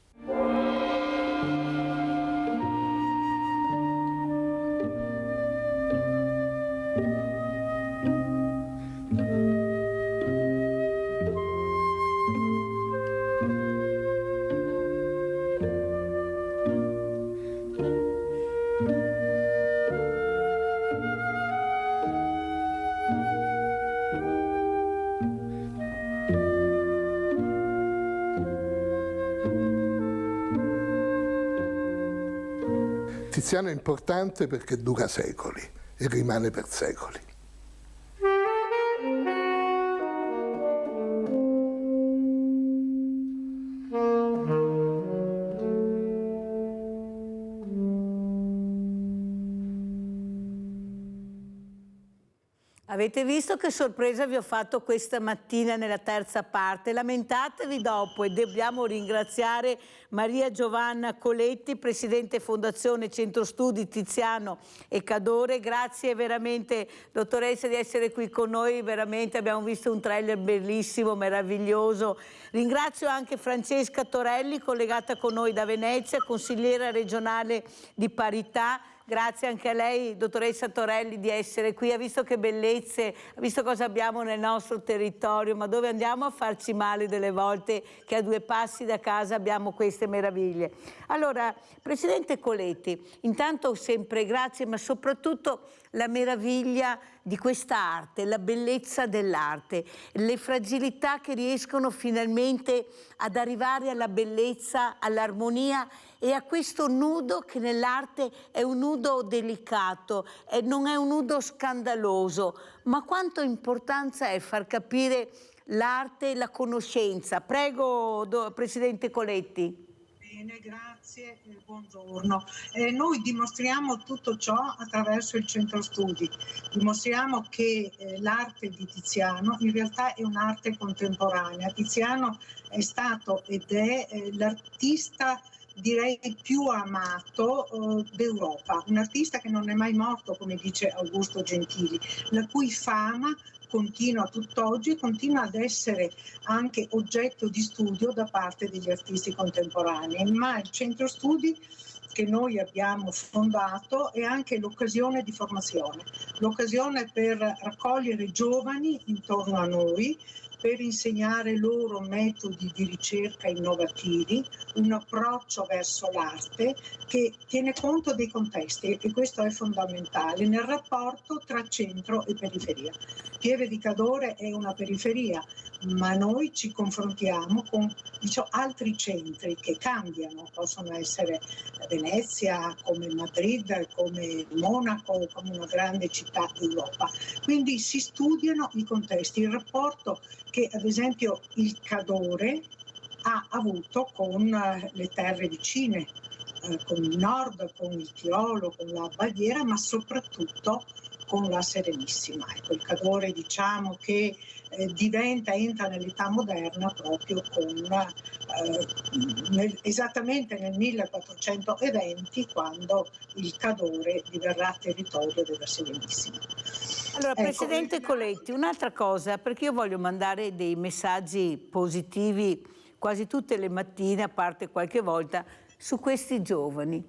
Tiziano è importante perché dura secoli e rimane per secoli. Avete visto che sorpresa vi ho fatto questa mattina nella terza parte? Lamentatevi dopo e dobbiamo ringraziare Maria Giovanna Coletti, Presidente Fondazione Centro Studi Tiziano e Cadore. Grazie veramente, dottoressa, di essere qui con noi, veramente abbiamo visto un trailer bellissimo, meraviglioso. Ringrazio anche Francesca Torelli, collegata con noi da Venezia, consigliera regionale di parità. Grazie anche a lei, dottoressa Torelli, di essere qui. Ha visto che bellezze, ha visto cosa abbiamo nel nostro territorio, ma dove andiamo a farci male delle volte che a 2 passi da casa abbiamo queste meraviglie. Allora, Presidente Coletti, intanto sempre grazie, ma soprattutto la meraviglia di questa arte, la bellezza dell'arte, le fragilità che riescono finalmente ad arrivare alla bellezza, all'armonia e a questo nudo che nell'arte è un nudo delicato, non è un nudo scandaloso, ma quanto importanza è far capire l'arte e la conoscenza. Prego, Presidente Coletti. Bene, grazie, buongiorno. Noi dimostriamo tutto ciò attraverso il Centro Studi. Dimostriamo che l'arte di Tiziano in realtà è un'arte contemporanea. Tiziano è stato ed è l'artista, direi, più amato d'Europa. Un artista che non è mai morto, come dice Augusto Gentili, la cui fama continua tutt'oggi e continua ad essere anche oggetto di studio da parte degli artisti contemporanei. Ma il Centro Studi che noi abbiamo fondato è anche l'occasione di formazione, l'occasione per raccogliere giovani intorno a noi, per insegnare loro metodi di ricerca innovativi, un approccio verso l'arte che tiene conto dei contesti, e questo è fondamentale nel rapporto tra centro e periferia. Pieve di Cadore è una periferia, ma noi ci confrontiamo con altri centri che cambiano, possono essere Venezia, come Madrid, come Monaco, come una grande città d'Europa. Quindi si studiano i contesti, il rapporto che ad esempio il Cadore ha avuto con le terre vicine, con il nord, con il Tirolo, con la Baviera, ma soprattutto con la Serenissima. Ecco, il Cadore diciamo che entra nell'età moderna proprio esattamente nel 1420, quando il Cadore diverrà territorio della Serenissima. Allora, Presidente Coletti, un'altra cosa, perché io voglio mandare dei messaggi positivi quasi tutte le mattine, a parte qualche volta, su questi giovani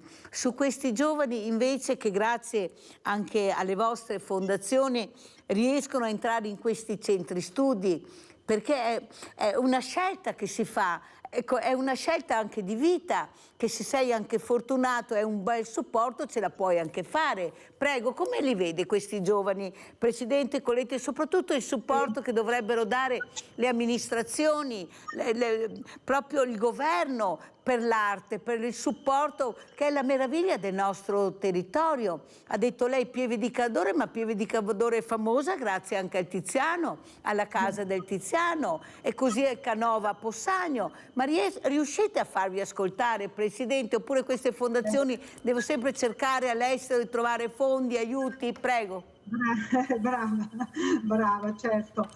invece che grazie anche alle vostre fondazioni riescono a entrare in questi centri studi, perché è una scelta che si fa, ecco, è una scelta anche di vita, che se sei anche fortunato è un bel supporto, ce la puoi anche fare. Prego, come li vede questi giovani, Presidente Coletti, e soprattutto il supporto che dovrebbero dare le amministrazioni, proprio il governo per l'arte, per il supporto che è la meraviglia del nostro territorio. Ha detto lei Pieve di Cadore, ma Pieve di Cadore è famosa grazie anche al Tiziano, alla casa del Tiziano, e così è Canova Possagno, ma riuscite a farvi ascoltare, Presidente, oppure queste fondazioni devo sempre cercare all'estero di trovare fondi, aiuti? Prego. Brava, certo.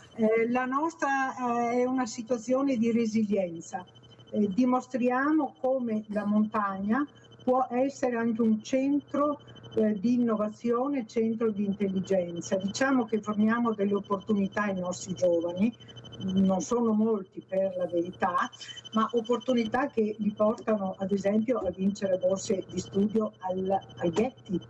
La nostra è una situazione di resilienza. Dimostriamo come la montagna può essere anche un centro di innovazione, centro di intelligenza. Diciamo che forniamo delle opportunità ai nostri giovani, non sono molti per la verità, ma opportunità che li portano ad esempio a vincere borse di studio al Getty,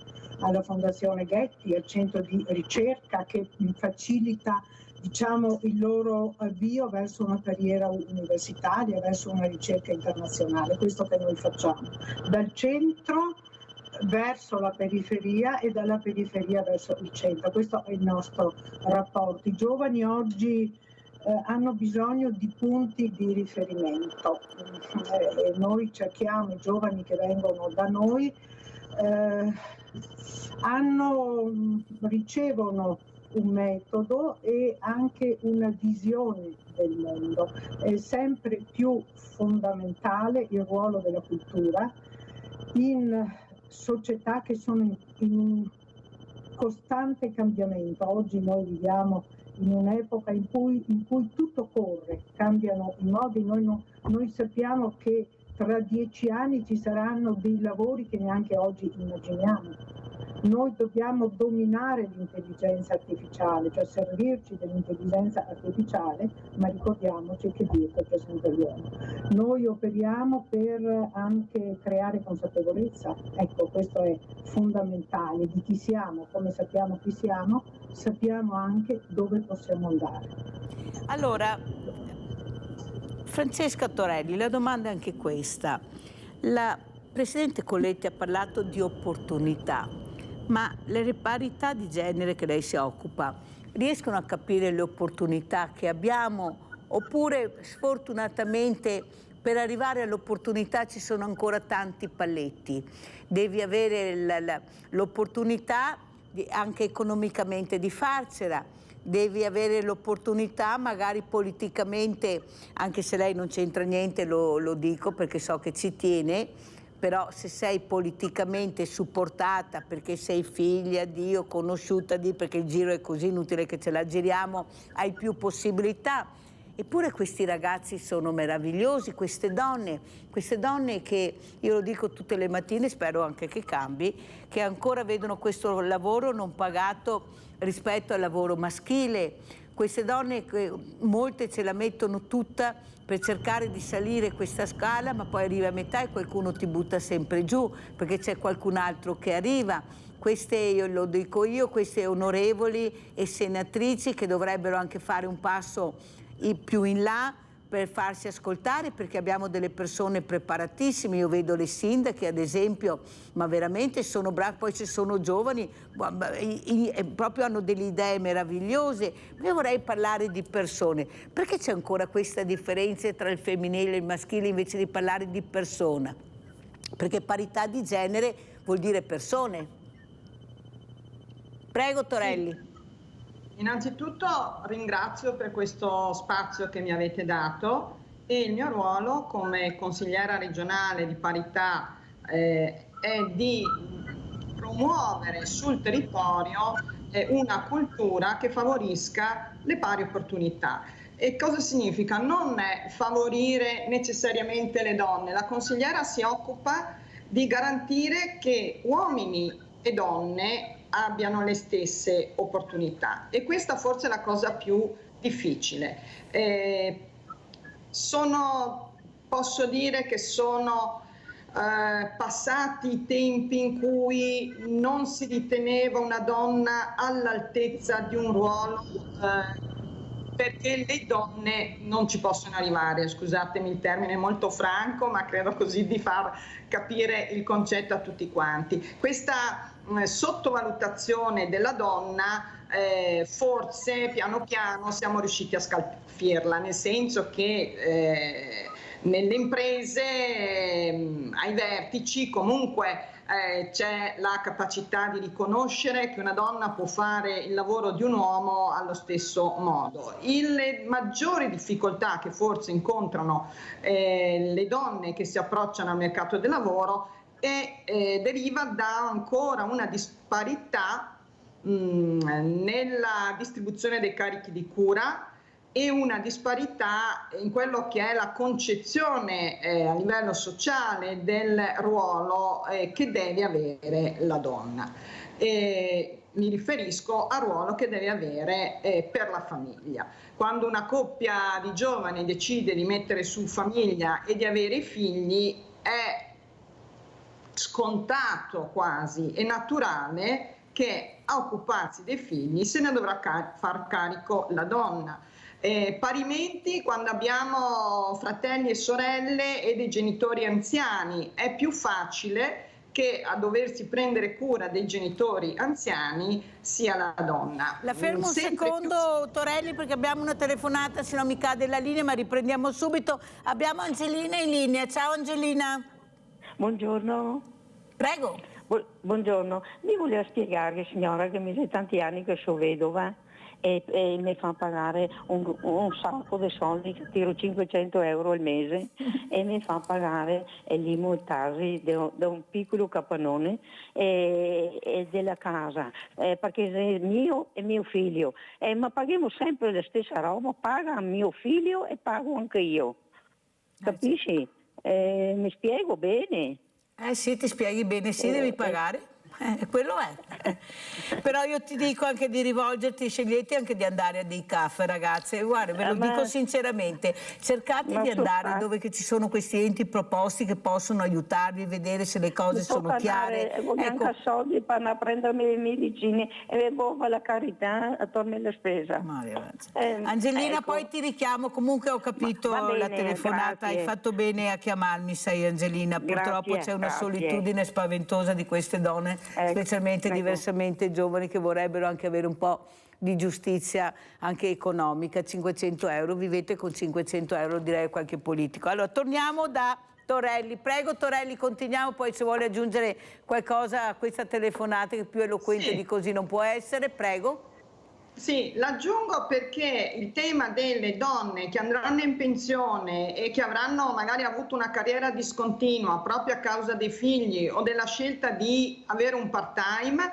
alla Fondazione Getty, al centro di ricerca che facilita, diciamo, il loro avvio verso una carriera universitaria, verso una ricerca internazionale. Questo che noi facciamo dal centro verso la periferia e dalla periferia verso il centro. Questo è il nostro rapporto. I giovani oggi hanno bisogno di punti di riferimento. Noi cerchiamo, i giovani che vengono da noi ricevono un metodo e anche una visione del mondo. È sempre più fondamentale il ruolo della cultura in società che sono in costante cambiamento. Oggi noi viviamo in un'epoca in cui tutto corre, cambiano i modi, noi sappiamo che tra 10 anni ci saranno dei lavori che neanche oggi immaginiamo. Noi dobbiamo dominare l'intelligenza artificiale, cioè servirci dell'intelligenza artificiale, ma ricordiamoci che dietro c'è sempre l'uomo. Noi operiamo per anche creare consapevolezza, ecco, questo è fondamentale, di chi siamo, come sappiamo chi siamo, sappiamo anche dove possiamo andare. Allora, Francesca Torelli, la domanda è anche questa. La Presidente Colletti ha parlato di opportunità, ma le parità di genere che lei si occupa riescono a capire le opportunità che abbiamo oppure sfortunatamente per arrivare all'opportunità ci sono ancora tanti paletti? Devi avere l'opportunità anche economicamente di farcela, devi avere l'opportunità magari politicamente, anche se lei non c'entra niente, lo dico perché so che ci tiene, però se sei politicamente supportata perché sei figlia di o conosciuta di, perché il giro è così, inutile che ce la giriamo, hai più possibilità. Eppure questi ragazzi sono meravigliosi, queste donne che, io lo dico tutte le mattine, spero anche che cambi, che ancora vedono questo lavoro non pagato rispetto al lavoro maschile. Queste donne, molte ce la mettono tutta per cercare di salire questa scala, ma poi arriva a metà e qualcuno ti butta sempre giù, perché c'è qualcun altro che arriva. Queste, io lo dico io, queste onorevoli e senatrici che dovrebbero anche fare un passo più in là per farsi ascoltare, perché abbiamo delle persone preparatissime. Io vedo le sindache ad esempio, ma veramente sono brave, poi ci sono giovani, proprio hanno delle idee meravigliose. Io vorrei parlare di persone, perché c'è ancora questa differenza tra il femminile e il maschile invece di parlare di persona? Perché parità di genere vuol dire persone. Prego Torelli. Sì. Innanzitutto ringrazio per questo spazio che mi avete dato e il mio ruolo come consigliera regionale di parità è di promuovere sul territorio una cultura che favorisca le pari opportunità. E cosa significa? Non favorire necessariamente le donne. La consigliera si occupa di garantire che uomini e donne abbiano le stesse opportunità e questa forse è la cosa più difficile. Posso dire che sono passati i tempi in cui non si riteneva una donna all'altezza di un ruolo perché le donne non ci possono arrivare, scusatemi il termine molto franco, ma credo così di far capire il concetto a tutti quanti. Questa sottovalutazione della donna forse piano piano siamo riusciti a scalfirla, nel senso che nelle imprese ai vertici comunque c'è la capacità di riconoscere che una donna può fare il lavoro di un uomo allo stesso modo. Le maggiori difficoltà che forse incontrano le donne che si approcciano al mercato del lavoro deriva da ancora una disparità nella distribuzione dei carichi di cura e una disparità in quello che è la concezione a livello sociale del ruolo che deve avere la donna. Mi riferisco al ruolo che deve avere per la famiglia. Quando una coppia di giovani decide di mettere su famiglia e di avere figli, è scontato quasi e naturale che a occuparsi dei figli se ne dovrà far carico la donna. Parimenti quando abbiamo fratelli e sorelle e dei genitori anziani è più facile che a doversi prendere cura dei genitori anziani sia la donna. La fermo un secondo, Torelli, perché abbiamo una telefonata, se non mi cade la linea, ma riprendiamo subito. Abbiamo Angelina in linea. Ciao Angelina. Buongiorno. Prego. Buongiorno. Mi voleva spiegare, signora, che mi sono tanti anni che sono vedova e mi fa pagare un sacco di soldi, che tiro 500 euro al mese e mi fa pagare l'IMU e TASI da un piccolo capannone e della casa, perché è mio e mio figlio, ma paghiamo sempre la stessa roba, paga mio figlio e pago anche io, capisci? Mi spiego bene? Sì, ti spieghi bene, sì, devi pagare. Quello è. Però io ti dico anche di rivolgerti, scegliete anche di andare a dei caffè, ragazze. Guarda, ve lo dico sinceramente, cercate di andare dove che ci sono questi enti proposti che possono aiutarvi a vedere se le cose sono chiare. Voglio anche soldi per prendermi le medicine e boh, la carità attorno alla spesa. Angelina, poi ti richiamo, comunque ho capito la telefonata, hai fatto bene a chiamarmi, sai Angelina, purtroppo c'è una solitudine spaventosa di queste donne, specialmente diversamente giovani, che vorrebbero anche avere un po' di giustizia anche economica. 500 euro, vivete con 500 euro, direi qualche politico. Allora torniamo da Torelli, prego Torelli, continuiamo, poi se vuole aggiungere qualcosa a questa telefonata che più eloquente di così non può essere, prego. Sì, l'aggiungo perché il tema delle donne che andranno in pensione e che avranno magari avuto una carriera discontinua proprio a causa dei figli o della scelta di avere un part-time,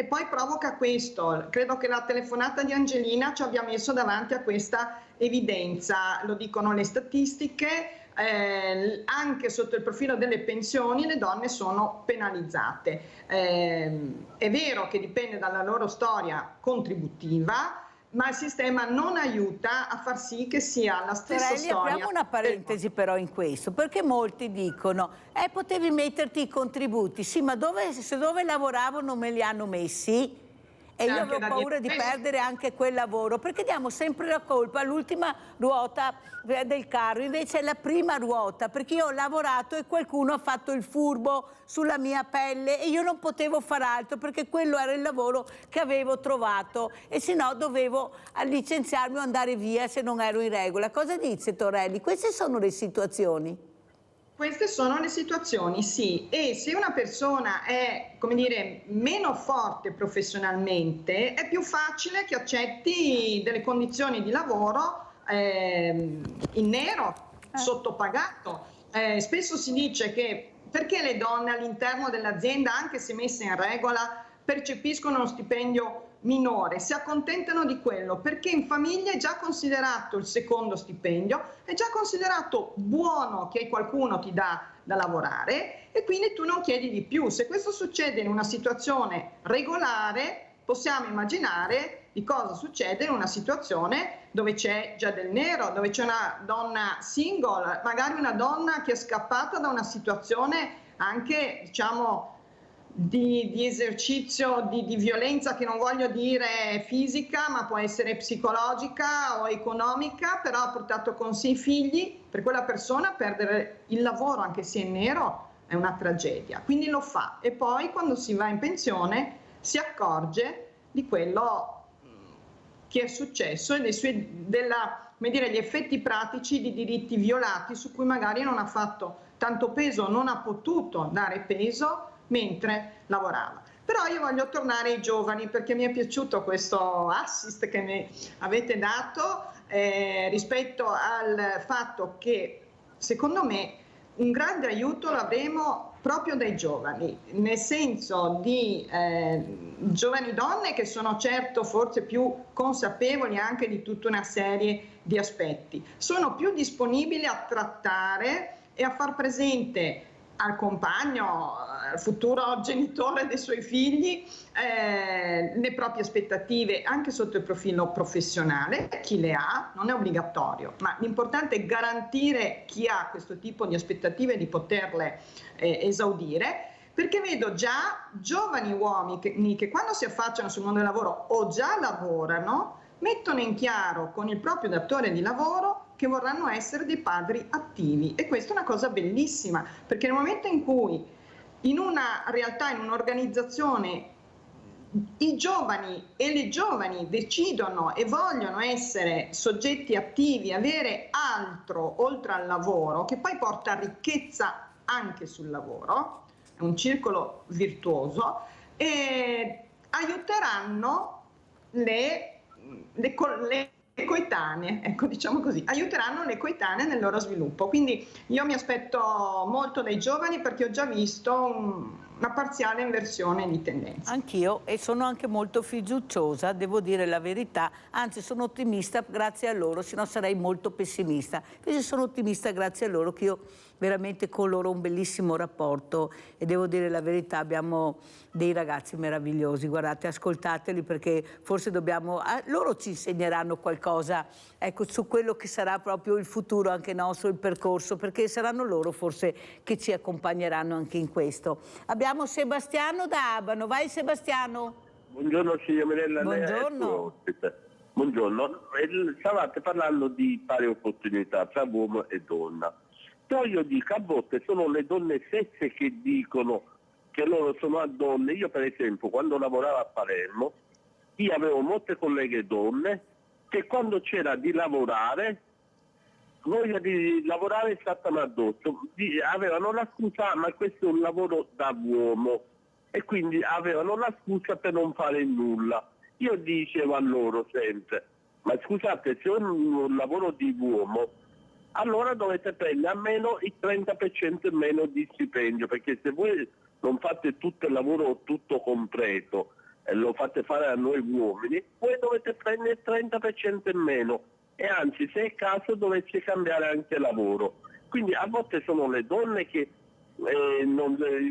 poi provoca questo. Credo che la telefonata di Angelina ci abbia messo davanti a questa evidenza, lo dicono le statistiche. Anche sotto il profilo delle pensioni le donne sono penalizzate. È vero che dipende dalla loro storia contributiva, ma il sistema non aiuta a far sì che sia la stessa storia. Apriamo una parentesi però in questo, perché molti dicono potevi metterti i contributi, sì, ma se dove lavoravo non me li hanno messi? E io avevo paura di perdere anche quel lavoro, perché diamo sempre la colpa all'ultima ruota del carro, invece è la prima ruota, perché io ho lavorato e qualcuno ha fatto il furbo sulla mia pelle e io non potevo far altro perché quello era il lavoro che avevo trovato e se no dovevo licenziarmi o andare via se non ero in regola. Cosa dice Torelli? Queste sono le situazioni. Queste sono le situazioni, sì, e se una persona è, come dire, meno forte professionalmente, è più facile che accetti delle condizioni di lavoro in nero, sottopagato. Spesso si dice che perché le donne all'interno dell'azienda, anche se messe in regola, percepiscono uno stipendio minore, si accontentano di quello, perché in famiglia è già considerato il secondo stipendio, è già considerato buono che qualcuno ti dà da lavorare e quindi tu non chiedi di più. Se questo succede in una situazione regolare, possiamo immaginare di cosa succede in una situazione dove c'è già del nero, dove c'è una donna single, magari una donna che è scappata da una situazione anche, diciamo, di esercizio di violenza, che non voglio dire fisica, ma può essere psicologica o economica, però ha portato con sé i figli. Per quella persona perdere il lavoro, anche se è nero, è una tragedia. Quindi lo fa e poi quando si va in pensione si accorge di quello che è successo e gli effetti pratici di diritti violati su cui magari non ha fatto tanto peso, non ha potuto dare peso mentre lavorava. Però io voglio tornare ai giovani, perché mi è piaciuto questo assist che mi avete dato rispetto al fatto che secondo me un grande aiuto l'avremo proprio dai giovani, nel senso di giovani donne che sono certo forse più consapevoli anche di tutta una serie di aspetti, sono più disponibili a trattare e a far presente al compagno, al futuro genitore dei suoi figli, le proprie aspettative anche sotto il profilo professionale, chi le ha, non è obbligatorio, ma l'importante è garantire chi ha questo tipo di aspettative di poterle esaudire, perché vedo già giovani uomini che quando si affacciano sul mondo del lavoro o già lavorano, mettono in chiaro con il proprio datore di lavoro che vorranno essere dei padri attivi, e questa è una cosa bellissima, perché nel momento in cui in una realtà, in un'organizzazione, i giovani e le giovani decidono e vogliono essere soggetti attivi, avere altro oltre al lavoro, che poi porta ricchezza anche sul lavoro, è un circolo virtuoso, e aiuteranno le coetanee, ecco, diciamo così, aiuteranno le coetanee nel loro sviluppo. Quindi io mi aspetto molto dai giovani, perché ho già visto una parziale inversione di tendenza. Anch'io, e sono anche molto fiduciosa, devo dire la verità, anzi sono ottimista grazie a loro, se no sarei molto pessimista. Invece sono ottimista grazie a loro, che io veramente con loro ho un bellissimo rapporto, e devo dire la verità, abbiamo dei ragazzi meravigliosi, guardate, ascoltateli, perché forse dobbiamo, loro ci insegneranno qualcosa, ecco, su quello che sarà proprio il futuro anche nostro, il percorso, perché saranno loro forse che ci accompagneranno anche in questo. Abbiamo Sebastiano da Abano, vai Sebastiano. Buongiorno signora Mirella. Buongiorno. Buongiorno, stavate parlando di pari opportunità tra uomo e donna. Però io dico, a volte sono le donne stesse che dicono che loro sono a donne. Io per esempio quando lavoravo a Palermo, io avevo molte colleghe donne che quando c'era di lavorare, voglia di lavorare saltano addosso, avevano la scusa, ma questo è un lavoro da uomo, e quindi avevano la scusa per non fare nulla. Io dicevo a loro sempre, ma scusate, se è un lavoro di uomo, allora dovete prendere almeno il 30% in meno di stipendio, perché se voi non fate tutto il lavoro tutto completo e lo fate fare a noi uomini, voi dovete prendere il 30% in meno, e anzi se è caso dovete cambiare anche lavoro. Quindi a volte sono le donne che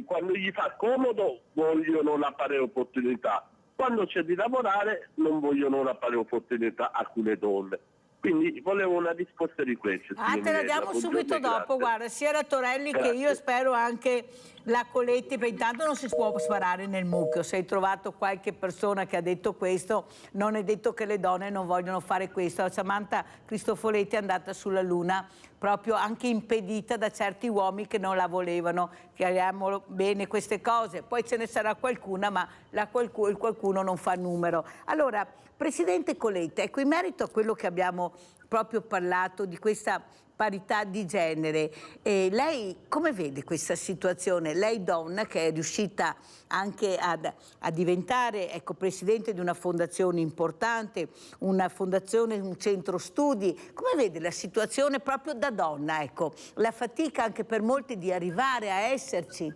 quando gli fa comodo vogliono la pari opportunità, quando c'è di lavorare non vogliono la pari opportunità alcune donne. Quindi volevo una risposta di questo. Te la diamo subito dopo, guarda, sia la Torelli che io, spero anche la Coletti, perché intanto non si può sparare nel mucchio. Se hai trovato qualche persona che ha detto questo, non è detto che le donne non vogliono fare questo. Samantha Cristoforetti è andata sulla Luna, proprio anche impedita da certi uomini che non la volevano. Chiariamolo bene queste cose, poi ce ne sarà qualcuna, ma qualcuno non fa numero. Allora, Presidente Coletti, ecco, in merito a quello che abbiamo proprio parlato di questa parità di genere, lei come vede questa situazione? Lei donna che è riuscita anche a diventare, ecco, presidente di una fondazione importante, una fondazione, un centro studi, come vede la situazione proprio da donna, ecco, la fatica anche per molti di arrivare a esserci?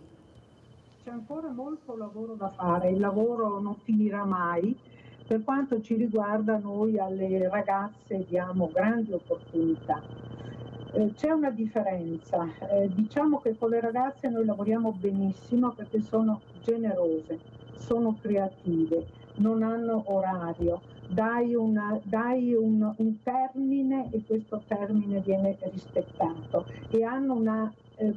C'è ancora molto lavoro da fare, il lavoro non finirà mai. Per quanto ci riguarda, noi alle ragazze diamo grandi opportunità. C'è una differenza, diciamo che con le ragazze noi lavoriamo benissimo perché sono generose, sono creative, non hanno orario, dai un termine e questo termine viene rispettato, e hanno una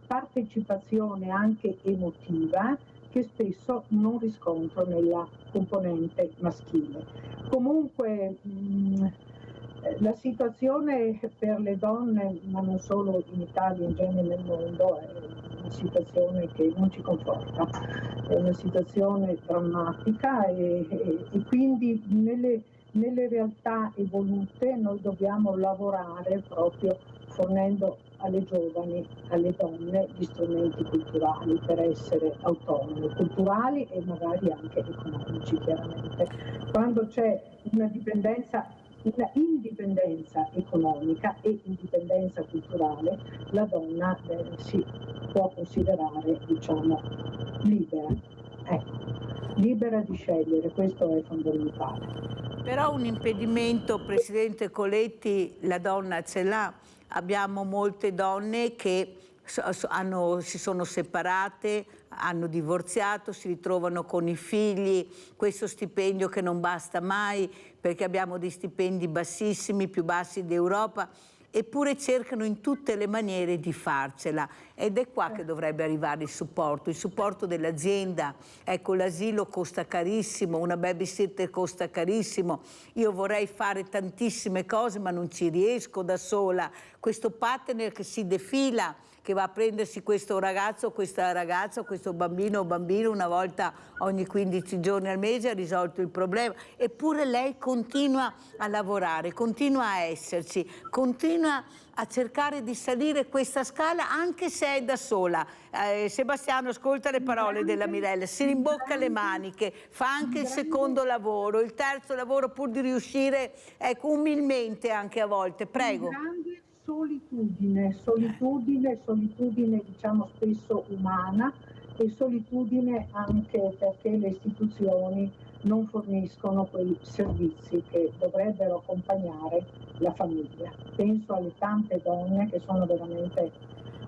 partecipazione anche emotiva che spesso non riscontro nella componente maschile. Comunque la situazione per le donne, ma non solo in Italia, in genere nel mondo, è una situazione che non ci conforta, è una situazione drammatica, e quindi nelle realtà evolute noi dobbiamo lavorare proprio fornendo alle giovani, alle donne, gli strumenti culturali per essere autonome, culturali e magari anche economici chiaramente. Quando c'è una indipendenza economica e indipendenza culturale, la donna si può considerare, diciamo, libera. Libera di scegliere, questo è fondamentale. Però un impedimento, Presidente Coletti, la donna ce l'ha. Abbiamo molte donne che si sono separate, hanno divorziato, si ritrovano con i figli, questo stipendio che non basta mai perché abbiamo dei stipendi bassissimi, più bassi d'Europa, eppure cercano in tutte le maniere di farcela, ed è qua che dovrebbe arrivare il supporto dell'azienda. Ecco, l'asilo costa carissimo, una babysitter costa carissimo, io vorrei fare tantissime cose ma non ci riesco da sola, questo partner che si defila, che va a prendersi questo ragazzo, questa ragazza, questo bambino o bambino una volta ogni 15 giorni al mese, ha risolto il problema. Eppure lei continua a lavorare, continua a esserci, continua a cercare di salire questa scala anche se è da sola. Sebastiano, ascolta le parole della Mirella, si rimbocca le maniche, fa anche il secondo lavoro, il terzo lavoro pur di riuscire, ecco, umilmente anche a volte. Prego. Solitudine diciamo spesso umana, e solitudine anche perché le istituzioni non forniscono quei servizi che dovrebbero accompagnare la famiglia. Penso alle tante donne che sono veramente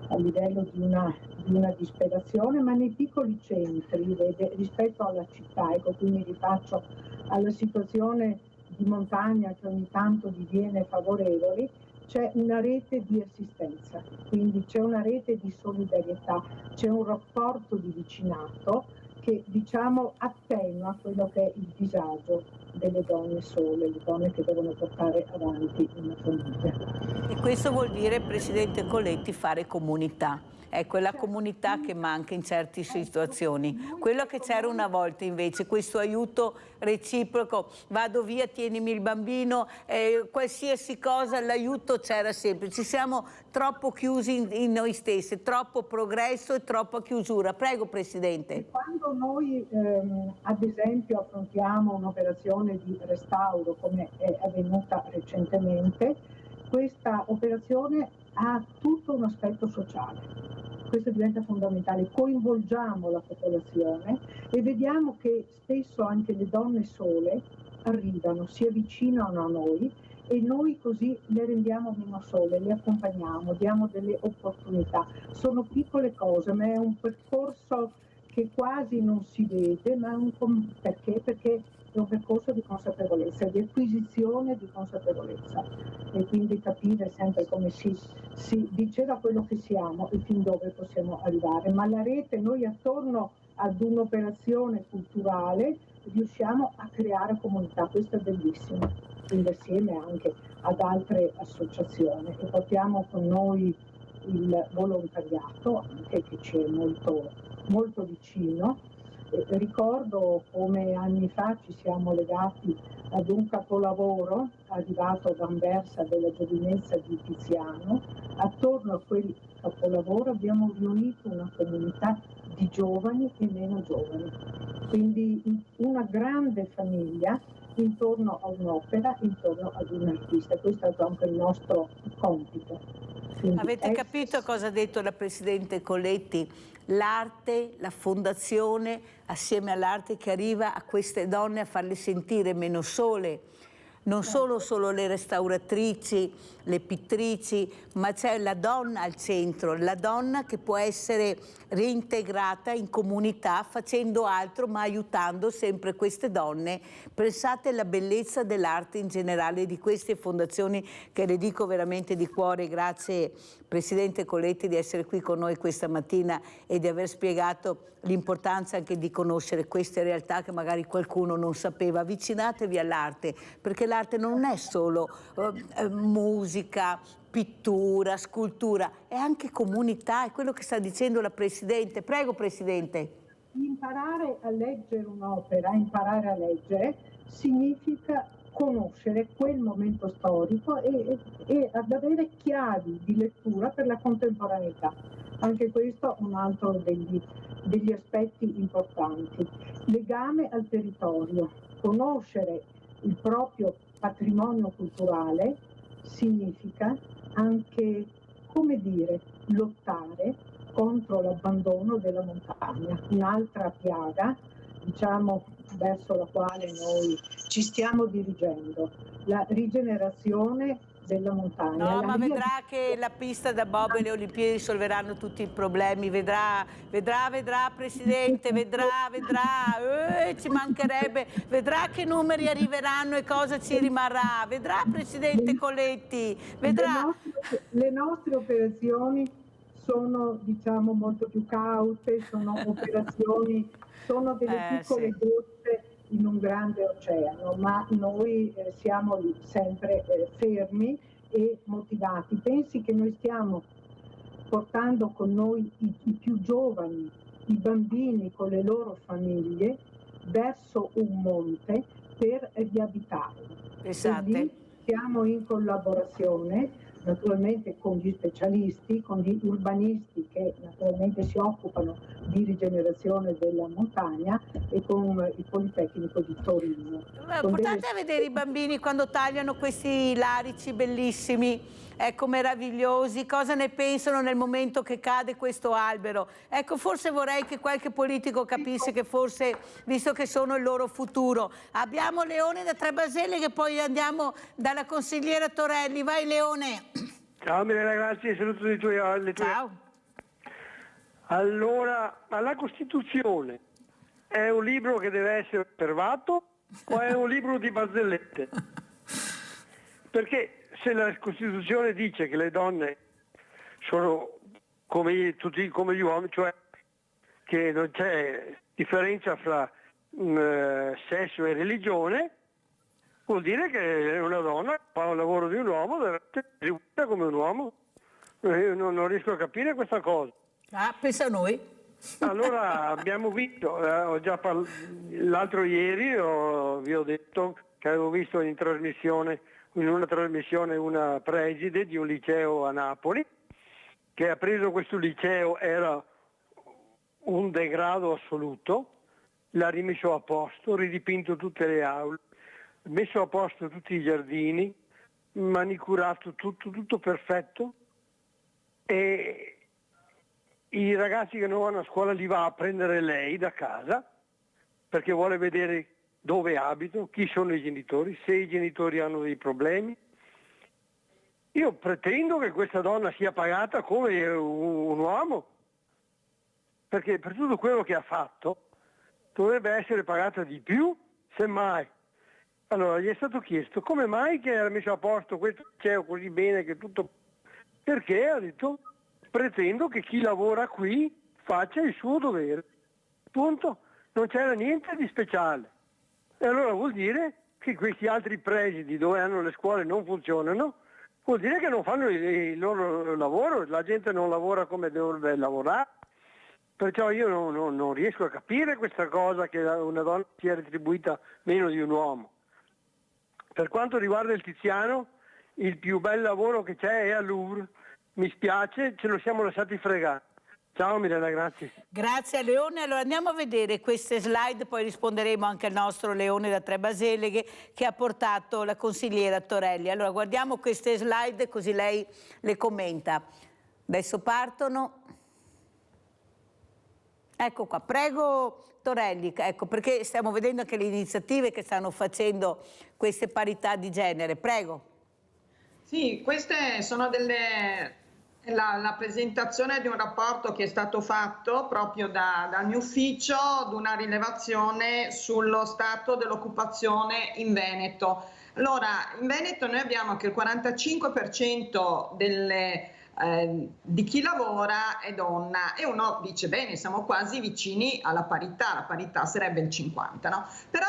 a livello di una disperazione, ma nei piccoli centri, rispetto alla città, ecco, qui mi rifaccio alla situazione di montagna che ogni tanto diviene favorevole, c'è una rete di assistenza, quindi c'è una rete di solidarietà, c'è un rapporto di vicinato che, diciamo, attenua quello che è il disagio delle donne sole, le donne che devono portare avanti una famiglia. E questo vuol dire, Presidente Coletti, fare comunità. È quella comunità che manca in certe situazioni. Quello che c'era una volta invece, questo aiuto reciproco, vado via, tienimi il bambino, qualsiasi cosa, l'aiuto c'era sempre. Ci siamo troppo chiusi in noi stessi, troppo progresso e troppa chiusura. Prego, Presidente. Quando noi ad esempio affrontiamo un'operazione di restauro come è avvenuta recentemente, questa operazione ha tutto un aspetto sociale. Questo diventa fondamentale, coinvolgiamo la popolazione e vediamo che spesso anche le donne sole arrivano, si avvicinano a noi e noi così le rendiamo meno sole, le accompagniamo, diamo delle opportunità. Sono piccole cose, ma è un percorso che quasi non si vede, ma perché? Perché è un percorso di consapevolezza, di acquisizione di consapevolezza, e quindi capire sempre come si diceva quello che siamo e fin dove possiamo arrivare. Ma la rete, noi attorno ad un'operazione culturale riusciamo a creare comunità, questo è bellissimo, quindi assieme anche ad altre associazioni, e portiamo con noi il volontariato anche, che ci è molto, molto vicino. Ricordo come anni fa ci siamo legati ad un capolavoro arrivato da Anversa della giovinezza di Tiziano. Attorno a quel capolavoro abbiamo riunito una comunità di giovani e meno giovani, quindi una grande famiglia intorno a un'opera, intorno ad un artista. Questo è stato anche il nostro compito. Quindi avete capito cosa ha detto la Presidente Coletti? L'arte, la fondazione, assieme all'arte che arriva a queste donne a farle sentire meno sole, non solo le restauratrici, le pittrici, ma c'è la donna al centro, la donna che può essere reintegrata in comunità facendo altro ma aiutando sempre queste donne. Pensate alla bellezza dell'arte in generale di queste fondazioni, che le dico veramente di cuore. Grazie Presidente Coletti di essere qui con noi questa mattina e di aver spiegato l'importanza anche di conoscere queste realtà che magari qualcuno non sapeva. Avvicinatevi all'arte, perché l'arte non è solo musica, pittura, scultura, è anche comunità, è quello che sta dicendo la Presidente. Prego, Presidente. Imparare a leggere un'opera, imparare a leggere, significa conoscere quel momento storico e ad avere chiavi di lettura per la contemporaneità. Anche questo è un altro degli aspetti importanti. Legame al territorio, conoscere il proprio patrimonio culturale significa anche, come dire, lottare contro l'abbandono della montagna, un'altra piaga, diciamo, verso la quale noi ci stiamo dirigendo, la rigenerazione della montagna. No, ma vedrà che la pista da bob e le Olimpiadi risolveranno tutti i problemi, vedrà Presidente, vedrà, ci mancherebbe, vedrà che numeri arriveranno e cosa ci rimarrà, vedrà Presidente Colletti, vedrà. Le nostre operazioni sono, diciamo, molto più caute, sono operazioni, sono delle piccole gotte in un grande oceano, ma noi siamo lì sempre fermi e motivati. Pensi che noi stiamo portando con noi i più giovani, i bambini con le loro famiglie, verso un monte per riabitarlo. Esatto. E lì siamo in collaborazione naturalmente con gli specialisti, con gli urbanisti che naturalmente si occupano di rigenerazione della montagna e con il Politecnico di Torino. Portate a vedere i bambini quando tagliano questi larici bellissimi, ecco, meravigliosi, cosa ne pensano nel momento che cade questo albero. Ecco, forse vorrei che qualche politico capisse che forse, visto che sono il loro futuro. Abbiamo Leone da Trebaselle, che poi andiamo dalla consigliera Torelli. Vai Leone. Ciao ragazzi, saluto le tue. Ciao. Allora, ma la Costituzione è un libro che deve essere osservato o è un libro di barzellette? Perché se la Costituzione dice che le donne sono come gli uomini, cioè che non c'è differenza fra sesso e religione, vuol dire che una donna fa un lavoro di un uomo, deve essere retribuita come un uomo. Io non riesco a capire questa cosa. Ah, pensa a noi. Allora abbiamo visto, l'altro ieri vi ho detto che avevo visto in una trasmissione una preside di un liceo a Napoli, che ha preso questo liceo, era un degrado assoluto, l'ha rimesso a posto, ridipinto tutte le aule, messo a posto tutti i giardini, manicurato tutto perfetto, e i ragazzi che non vanno a scuola li va a prendere lei da casa perché vuole vedere dove abito, chi sono i genitori, se i genitori hanno dei problemi. Io pretendo che questa donna sia pagata come un uomo, perché per tutto quello che ha fatto dovrebbe essere pagata di più, semmai. Allora gli è stato chiesto come mai che era messo a posto questo liceo così bene che tutto... Perché ha detto: pretendo che chi lavora qui faccia il suo dovere. Punto. Non c'era niente di speciale. E allora vuol dire che questi altri presidi dove hanno le scuole non funzionano, vuol dire che non fanno il loro lavoro, la gente non lavora come dovrebbe lavorare. Perciò io non riesco a capire questa cosa che una donna sia retribuita meno di un uomo. Per quanto riguarda il Tiziano, il più bel lavoro che c'è è al Louvre. Mi spiace, ce lo siamo lasciati fregare. Ciao Mirella, grazie. Grazie a Leone. Allora andiamo a vedere queste slide, poi risponderemo anche al nostro Leone da Trebaselle che ha portato la consigliera Torelli. Allora guardiamo queste slide così lei le commenta. Adesso partono. Ecco qua, prego Torelli, ecco, perché stiamo vedendo anche le iniziative che stanno facendo queste parità di genere. Prego. Sì, queste sono la presentazione di un rapporto che è stato fatto proprio dal mio ufficio, di una rilevazione sullo stato dell'occupazione in Veneto. Allora, in Veneto noi abbiamo che il 45% di chi lavora è donna, e uno dice bene, siamo quasi vicini alla parità sarebbe il 50%, no? Però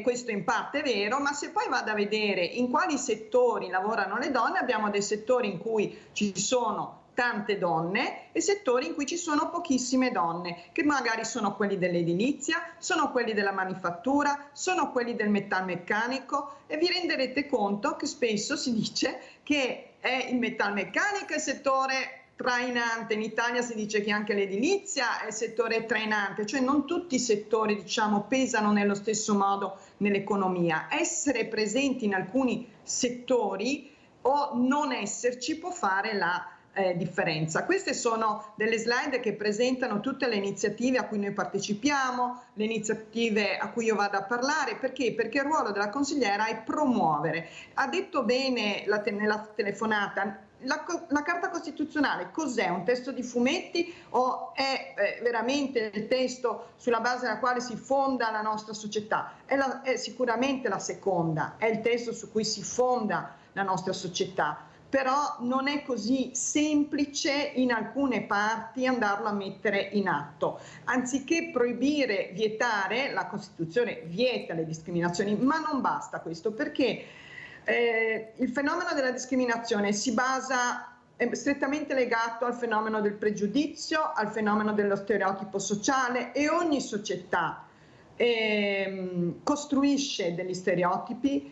questo in parte è vero, ma se poi vado a vedere in quali settori lavorano le donne, abbiamo dei settori in cui ci sono tante donne e settori in cui ci sono pochissime donne, che magari sono quelli dell'edilizia, sono quelli della manifattura, sono quelli del metalmeccanico, e vi renderete conto che spesso si dice che è il metalmeccanico il settore trainante. In Italia si dice che anche l'edilizia è il settore trainante, cioè non tutti i settori, diciamo, pesano nello stesso modo nell'economia. Essere presenti in alcuni settori o non esserci può fare la differenza. Queste sono delle slide che presentano tutte le iniziative a cui noi partecipiamo, le iniziative a cui io vado a parlare. Perché? Perché il ruolo della consigliera è promuovere. Ha detto bene nella telefonata, la Carta Costituzionale cos'è? Un testo di fumetti o è veramente il testo sulla base della quale si fonda la nostra società? È sicuramente la seconda, è il testo su cui si fonda la nostra società. Però non è così semplice in alcune parti andarlo a mettere in atto. Anziché proibire, vietare, la Costituzione vieta le discriminazioni, ma non basta questo, perché il fenomeno della discriminazione si basa, è strettamente legato al fenomeno del pregiudizio, al fenomeno dello stereotipo sociale, e ogni società costruisce degli stereotipi.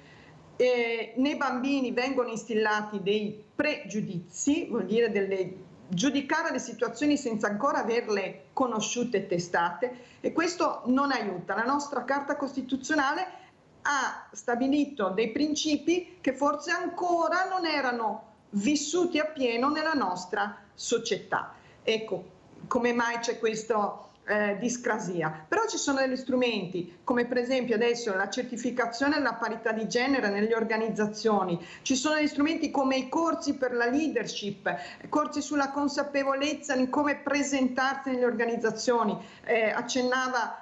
Nei bambini vengono instillati dei pregiudizi, vuol dire giudicare le situazioni senza ancora averle conosciute e testate, e questo non aiuta. La nostra Carta Costituzionale ha stabilito dei principi che forse ancora non erano vissuti appieno nella nostra società. Ecco come mai c'è questo discrasia. Però ci sono degli strumenti, come per esempio adesso la certificazione della parità di genere nelle organizzazioni. Ci sono degli strumenti come i corsi per la leadership, corsi sulla consapevolezza in come presentarsi nelle organizzazioni. Accennava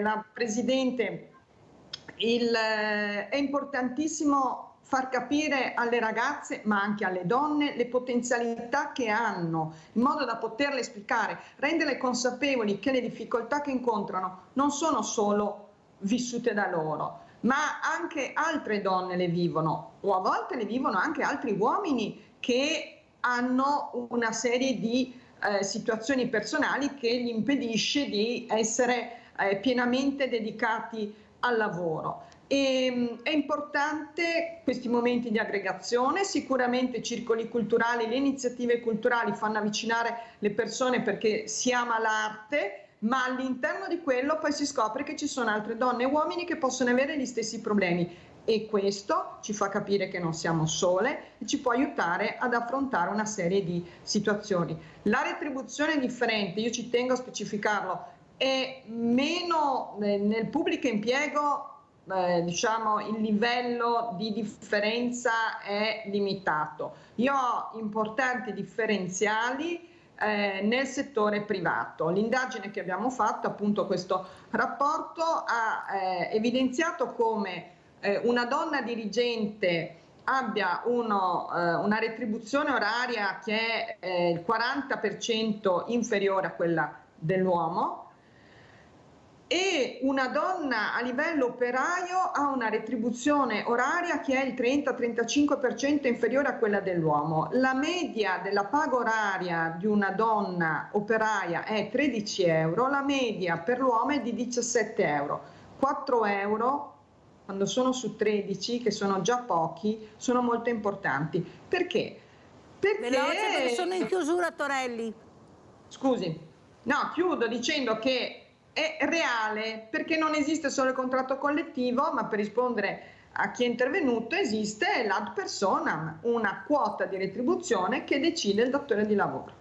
la Presidente, è importantissimo far capire alle ragazze, ma anche alle donne, le potenzialità che hanno, in modo da poterle spiegare, renderle consapevoli che le difficoltà che incontrano non sono solo vissute da loro, ma anche altre donne le vivono, o a volte le vivono anche altri uomini che hanno una serie di situazioni personali che gli impedisce di essere pienamente dedicati al lavoro. E è importante questi momenti di aggregazione, sicuramente circoli culturali, le iniziative culturali fanno avvicinare le persone perché si ama l'arte, ma all'interno di quello poi si scopre che ci sono altre donne e uomini che possono avere gli stessi problemi, e questo ci fa capire che non siamo sole e ci può aiutare ad affrontare una serie di situazioni. La retribuzione è differente, io ci tengo a specificarlo, è meno nel pubblico impiego. Diciamo il livello di differenza è limitato. Io ho importanti differenziali nel settore privato. L'indagine che abbiamo fatto, appunto questo rapporto, ha evidenziato come una donna dirigente abbia una retribuzione oraria che è il 40% inferiore a quella dell'uomo, e una donna a livello operaio ha una retribuzione oraria che è il 30-35% inferiore a quella dell'uomo. La media della paga oraria di una donna operaia è 13 euro, la media per l'uomo è di 17 euro. 4 euro, quando sono su 13, che sono già pochi, sono molto importanti. Perché? Veloce, perché sono in chiusura, Torelli. Scusi, no, chiudo dicendo che è reale, perché non esiste solo il contratto collettivo, ma per rispondere a chi è intervenuto esiste l'ad personam, una quota di retribuzione che decide il datore di lavoro.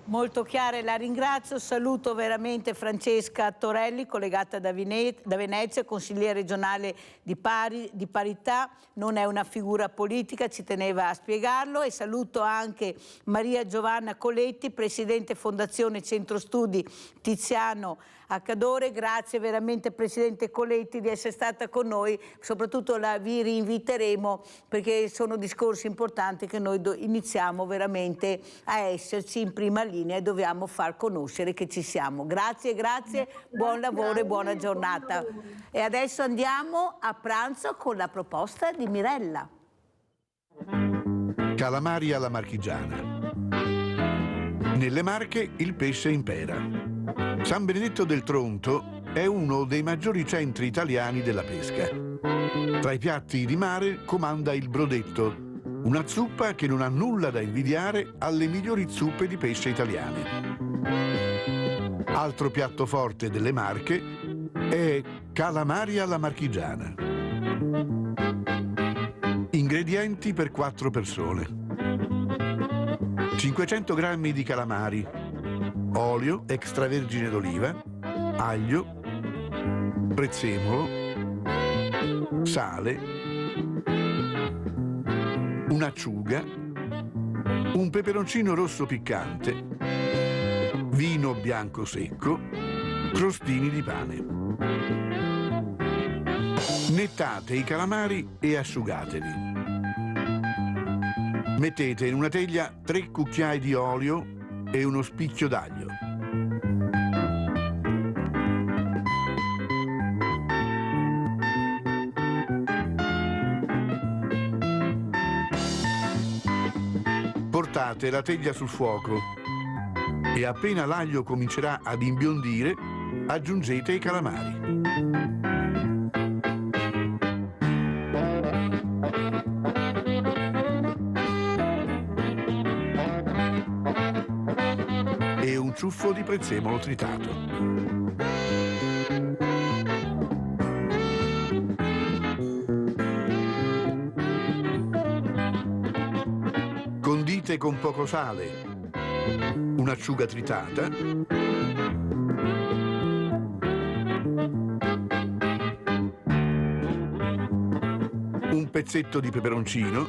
Molto chiara, la ringrazio, saluto veramente Francesca Torelli, collegata da Venezia, consigliere regionale di parità, non è una figura politica, ci teneva a spiegarlo, e saluto anche Maria Giovanna Coletti, presidente Fondazione Centro Studi Tiziano Accadore. Grazie veramente Presidente Coletti di essere stata con noi, soprattutto vi rinviteremo perché sono discorsi importanti che noi iniziamo veramente a esserci in prima linea e dobbiamo far conoscere che ci siamo. Grazie, grazie, buon lavoro e buona giornata. E adesso andiamo a pranzo con la proposta di Mirella. Calamari alla marchigiana. Nelle Marche il pesce impera. San Benedetto del Tronto è uno dei maggiori centri italiani della pesca. Tra i piatti di mare comanda il brodetto, una zuppa che non ha nulla da invidiare alle migliori zuppe di pesce italiane. Altro piatto forte delle Marche è calamari alla marchigiana. Ingredienti per 4 persone. 500 g di calamari, olio extravergine d'oliva, aglio, prezzemolo, sale, un'acciuga, un peperoncino rosso piccante, vino bianco secco, crostini di pane. Nettate i calamari e asciugateli. Mettete in una teglia 3 cucchiai di olio e uno spicchio d'aglio. Portate la teglia sul fuoco e appena l'aglio comincerà ad imbiondire, aggiungete i calamari. E un ciuffo di prezzemolo tritato. Condite con poco sale, un'acciuga tritata, un pezzetto di peperoncino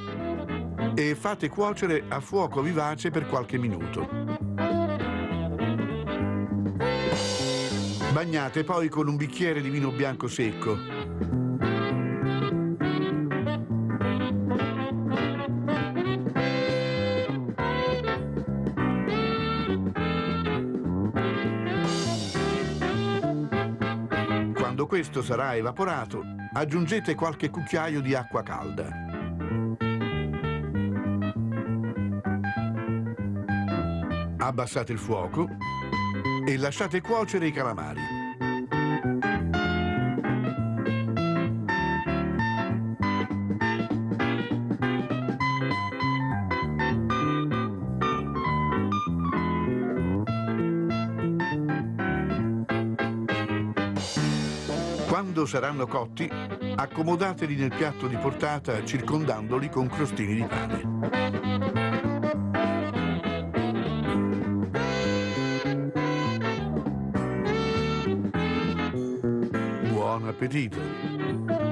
e fate cuocere a fuoco vivace per qualche minuto. Bagnate poi con un bicchiere di vino bianco secco. Quando questo sarà evaporato, aggiungete qualche cucchiaio di acqua calda. Abbassate il fuoco e lasciate cuocere i calamari. Quando saranno cotti, accomodateli nel piatto di portata circondandoli con crostini di pane. Buon appetito!